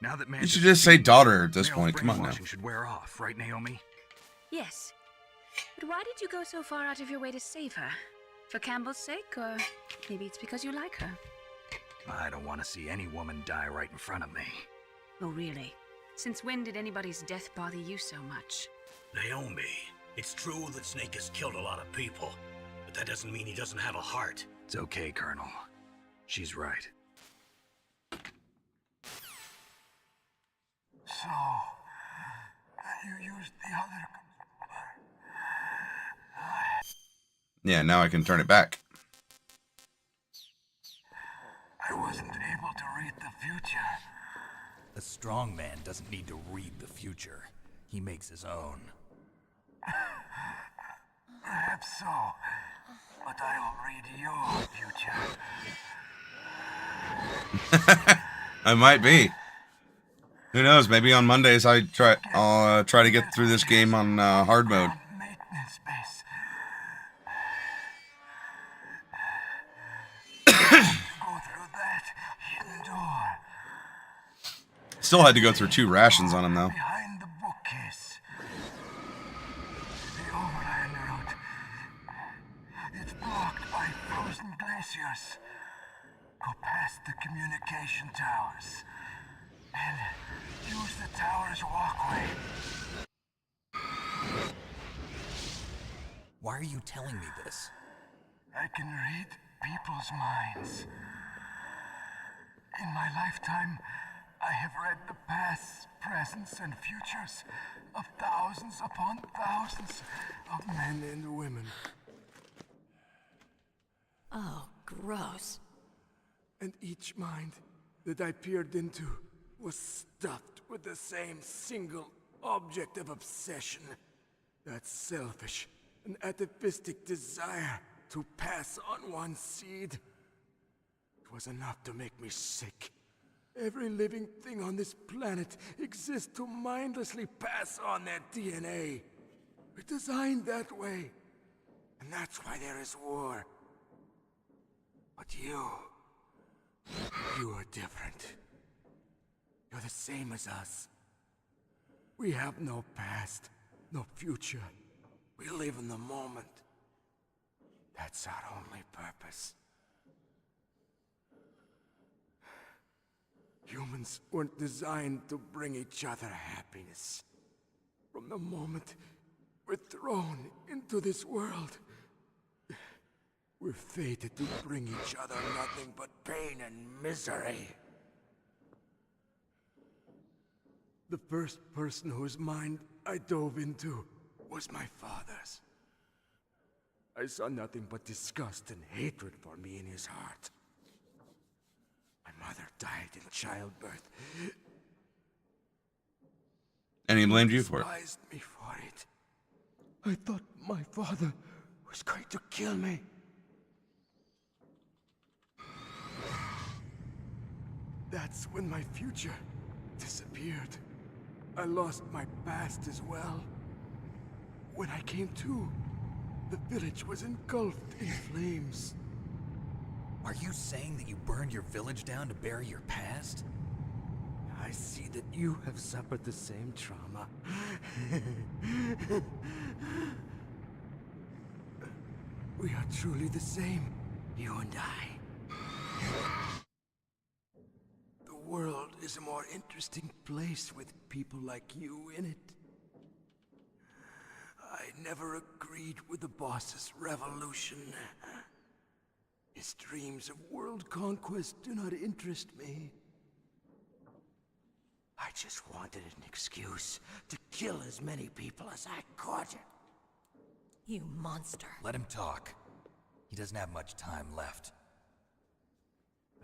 Now that man, You should just say daughter at this Meryl's point. Come on now. brainwashing should wear off, right, Naomi? Yes. But why did you go so far out of your way to save her? For Campbell's sake, or maybe it's because you like her? I don't want to see any woman die right in front of me. Oh, really? Since when did anybody's death bother you so much? Naomi, it's true that Snake has killed a lot of people, but that doesn't mean he doesn't have a heart. It's okay, Colonel. She's right. So, you used the other... Yeah, now I can turn it back. I wasn't able to read the future. A strong man doesn't need to read the future. He makes his own. Perhaps so, but I will read your future. I might be. Who knows? Maybe on Mondays I'll try to get through this game on hard mode. Maintenance base. Go through that hidden door. Still had to go through 2 rations on him though. Behind the bookcase. The overland route. It's blocked by frozen glaciers. Go past the communication towers. And use the tower's walkway. Why are you telling me this? I can read people's minds. In my lifetime, I have read the pasts, presents, and futures of thousands upon thousands of men and women. Oh, gross. And each mind that I peered into was stuffed with the same single object of obsession. That selfish and atavistic desire to pass on one seed. It was enough to make me sick. Every living thing on this planet exists to mindlessly pass on their DNA. We're designed that way. And that's why there is war. But you You are different. You're the same as us. We have no past, no future. We live in the moment. That's our only purpose. Humans weren't designed to bring each other happiness. From the moment we're thrown into this world, we're fated to bring each other nothing but pain and misery. The first person whose mind I dove into was my father's. I saw nothing but disgust and hatred for me in his heart. My mother died in childbirth. And he blamed you for it. Despised me for it. I thought my father was going to kill me. That's when my future disappeared. I lost my past as well. When I came to, the village was engulfed in flames. Are you saying that you burned your village down to bury your past? I see that you have suffered the same trauma. We are truly the same, you and I. The world is a more interesting place with people like you in it. I never agreed with the boss's revolution. His dreams of world conquest do not interest me. I just wanted an excuse to kill as many people as I could. You monster. Let him talk. He doesn't have much time left.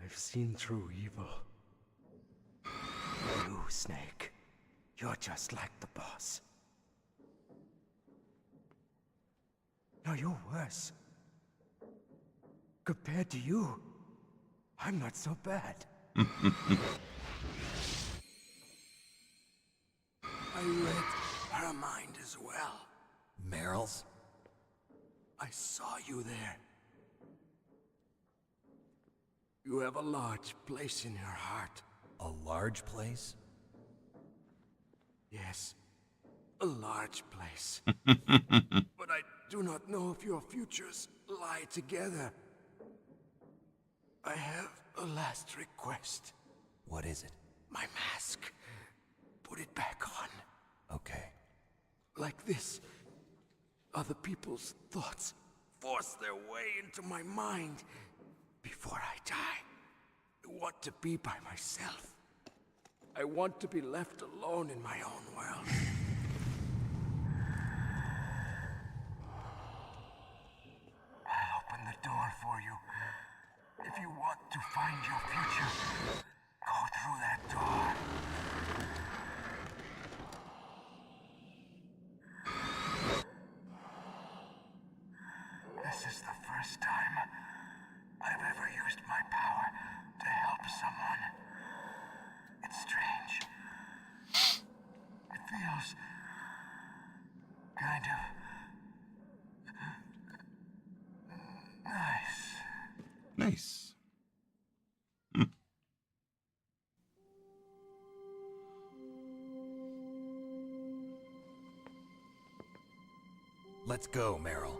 I've seen through evil. You, Snake, you're just like the boss. No, you're worse. Compared to you, I'm not so bad. I read her mind as well. Meryl's? I saw you there. You have a large place in her heart. A large place? Yes, a large place. But I do not know if your futures lie together. I have a last request. What is it? My mask. Put it back on. Okay. Like this, other people's thoughts force their way into my mind. Before I die, I want to be by myself. I want to be left alone in my own world. I'll open the door for you. If you want to find your future, go through that door. This is the first time I've ever used my power to help someone. It's strange. It feels kind of nice. Nice. Let's go, Meryl.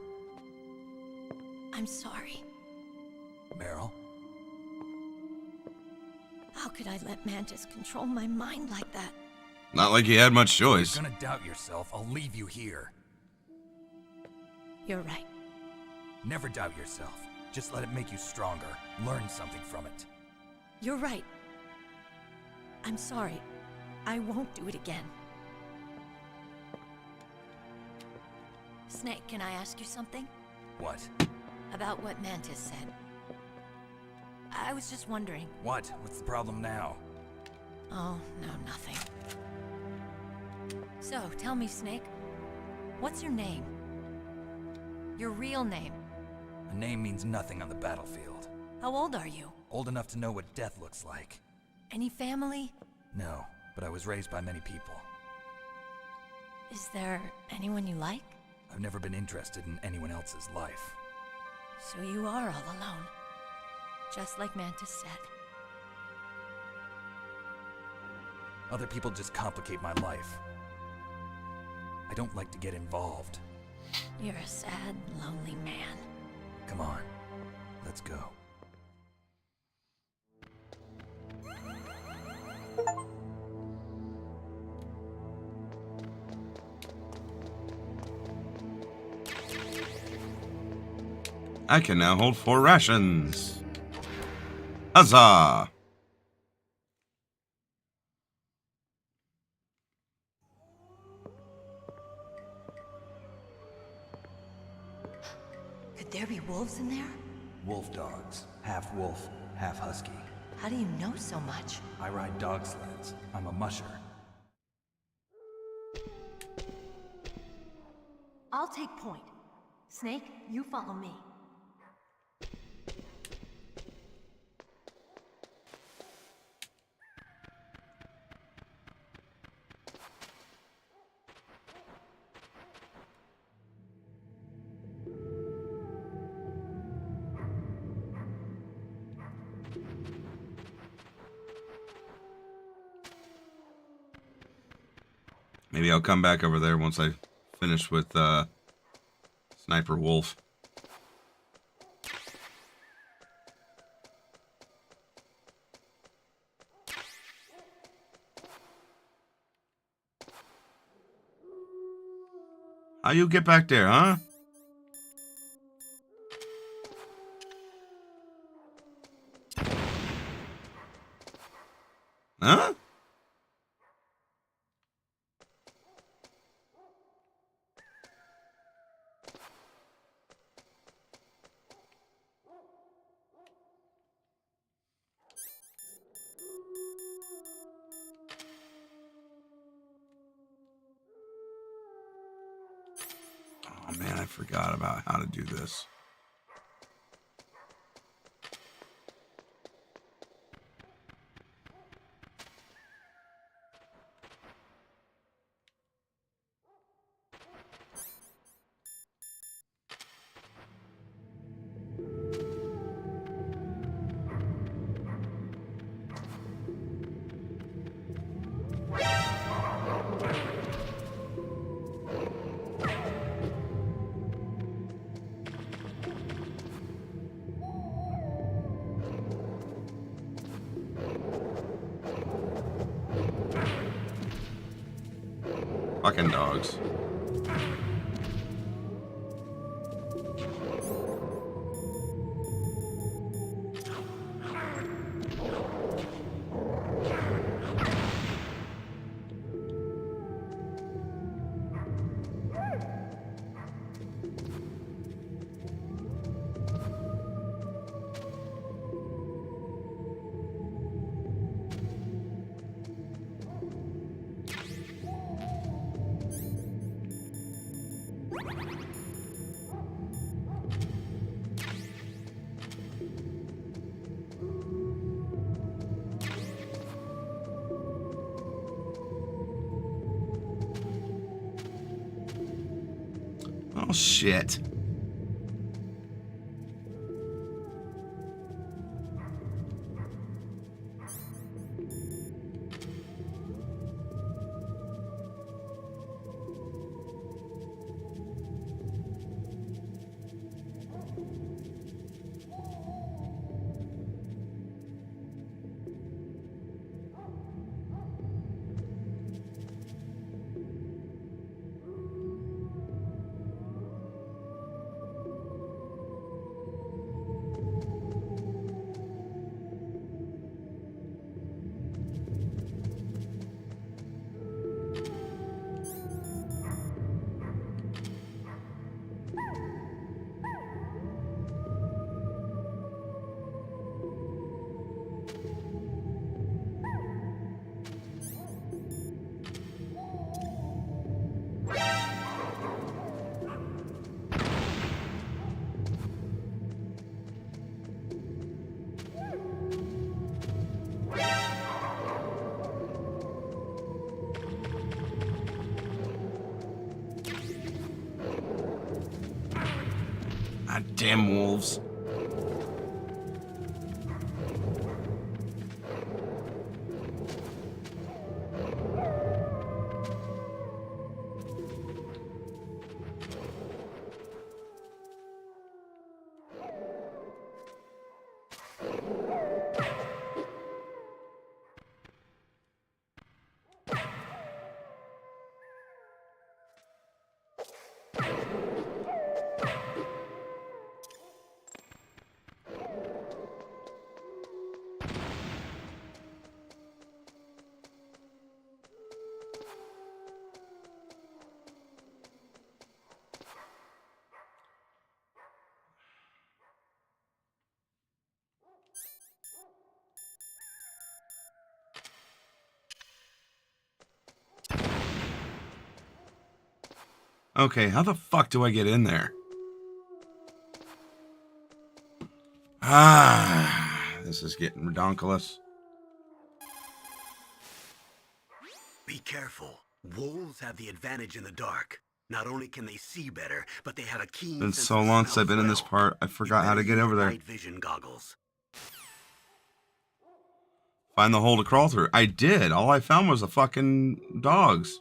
I'm sorry. Meryl? How could I let Mantis control my mind like that? Not like you had much choice. If you're gonna doubt yourself, I'll leave you here. You're right. Never doubt yourself. Just let it make you stronger. Learn something from it. You're right. I'm sorry. I won't do it again. Snake, can I ask you something? What? About what Mantis said. I was just wondering. What? What's the problem now? Oh, no, nothing. So, tell me, Snake. What's your name? Your real name? A name means nothing on the battlefield. How old are you? Old enough to know what death looks like. Any family? No, but I was raised by many people. Is there anyone you like? I've never been interested in anyone else's life. So you are all alone. Just like Mantis said. Other people just complicate my life. I don't like to get involved. You're a sad, lonely man. Come on, let's go. I can now hold 4 rations. Huzzah! Could there be wolves in there? Wolf dogs. Half wolf, half husky. How do you know so much? I ride dog sleds. I'm a musher. I'll take point. Snake, you follow me. Maybe I'll come back over there once I finish with Sniper Wolf. How you get back there, huh? Huh? Oh man, I forgot about how to do this. Fucking dogs. Oh, shit. God damn wolves. Okay, how the fuck do I get in there? This is getting redonkulous. Be careful. Wolves have the advantage in the dark. Not only can they see better, but they have a keen It's been sense so of long smell since I've been as in this well. part, I forgot how to get over there. Night vision goggles. Find the hole to crawl through. I did. All I found was the fucking dogs.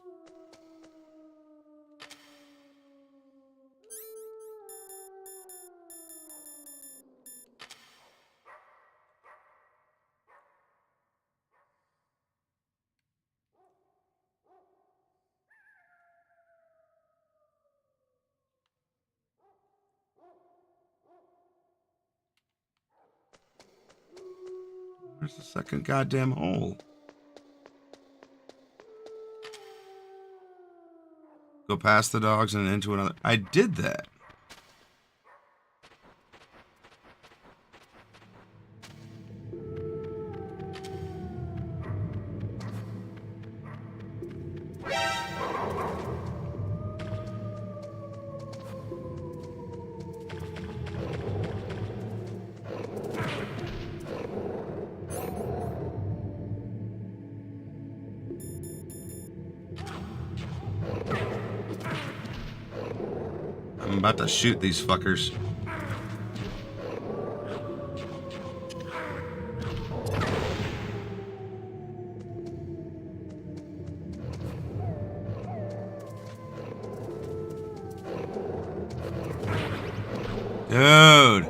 Where's the second goddamn hole? Go past the dogs and into another. I did that. I'm about to shoot these fuckers. Dude.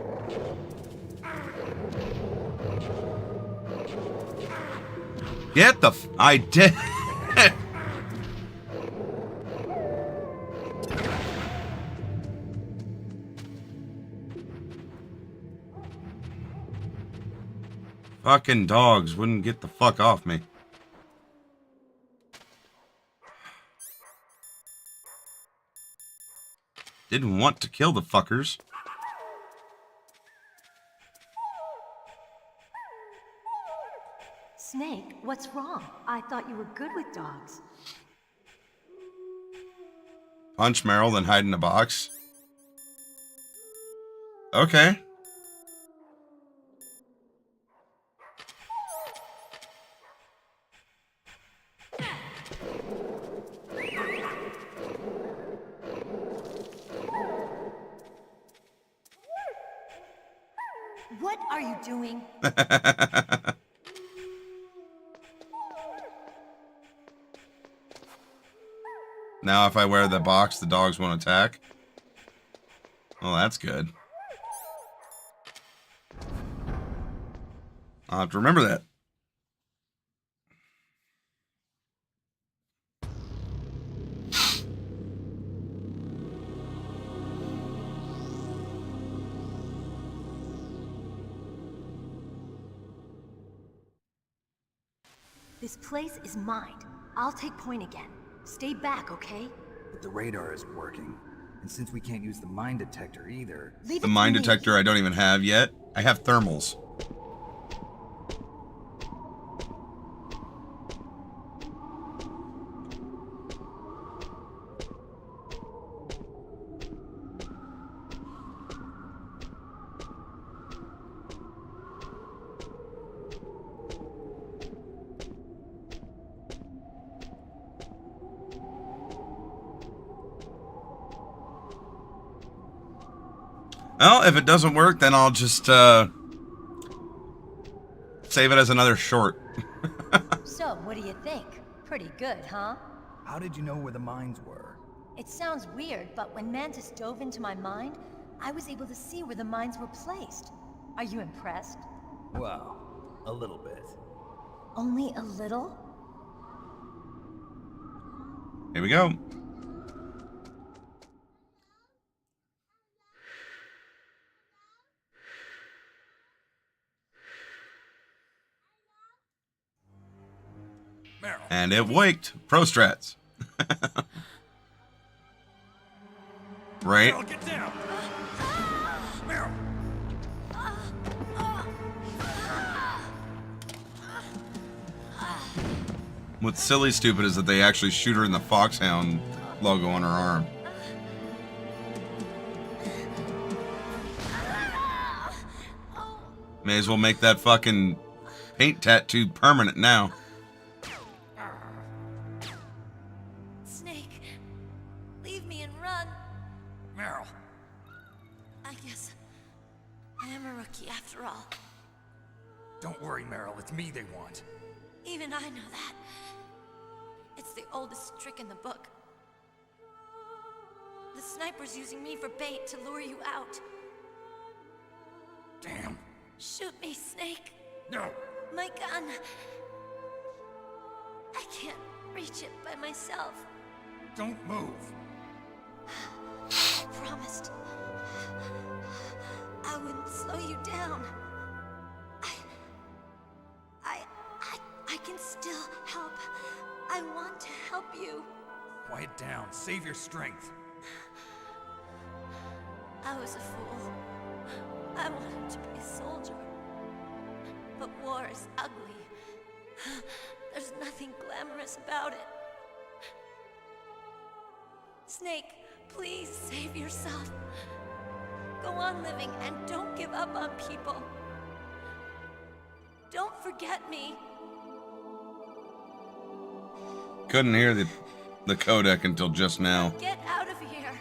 Get the I did. Fucking dogs wouldn't get the fuck off me. Didn't want to kill the fuckers. Snake, what's wrong? I thought you were good with dogs. Punch Meryl, then hide in a box. Okay. What are you doing? Now if I wear the box, the dogs won't attack. Well, that's good. I'll have to remember that. This place is mine. I'll take point again. Stay back, okay? But the radar isn't working. And since we can't use the mine detector either... The mine detector I don't even have yet. I have thermals. Well, if it doesn't work, then I'll just save it as another short. So, what do you think? Pretty good, huh? How did you know where the mines were? It sounds weird, but when Mantis dove into my mind, I was able to see where the mines were placed. Are you impressed? Well, a little bit. Only a little? Here we go. And it waked. Pro strats. Right? Meryl, get down! Meryl! What's silly stupid is that they actually shoot her in the Foxhound logo on her arm. May as well make that fucking paint tattoo permanent now. Snake, leave me and run. Meryl. I guess I am a rookie after all. Don't worry, Meryl. It's me they want. Even I know that. It's the oldest trick in the book. The sniper's using me for bait to lure you out. Damn. Shoot me, Snake. No. My gun. I can't reach it by myself. Don't move. I promised. I wouldn't slow you down. I can still help. I want to help you. Quiet down. Save your strength. I was a fool. I wanted to be a soldier. But war is ugly. There's nothing glamorous about it. Snake, please save yourself. Go on living and don't give up on people. Don't forget me. Couldn't hear the codec until just now. Get out of here.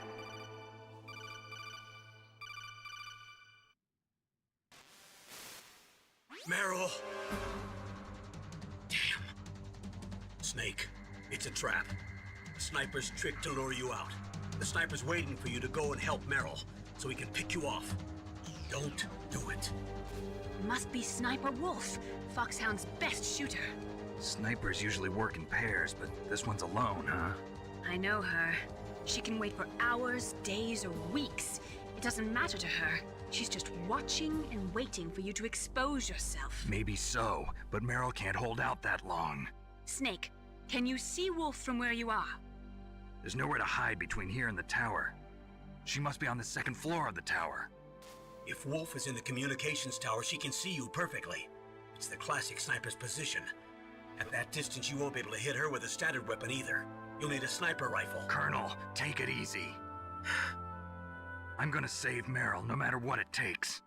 Meryl! Damn. Snake, it's a trap. The sniper's trick to lure you out. The sniper's waiting for you to go and help Meryl, so he can pick you off. Don't do it. Must be Sniper Wolf, Foxhound's best shooter. Snipers usually work in pairs, but this one's alone, huh? I know her. She can wait for hours, days, or weeks. It doesn't matter to her. She's just watching and waiting for you to expose yourself. Maybe so, but Meryl can't hold out that long. Snake, can you see Wolf from where you are? There's nowhere to hide between here and the tower. She must be on the second floor of the tower. If Wolf is in the communications tower, she can see you perfectly. It's the classic sniper's position. At that distance, you won't be able to hit her with a standard weapon either. You'll need a sniper rifle. Colonel, take it easy. I'm gonna save Meryl, no matter what it takes.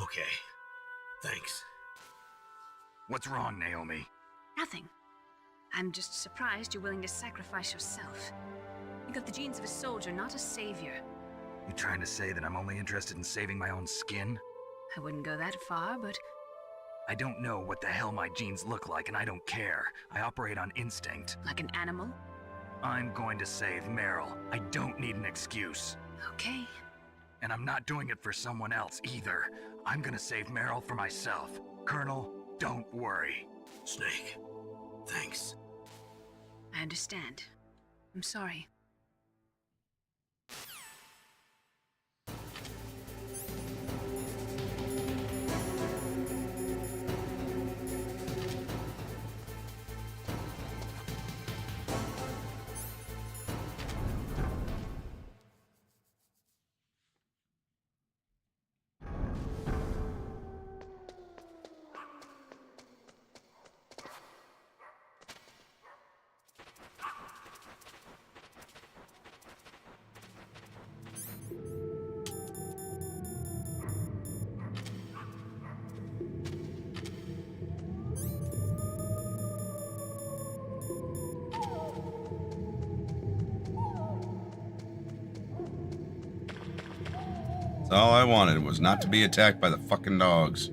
Okay. Thanks. What's wrong, Naomi? Nothing. I'm just surprised you're willing to sacrifice yourself. You got the genes of a soldier, not a savior. You trying to say that I'm only interested in saving my own skin? I wouldn't go that far, but... I don't know what the hell my genes look like, and I don't care. I operate on instinct. Like an animal? I'm going to save Meryl. I don't need an excuse. Okay. And I'm not doing it for someone else either. I'm gonna save Meryl for myself. Colonel, don't worry. Snake, thanks. I understand. I'm sorry. All I wanted was not to be attacked by the fucking dogs.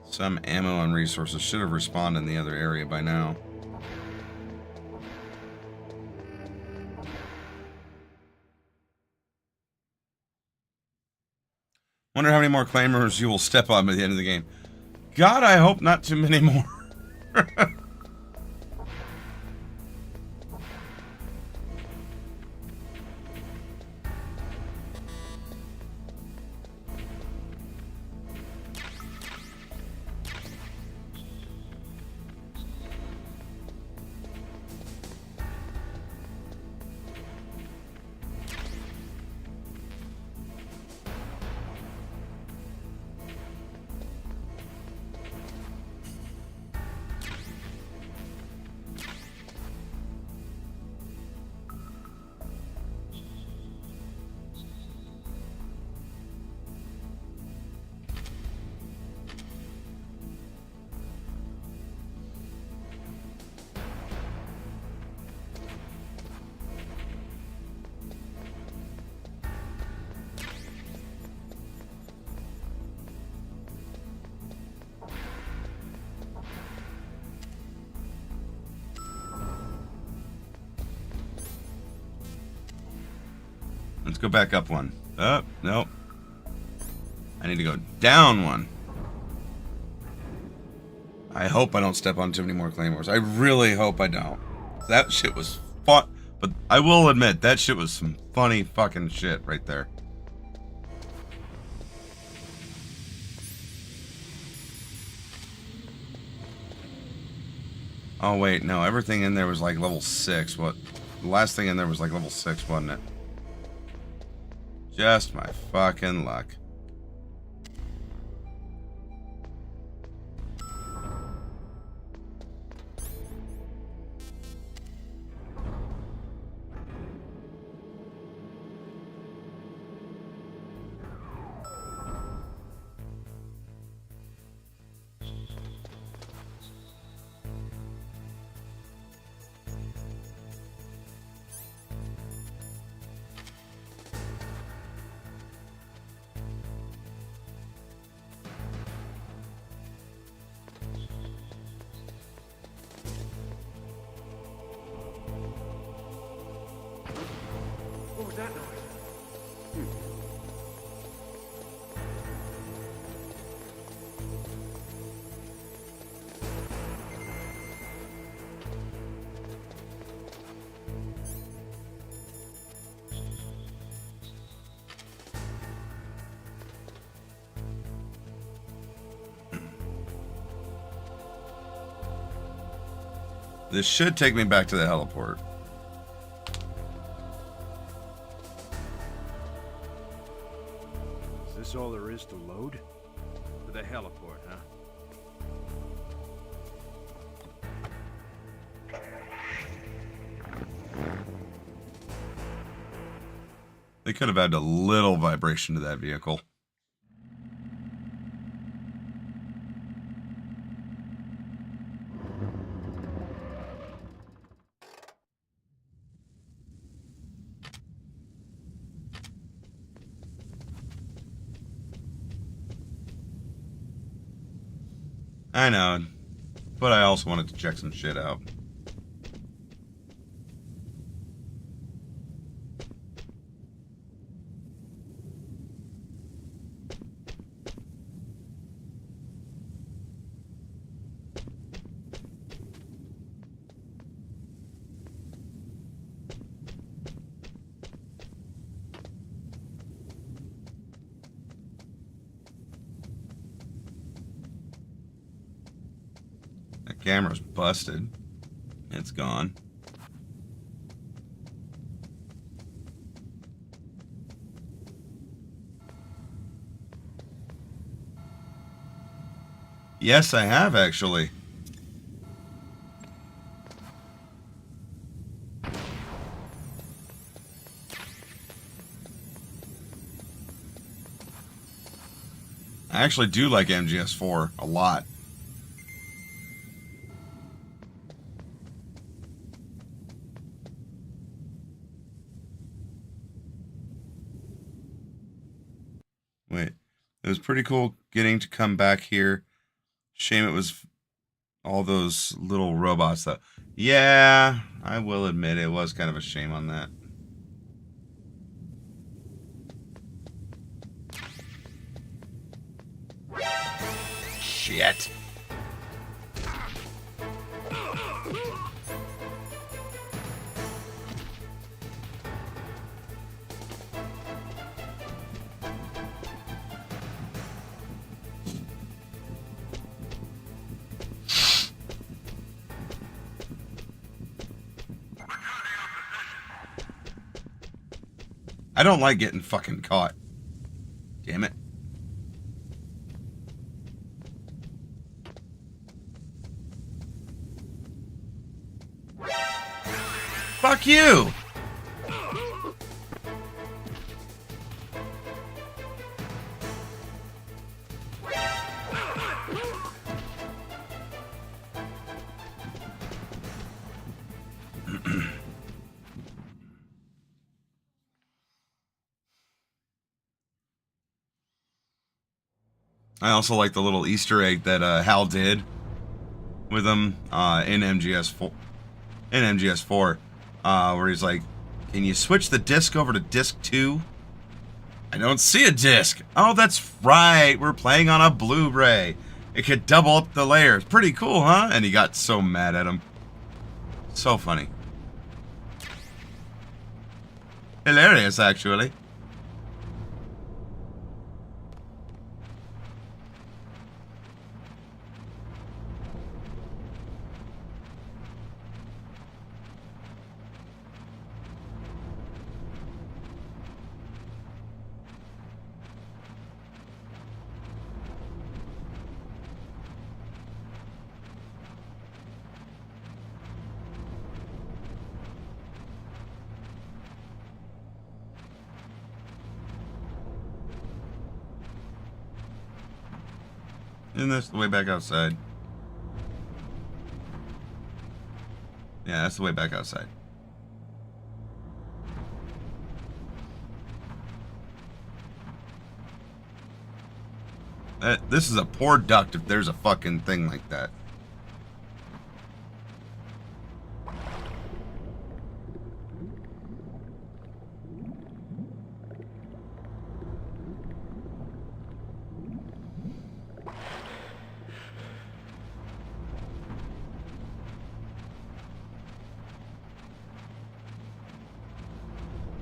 Some ammo and resources should have respawned in the other area by now. Wonder how many more claimers you will step on by the end of the game. God, I hope not too many more. Let's go back up one. Oh, nope. I need to go down one. I hope I don't step on too many more claymores. I really hope I don't. That shit was fun. But I will admit, that shit was some funny fucking shit right there. Oh wait, no, everything in there was like level 6. What? The last thing in there was like level 6, wasn't it? Just my fucking luck. What was that noise? This should take me back to the heliport. Is this all there is to load? To the heliport, huh? They could have added a little vibration to that vehicle. I know, but I also wanted to check some shit out. That camera's busted. It's gone. Yes, I have actually. I actually do like MGS4 a lot. Wait, it was pretty cool getting to come back here. Shame it was all those little robots though. Yeah, I will admit it was kind of a shame on that. Shit. I don't like getting fucking caught. Damn it. Fuck you! I also like the little Easter egg that Hal did with him in MGS4. Where he's like, Can you switch the disc over to disc 2? I don't see a disc. Oh, that's right. We're playing on a Blu-ray. It could double up the layers. Pretty cool, huh? And he got so mad at him. So funny. Hilarious, actually. Isn't this the way back outside? Yeah, that's the way back outside. This is a poor duct if there's a fucking thing like that.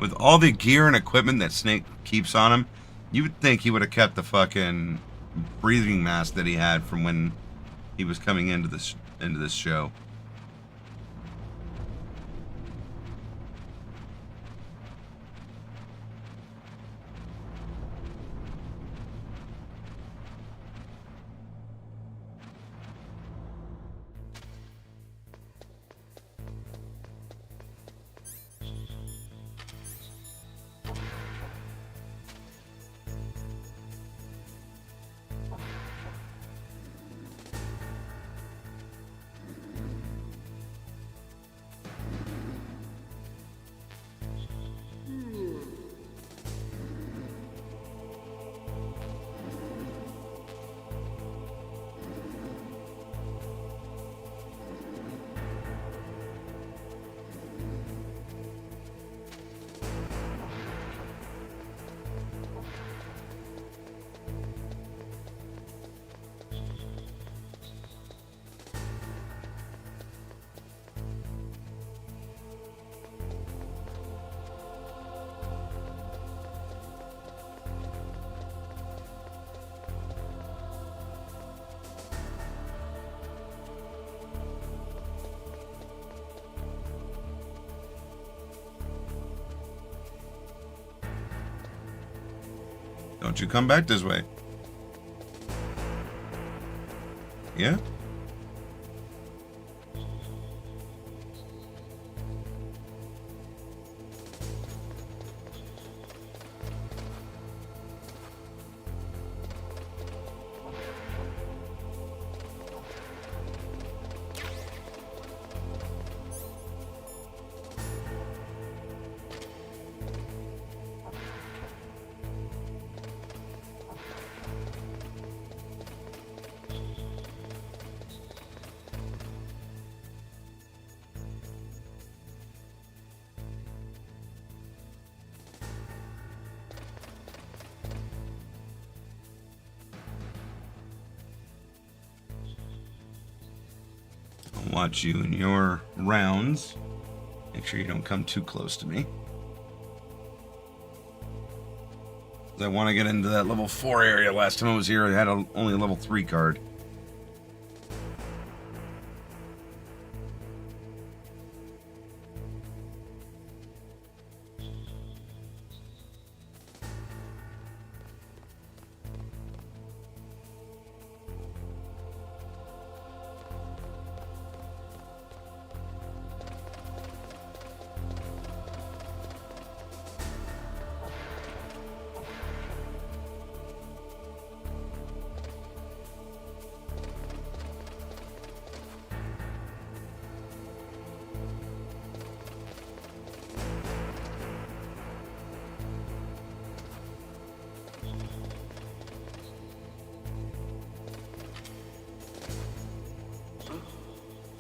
With all the gear and equipment that Snake keeps on him, you would think he would have kept the fucking breathing mask that he had from when he was coming into this show. Don't you come back this way. Yeah? Watch you in your rounds. Make sure you don't come too close to me. I want to get into that level 4 area. Last time I was here, I had only a level 3 card.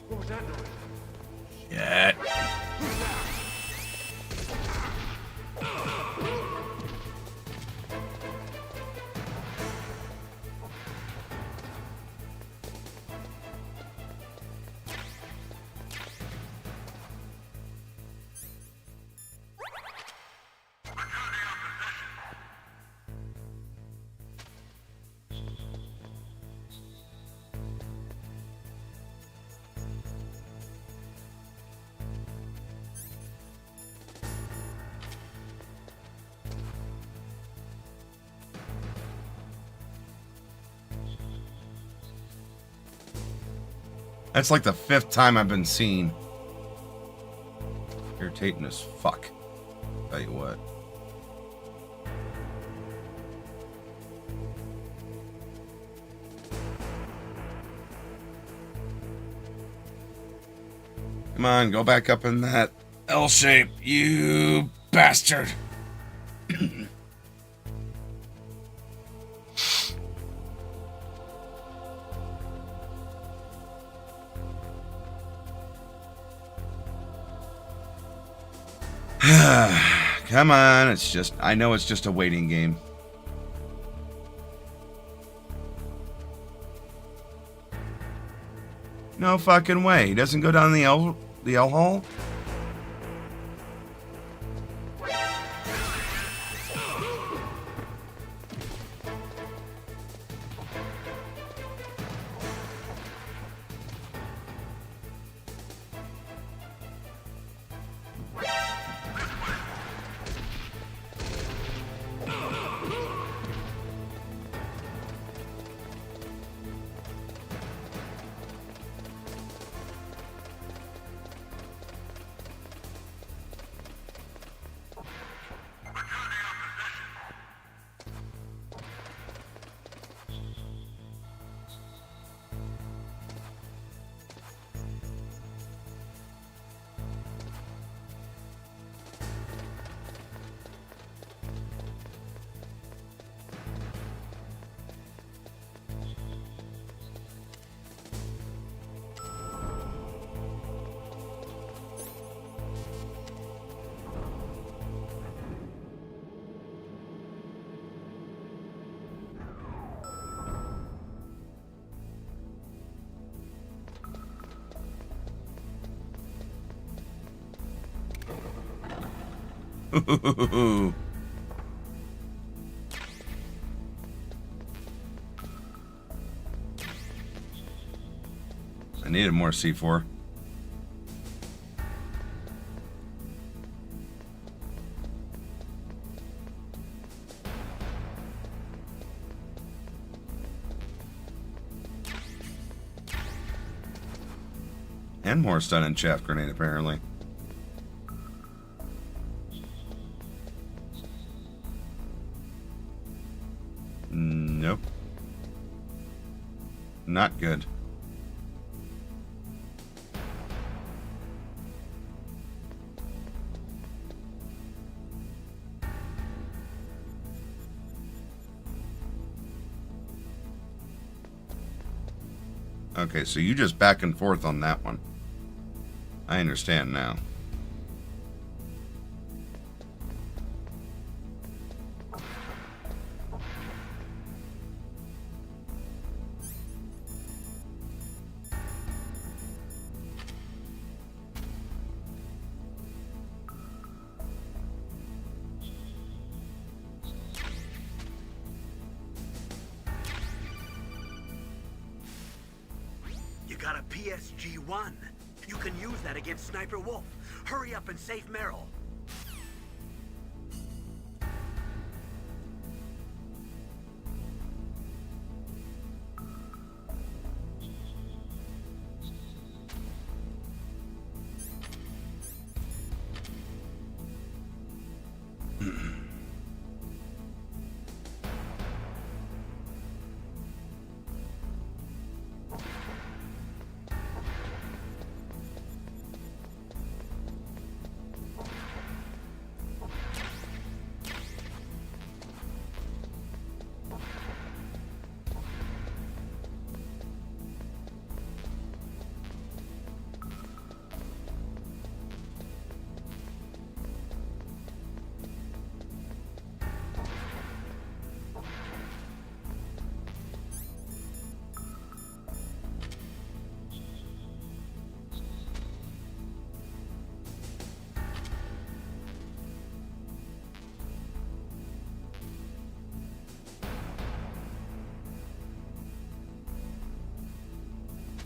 What was that noise? Yeah. That's like the 5th time I've been seen. Irritating as fuck. Tell you what. Come on, go back up in that L shape, you bastard. Come on, I know it's just a waiting game. No fucking way. He doesn't go down the L hole? I needed more C4. And more stun and chaff grenade, apparently. Nope. Not good. Okay, so you just back and forth on that one. I understand now. You got a PSG-1. You can use that against Sniper Wolf. Hurry up and save Meryl.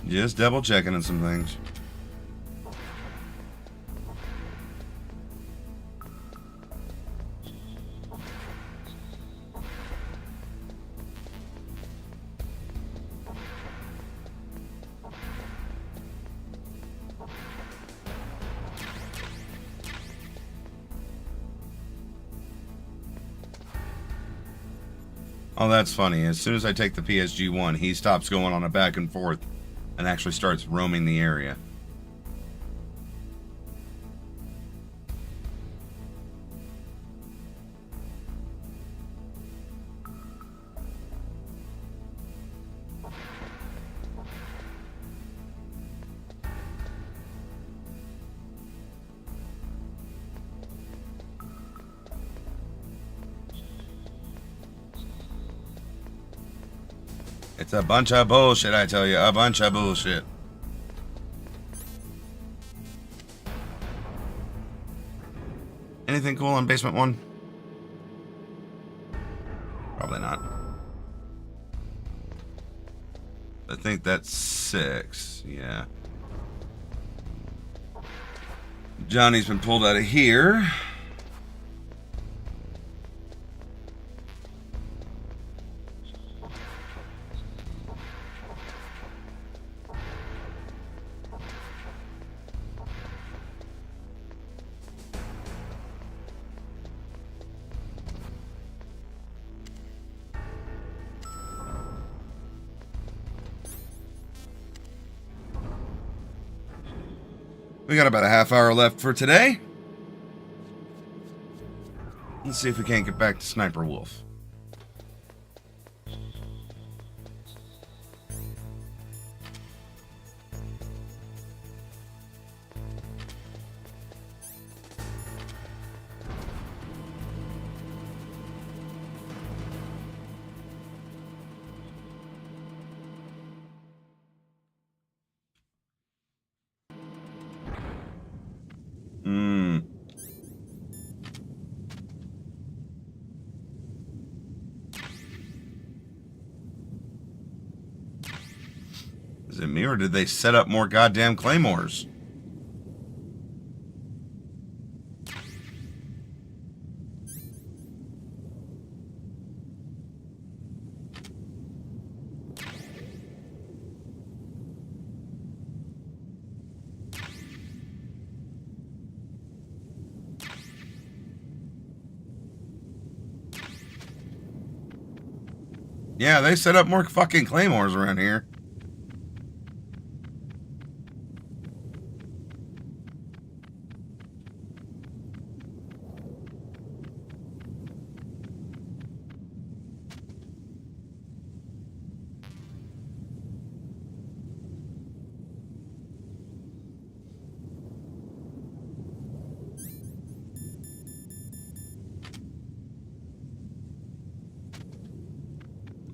Just double checking on some things. Oh, that's funny. As soon as I take the PSG-1, he stops going on a back and forth and actually starts roaming the area. It's a bunch of bullshit, I tell you. A bunch of bullshit. Anything cool on basement 1? Probably not. I think that's 6. Yeah. Johnny's been pulled out of here. We got about a half hour left for today. Let's see if we can't get back to Sniper Wolf. Is it me, or did they set up more goddamn claymores? Yeah, they set up more fucking claymores around here.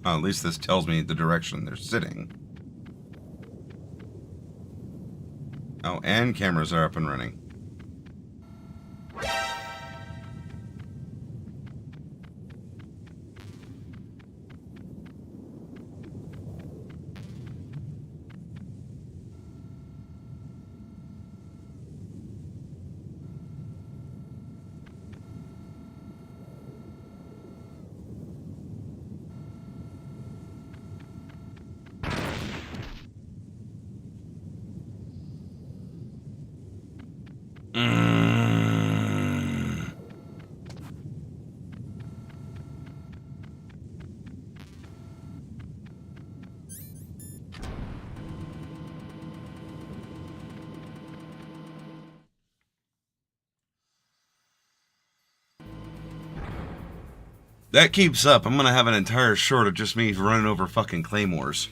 Well, at least this tells me the direction they're sitting. Oh, and cameras are up and running. That keeps up, I'm gonna have an entire short of just me running over fucking claymores.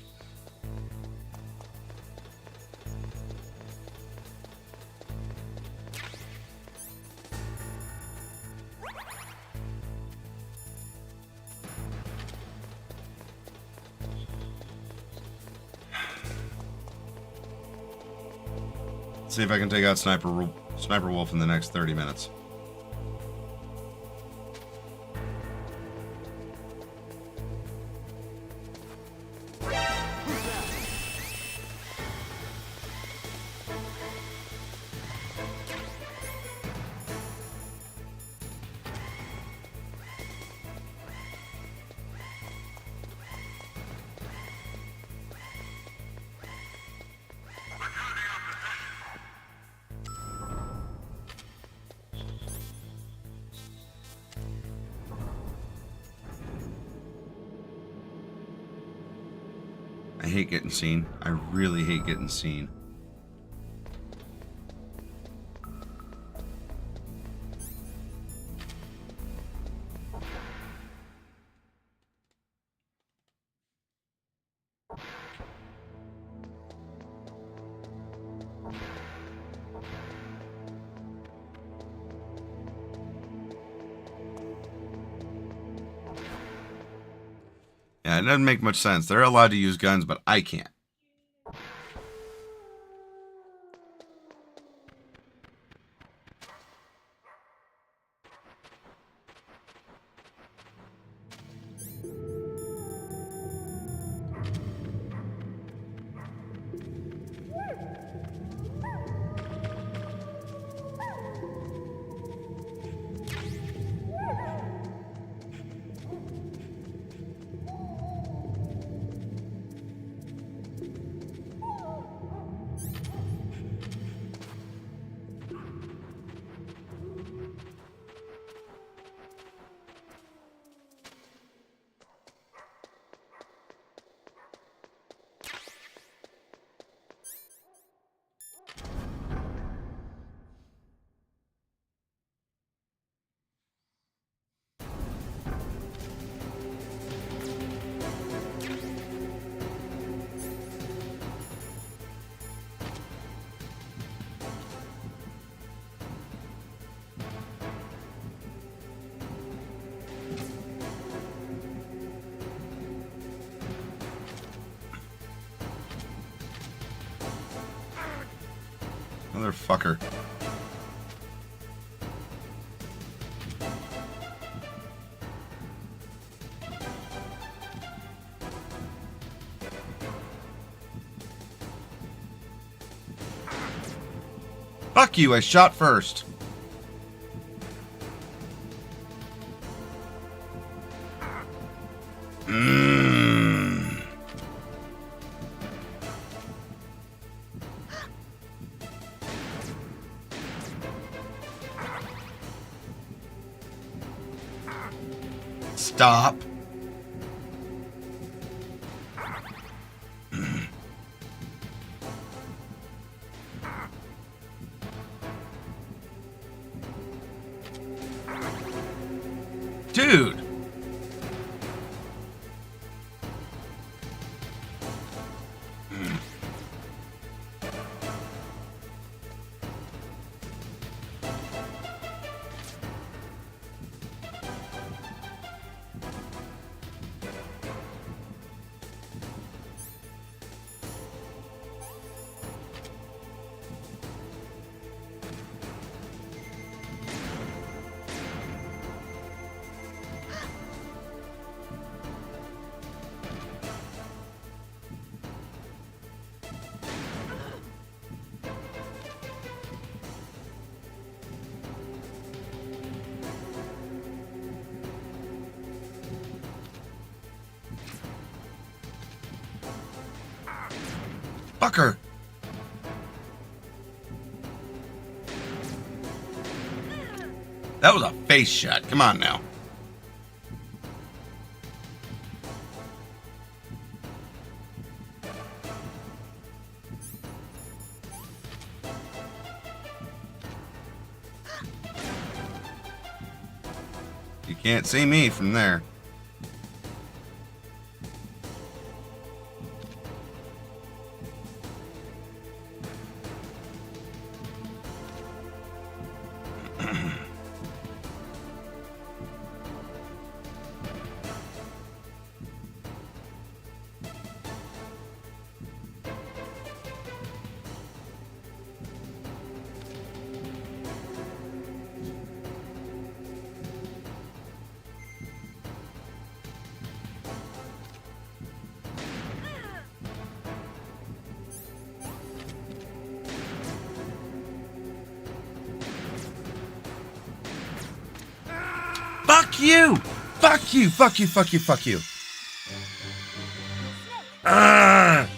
See if I can take out Sniper Wolf in the next 30 minutes. hate getting seen. I really hate getting seen. Yeah, it doesn't make much sense. They're allowed to use guns, but I can't. Motherfucker. Fuck you, I shot first. Stop. Dude. Fucker. That was a face shot. Come on now. You can't see me from there. Fuck you! Fuck you! Fuck you! Fuck you! Fuck you! Ah!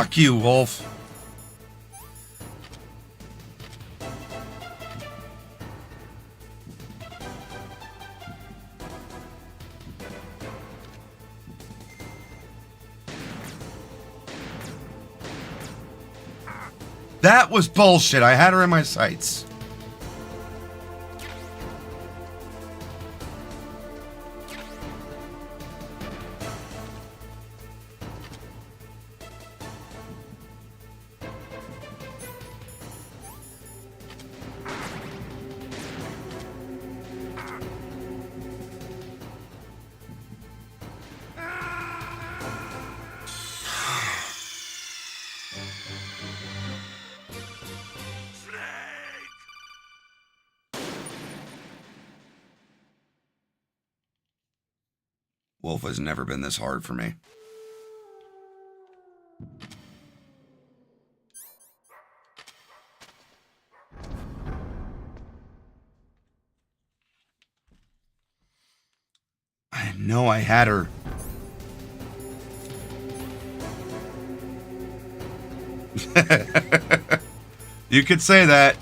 Fuck you, Wolf. That was bullshit. I had her in my sights. Wolf has never been this hard for me. I know I had her. You could say that.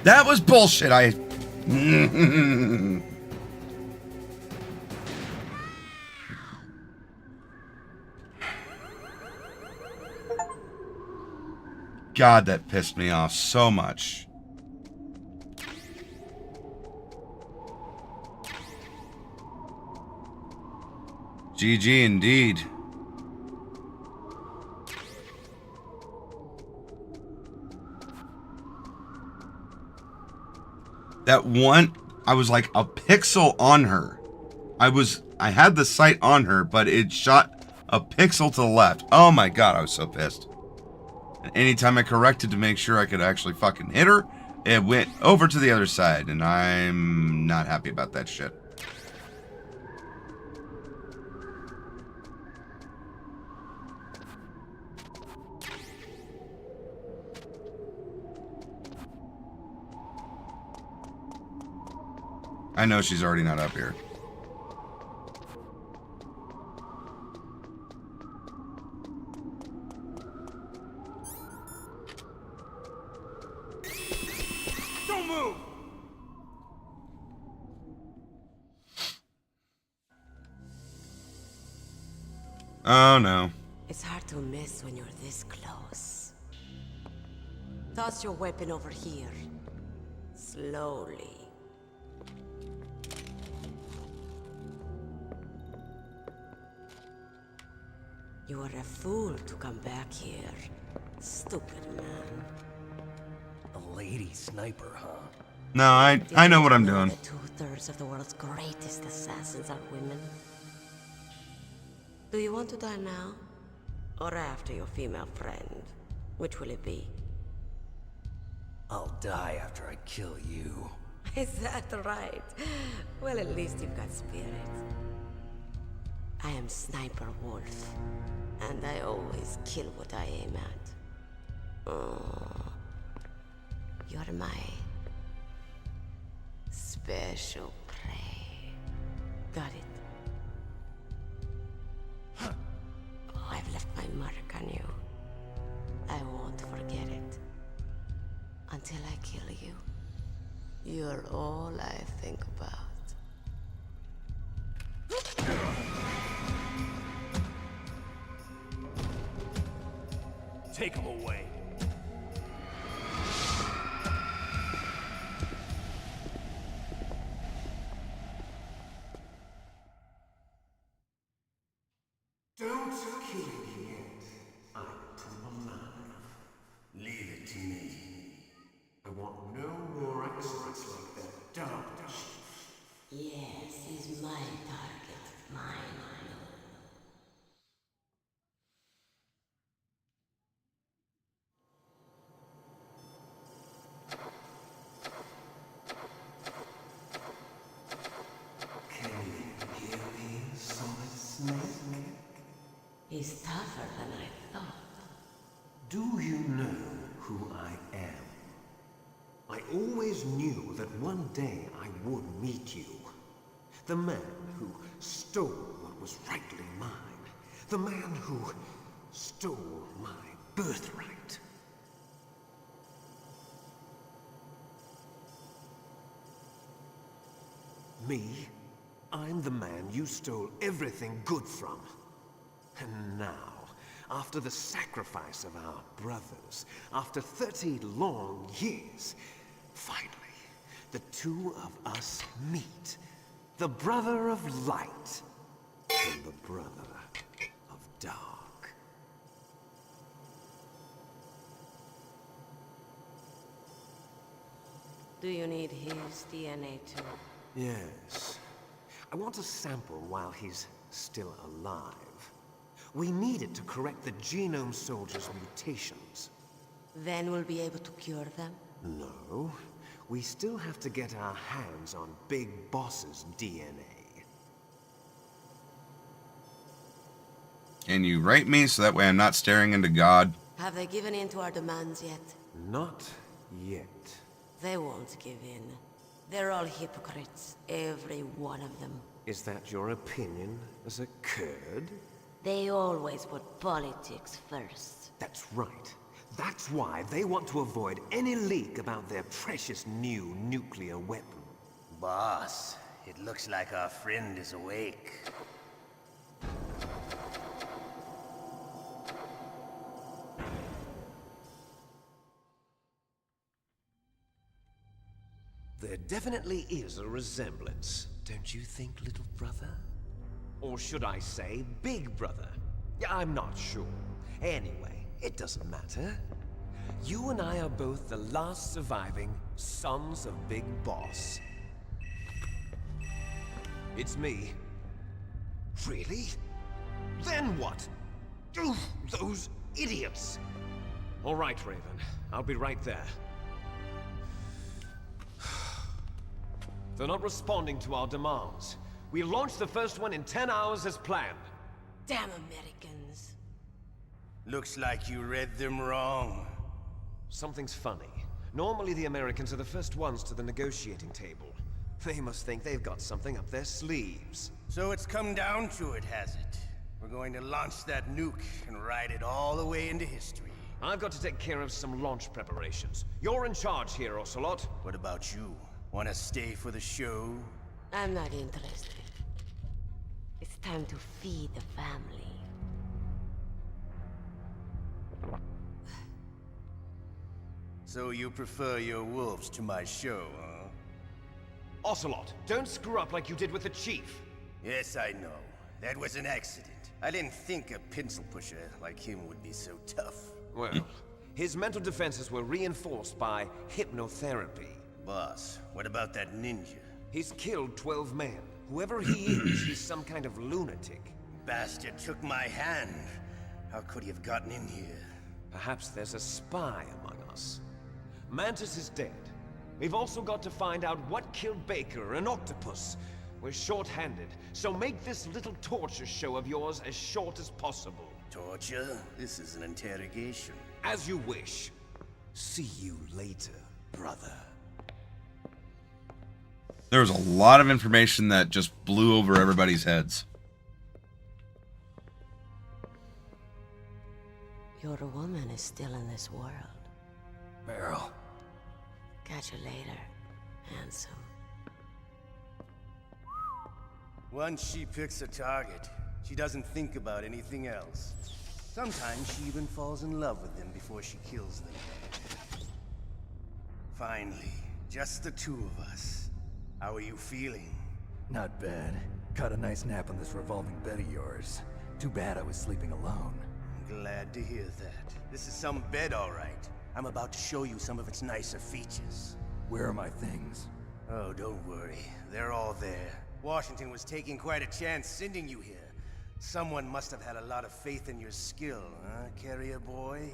That was bullshit. God, that pissed me off so much. GG indeed. That one, I was like a pixel on her. I had the sight on her, but it shot a pixel to the left. Oh my God, I was so pissed. And anytime I corrected to make sure I could actually fucking hit her, it went over to the other side, and I'm not happy about that shit. I know she's already not up here. Don't move! Oh no. It's hard to miss when you're this close. Toss your weapon over here. Slowly. You are a fool to come back here. Stupid man. A lady sniper, huh? No, I know what I'm doing. That 2/3 of the world's greatest assassins are women. Do you want to die now? Or after your female friend? Which will it be? I'll die after I kill you. Is that right? Well, at least you've got spirit. I am Sniper Wolf, and I always kill what I aim at. Oh, you're my special prey. Got it? Oh, I've left my mark on you. I won't forget it. Until I kill you. You're all I think about. my target, mine. Can you hear me, Solid Snake? He's tougher than I thought. Do you know who I am? I always knew that one day I would meet you. The man who stole what was rightly mine. The man who stole my birthright. Me? I'm the man you stole everything good from. And now, after the sacrifice of our brothers, after 30 long years, finally, the two of us meet. The brother of light and the brother of dark. Do you need his DNA too? Yes. I want a sample while he's still alive. We need it to correct the Genome Soldier's mutations. Then we'll be able to cure them? No. We still have to get our hands on Big Boss's DNA. Can you write me so that way I'm not staring into God? Have they given in to our demands yet? Not yet. They won't give in. They're all hypocrites, every one of them. Is that your opinion as a Kurd? They always put politics first. That's right. That's why they want to avoid any leak about their precious new nuclear weapon. Boss, it looks like our friend is awake. There definitely is a resemblance, don't you think, little brother? Or should I say, big brother? I'm not sure. Anyway, it doesn't matter. You and I are both the last surviving sons of Big Boss. It's me. Really? Then what? Oof, those idiots! All right, Raven. I'll be right there. They're not responding to our demands. We launched the first one in 10 hours as planned. Damn Americans. Looks like you read them wrong. Something's funny. Normally the Americans are the first ones to the negotiating table. They must think they've got something up their sleeves. So it's come down to it, has it? We're going to launch that nuke and ride it all the way into history. I've got to take care of some launch preparations. You're in charge here, Ocelot. What about you? Want to stay for the show? I'm not interested. It's time to feed the family. So you prefer your wolves to my show, huh? Ocelot, don't screw up like you did with the Chief. Yes, I know. That was an accident. I didn't think a pencil pusher like him would be so tough. Well, his mental defenses were reinforced by hypnotherapy. Boss, what about that ninja? He's killed 12 men. Whoever he is, he's some kind of lunatic. Bastard took my hand. How could he have gotten in here? Perhaps there's a spy among us. Mantis is dead. We've also got to find out what killed Baker and Octopus. We're short-handed, so make this little torture show of yours as short as possible. Torture? This is an interrogation. As you wish. See you later, brother. There was a lot of information that just blew over everybody's heads. Your woman is still in this world. Meryl. Catch you later, handsome. Once she picks a target, she doesn't think about anything else. Sometimes she even falls in love with them before she kills them. Finally, just the two of us. How are you feeling? Not bad. Caught a nice nap on this revolving bed of yours. Too bad I was sleeping alone. I'm glad to hear that. This is some bed, all right. I'm about to show you some of its nicer features. Where are my things? Oh, don't worry. They're all there. Washington was taking quite a chance sending you here. Someone must have had a lot of faith in your skill, huh, Carrier Boy?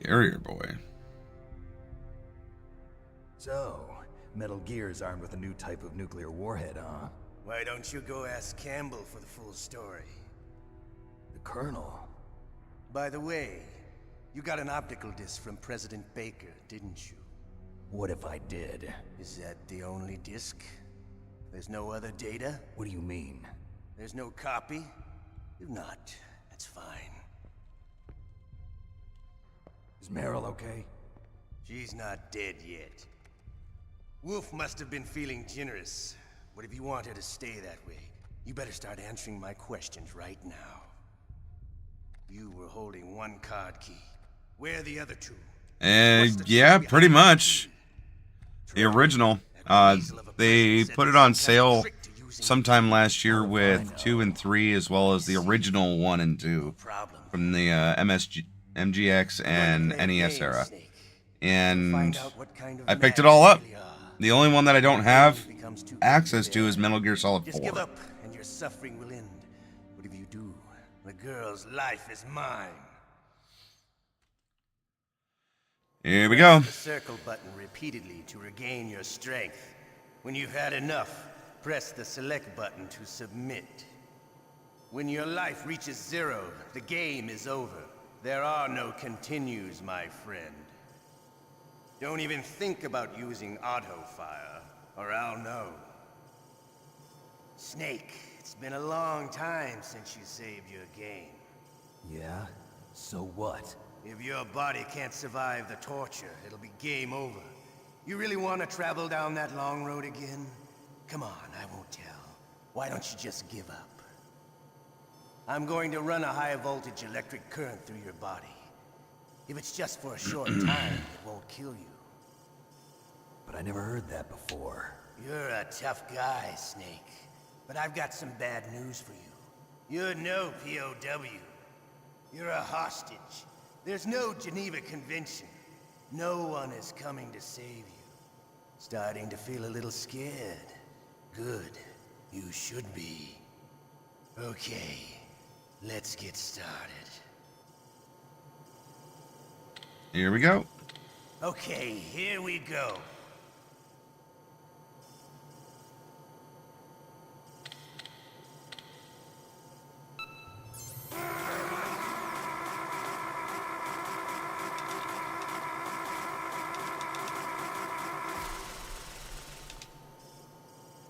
Carrier Boy. So, Metal Gear is armed with a new type of nuclear warhead, huh? Why don't you go ask Campbell for the full story? The Colonel? By the way, you got an optical disc from President Baker, didn't you? What if I did? Is that the only disc? There's no other data? What do you mean? There's no copy? If not, that's fine. Is Meryl okay? She's not dead yet. Wolf must have been feeling generous. But if you want her to stay that way, you better start answering my questions right now. You were holding one card key. Where are the other two? Yeah, pretty much. The original. They put it on sale sometime last year with 2 and 3, as well as the original 1 and 2 from the MGX and NES era. And I picked it all up. The only one that I don't have access to is Metal Gear Solid 4. Just give up and your suffering will end. But if you do, the girl's life is mine. Here we go. Press the circle button repeatedly to regain your strength. When you've had enough, press the select button to submit. When your life reaches 0, the game is over. There are no continues, my friend. Don't even think about using auto-fire, or I'll know. Snake, it's been a long time since you saved your game. Yeah? So what? If your body can't survive the torture, it'll be game over. You really want to travel down that long road again? Come on, I won't tell. Why don't you just give up? I'm going to run a high-voltage electric current through your body. If it's just for a short time, it won't kill you. But I never heard that before. You're a tough guy, Snake. But I've got some bad news for you. You're no POW. You're a hostage. There's no Geneva Convention. No one is coming to save you. Starting to feel a little scared. Good. You should be. Okay. Let's get started. Here we go. Okay, here we go.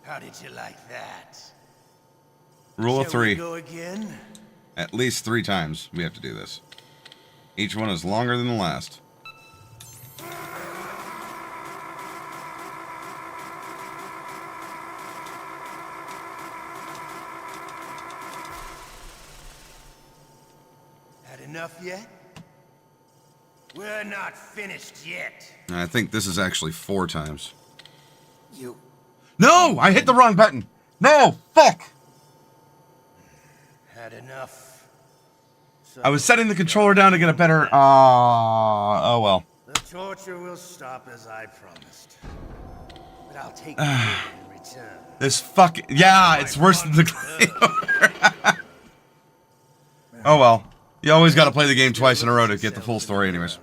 How did you like that? Rule of Shall we 3. go again? At least 3 times we have to do this. Each one is longer than the last. Had enough yet? We're not finished yet. I think this is actually 4 times. You... No! I hit the wrong button! No! Fuck! Had enough. I was setting the controller down to get a better... oh well. The torture will stop as I promised. But I'll take you in return. This fucking... Yeah, it's worse than the Claymore. Oh well. You always gotta play the game twice in a row to get the full story anyways.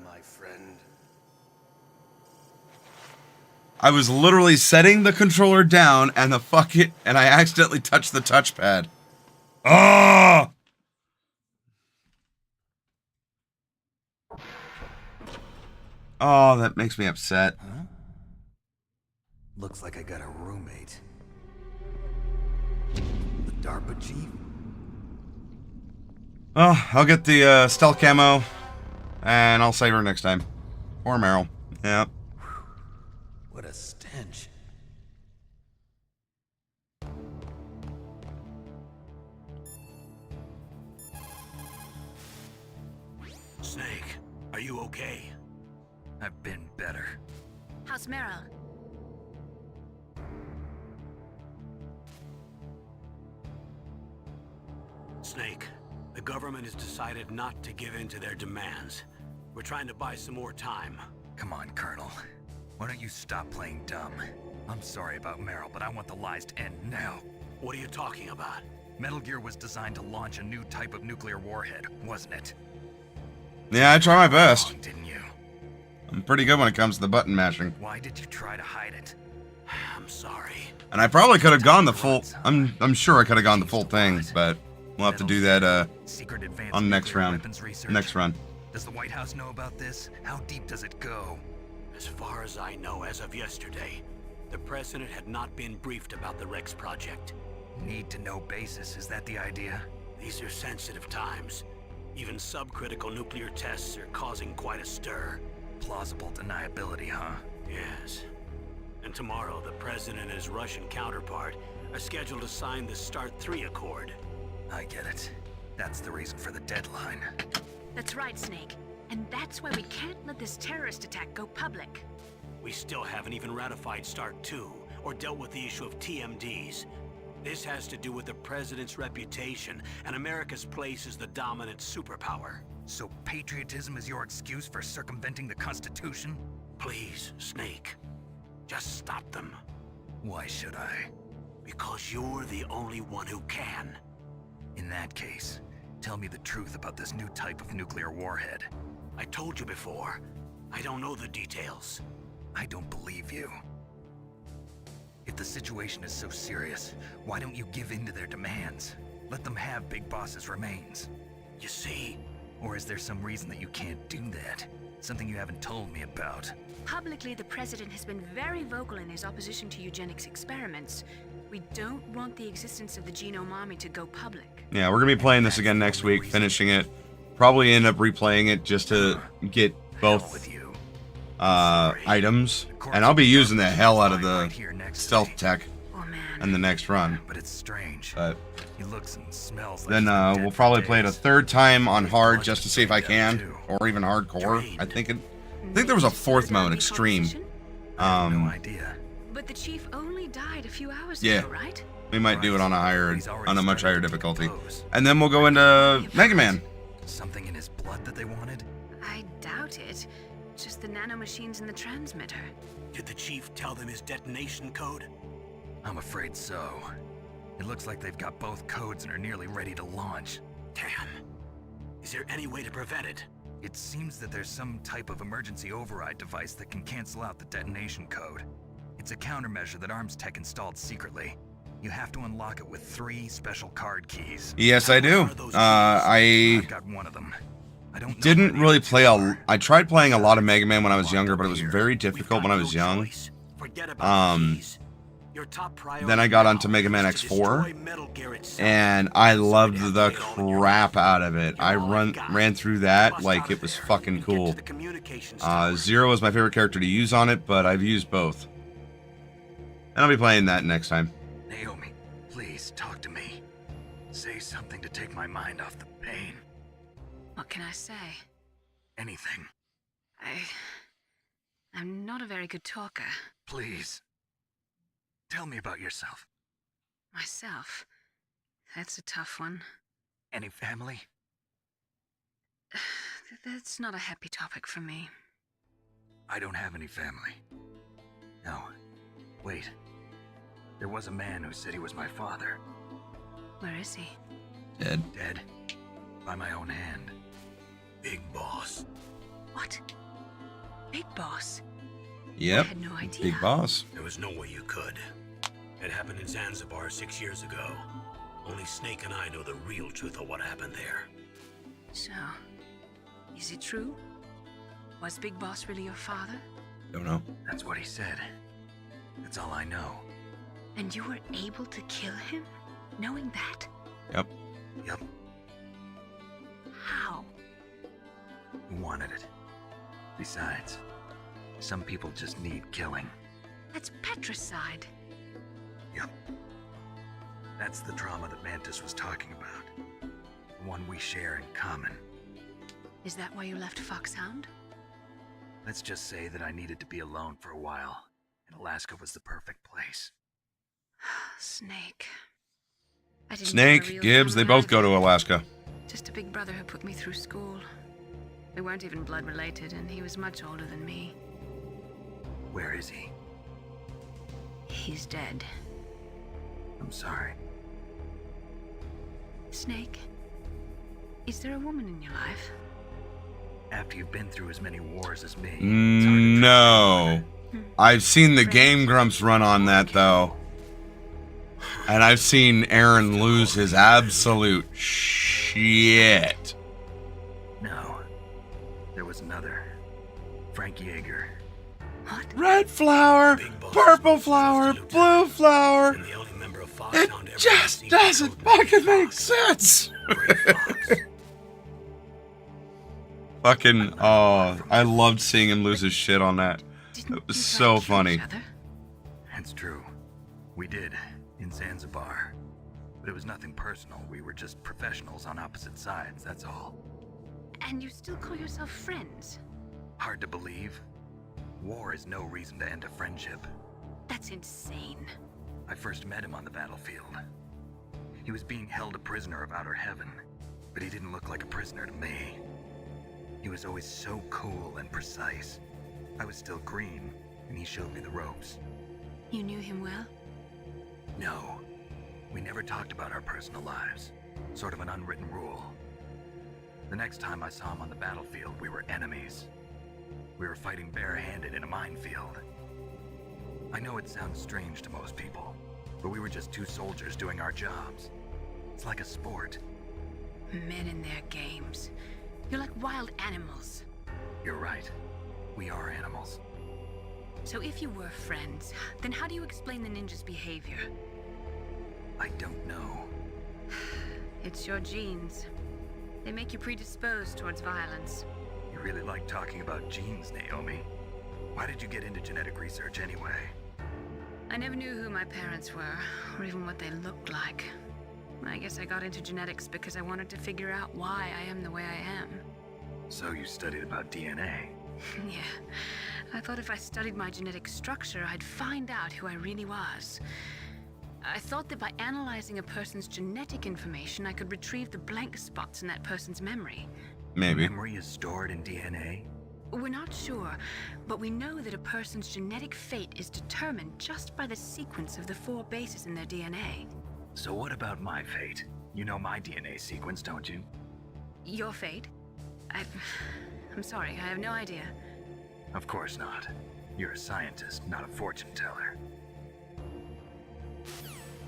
I was literally setting the controller down and and I accidentally touched the touchpad. Oh! Oh, that makes me upset. Huh? Looks like I got a roommate. The DARPA chief? Oh, I'll get the stealth camo, and I'll save her next time. Or Meryl. Yeah. What a stench. Snake, are you okay? I've been better. How's Meryl? Snake, the government has decided not to give in to their demands. We're trying to buy some more time. Come on, Colonel. Why don't you stop playing dumb? I'm sorry about Meryl, but I want the lies to end now. What are you talking about? Metal Gear was designed to launch a new type of nuclear warhead, wasn't it? Yeah, I try my best. Wrong, didn't you? I'm pretty good when it comes to the button mashing. Why did you try to hide it? I'm sorry. And I probably could have gone the full. I'm sure I could have gone the full thing, but we'll have to do that on the next round. Next run. Does the White House know about this? How deep does it go? As far as I know, as of yesterday, the president had not been briefed about the Rex project. Need to know basis, is that the idea? These are sensitive times. Even subcritical nuclear tests are causing quite a stir. Plausible deniability, huh? Yes. And tomorrow, the president and his Russian counterpart are scheduled to sign the START 3 Accord. I get it. That's the reason for the deadline. That's right, Snake. And that's why we can't let this terrorist attack go public. We still haven't even ratified START 2 or dealt with the issue of TMDs. This has to do with the president's reputation and America's place as the dominant superpower. So patriotism is your excuse for circumventing the Constitution? Please, Snake. Just stop them. Why should I? Because you're the only one who can. In that case, tell me the truth about this new type of nuclear warhead. I told you before. I don't know the details. I don't believe you. If the situation is so serious, why don't you give in to their demands? Let them have Big Boss's remains. You see? Or is there some reason that you can't do that? Something you haven't told me about? Publicly, the president has been very vocal in his opposition to eugenics experiments. We don't want the existence of the Genome Army to go public. Yeah, we're going to be playing this again next week, finishing it. Probably end up replaying it just to get both items. And I'll be using the hell out of the stealth tech in the next run. But it's strange. But he looks and smells like then we'll probably play it a third time on hard just to see if I can, or even hardcore. I think there was a fourth mode, extreme. No idea. But the chief only died a few hours Yeah. ago, right? We might do it on a much higher difficulty, and then we'll go into Mega Man. Something in his blood that they wanted? I doubt it. Just the nanomachines in the transmitter. Did the chief tell them his detonation code? I'm afraid so. It looks like they've got both codes and are nearly ready to launch. Damn. Is there any way to prevent it? It seems that there's some type of emergency override device that can cancel out the detonation code. It's a countermeasure that Arms Tech installed secretly. You have to unlock it with 3 special card keys. Yes, I do. I've got one of them. I don't didn't really play I tried playing a lot of Mega Man when I was younger, but it was very difficult when I was young. Then I got onto Mega Man X4, and I loved the crap out of it. I ran through that like it was fucking cool. Zero is my favorite character to use on it, but I've used both. And I'll be playing that next time. Naomi, please talk to me. Say something to take my mind off the pain. What can I say? Anything. I'm not a very good talker. Please. Tell me about yourself. Myself? That's a tough one. Any family? That's not a happy topic for me. I don't have any family. No. Wait. There was a man who said he was my father. Where is he? Dead. Dead. By my own hand. Big Boss. What? Big Boss? Yep. I had no idea. Big Boss. There was no way you could. It happened in Zanzibar 6 years ago. Only Snake and I know the real truth of what happened there. So, is it true? Was Big Boss really your father? Don't know. That's what he said. That's all I know. And you were able to kill him, knowing that? Yep. Yep. How? He wanted it. Besides, some people just need killing. That's patricide. Yep. That's the trauma that Mantis was talking about. The one we share in common. Is that why you left Foxhound? Let's just say that I needed to be alone for a while, and Alaska was the perfect place. Snake. I didn't Snake, have a real Gibbs, they family both go to Alaska. Just a big brother who put me through school. We weren't even blood related, and he was much older than me. Where is he? He's dead. I'm sorry. Snake, is there a woman in your life? After you've been through as many wars as me, No. I've seen the Game Grumps run on that, though. And I've seen Aaron lose his absolute shit. No. There was another. Frank Yeager. Red flower, purple flower, blue flower. It just doesn't fucking make sense. Fucking, oh, I loved seeing him lose his shit on that. It was so funny. That's true. We did, in Zanzibar. But it was nothing personal. We were just professionals on opposite sides, that's all. And you still call yourself friends? Hard to believe. War is no reason to end a friendship. That's insane. I first met him on the battlefield. He was being held a prisoner of outer heaven, but he didn't look like a prisoner to me. He was always so cool and precise. I was still green, and he showed me the ropes. You knew him well? No. We never talked about our personal lives. Sort of an unwritten rule. The next time I saw him on the battlefield, we were enemies. We were fighting barehanded in a minefield. I know it sounds strange to most people, but we were just two soldiers doing our jobs. It's like a sport. Men in their games. You're like wild animals. You're right. We are animals. So if you were friends, then how do you explain the ninja's behavior? I don't know. It's your genes. They make you predisposed towards violence. You really like talking about genes, Naomi. Why did you get into genetic research anyway? I never knew who my parents were, or even what they looked like. I guess I got into genetics because I wanted to figure out why I am the way I am. So you studied about DNA? Yeah. I thought if I studied my genetic structure, I'd find out who I really was. I thought that by analyzing a person's genetic information, I could retrieve the blank spots in that person's memory. Maybe. Memory is stored in DNA? We're not sure, but we know that a person's genetic fate is determined just by the sequence of the 4 bases in their DNA. So what about my fate? You know my DNA sequence, don't you? Your fate? I'm sorry, I have no idea. Of course not. You're a scientist, not a fortune teller.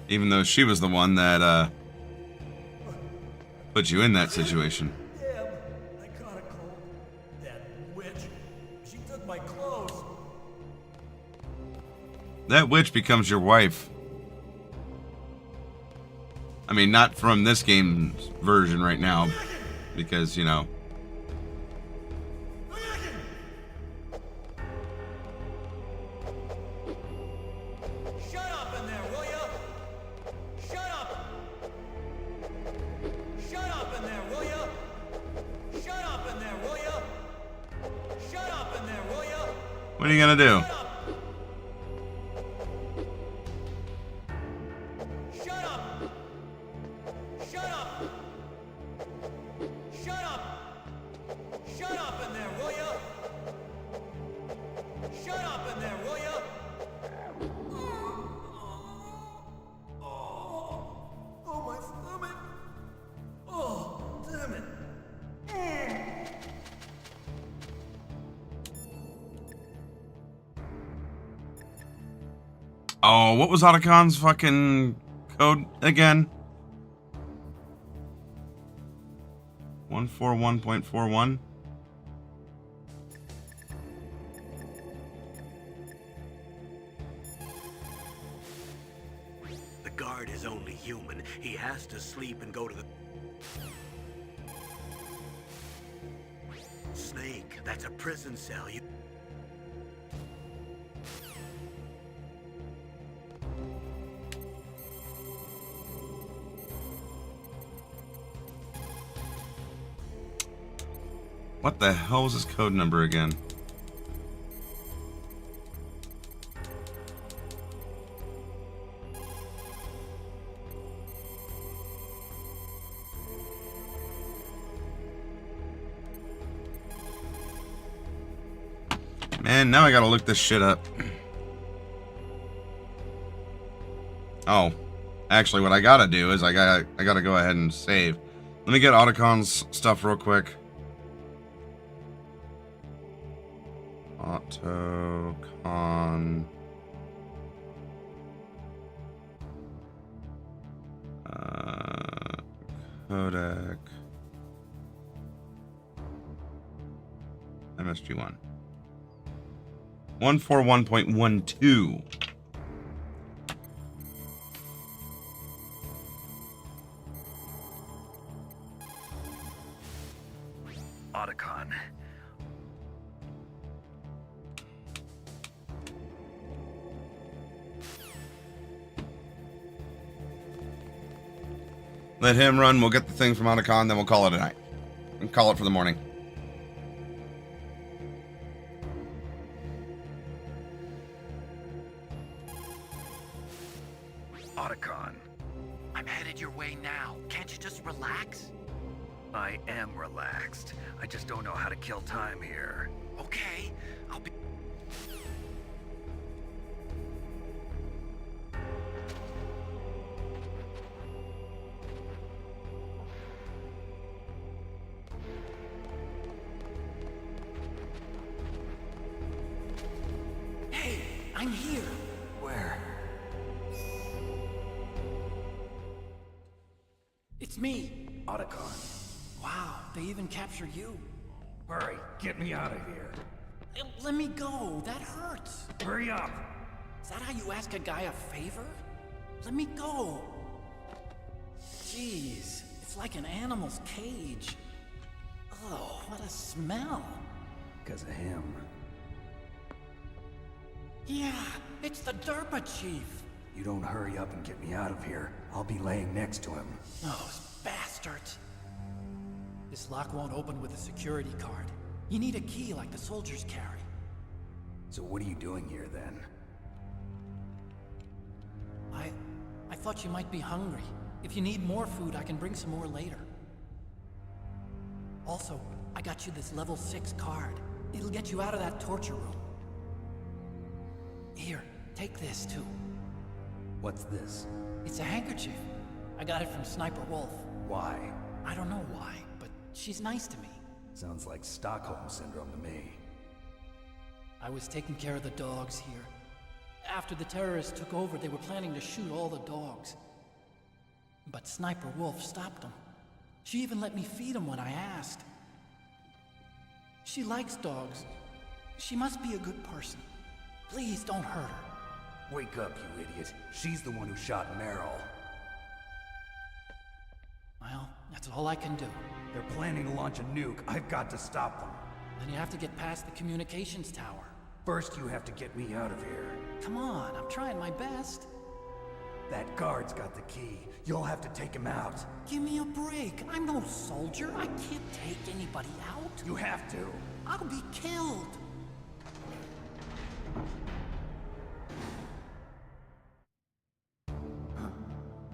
Even though she was the one that, put you in that situation. Damn, I caught a cold. That witch. She took my clothes. That witch becomes your wife. I mean, not from this game's version right now, because, you know. Shut up in there, will ya? Shut up! Shut up in there, will ya? Shut up in there, will ya? Shut up in there, will ya? What are you gonna do? Shut up! Shut up! Shut up! Shut up in there, will ya? Shut up in there, will ya? Oh, my stomach! Oh, damn it! Oh, what was Otacon's fucking code again? 141.41? The guard is only human. He has to sleep and go to the... Snake, that's a prison cell. You... What the hell was his code number again? Man, now I gotta look this shit up. Oh, Actually, what I gotta do is I gotta go ahead and save. Let me get Otacon's stuff real quick. Otacon. Codec. MSG1. 141.12. Otacon. Let him run. We'll get the thing from Otacon, then we'll call it a night. And call it for the morning. Otacon. I'm headed your way now. Can't you just relax? I am relaxed. I just don't know how to kill time here. Okay, I'll be... Hey, I'm here. Where? It's me. Otacon. Wow, they even captured you. Hurry, get me out of here. Let me go. That hurts. Hurry up. Is that how you ask a guy a favor? Let me go. Jeez, it's like an animal's cage. Oh, what a smell. Because of him. Yeah, it's the Derpa Chief. You don't hurry up and get me out of here, I'll be laying next to him. Those bastards. This lock won't open with a security card. You need a key like the soldiers carry. So what are you doing here then? I thought you might be hungry. If you need more food, I can bring some more later. Also, I got you this level 6 card. It'll get you out of that torture room. Here, take this too. What's this? It's a handkerchief. I got it from Sniper Wolf. Why? I don't know why, but she's nice to me. Sounds like Stockholm Syndrome to me. I was taking care of the dogs here. After the terrorists took over, they were planning to shoot all the dogs. But Sniper Wolf stopped them. She even let me feed them when I asked. She likes dogs. She must be a good person. Please don't hurt her. Wake up, you idiot. She's the one who shot Meryl. Well, that's all I can do. They're planning to launch a nuke. I've got to stop them. Then you have to get past the communications tower. First, you have to get me out of here. Come on, I'm trying my best. That guard's got the key. You'll have to take him out. Give me a break. I'm no soldier. I can't take anybody out. You have to. I'll be killed.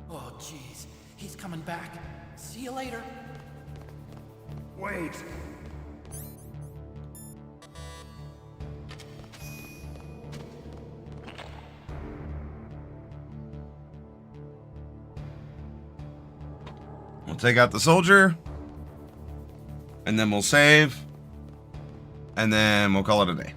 Oh, jeez. He's coming back. See you later. Wait. We'll take out the soldier. And then we'll save. And then we'll call it a day.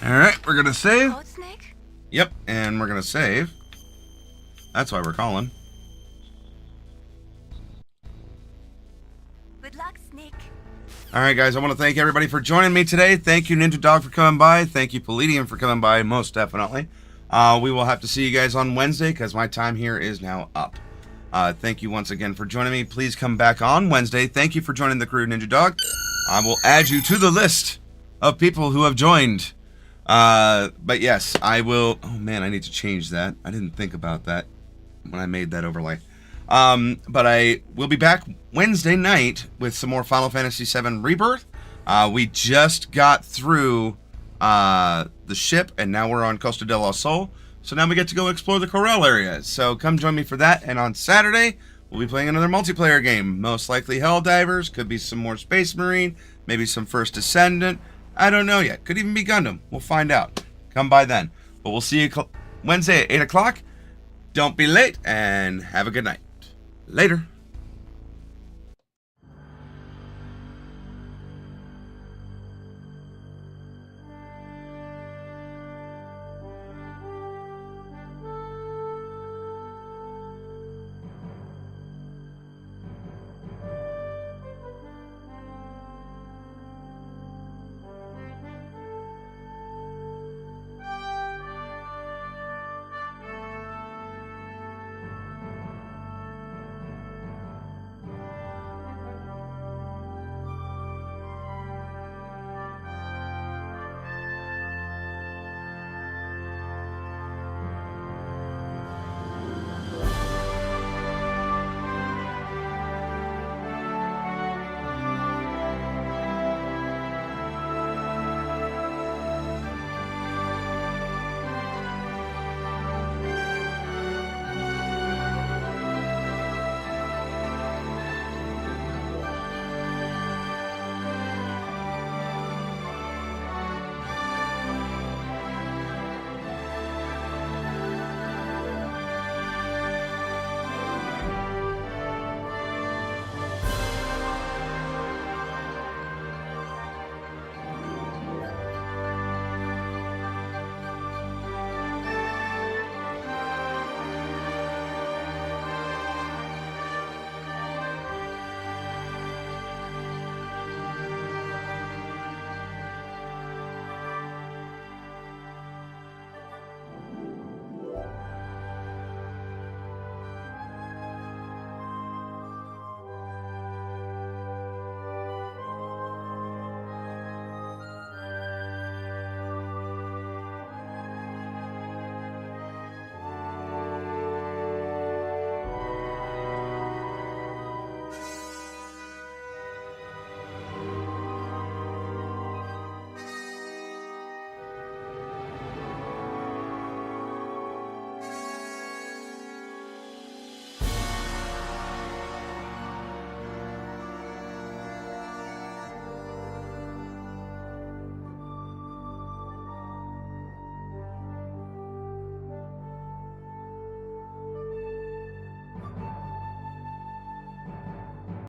Alright, we're gonna save. Code Snake? Yep, and we're gonna save. That's why we're calling. Good luck, Snake. All right, guys, I want to thank everybody for joining me today. Thank you, Ninja Dog, for coming by. Thank you, Palladium, for coming by, most definitely. We will have to see you guys on Wednesday because my time here is now up. Thank you once again for joining me. Please come back on Wednesday. Thank you for joining the crew, Ninja Dog. I will add you to the list of people who have joined. But yes, I will. Oh, man, I need to change that. I didn't think about that when I made that overlay. But I will be back Wednesday night with some more Final Fantasy VII Rebirth. We just got through the ship, and now we're on Costa del Sol. So now we get to go explore the Corel area. So come join me for that. And on Saturday, we'll be playing another multiplayer game. Most likely Helldivers. Could be some more Space Marine. Maybe some First Descendant. I don't know yet. Could even be Gundam. We'll find out. Come by then. But we'll see you Wednesday at 8 o'clock. Don't be late, and have a good night. Later.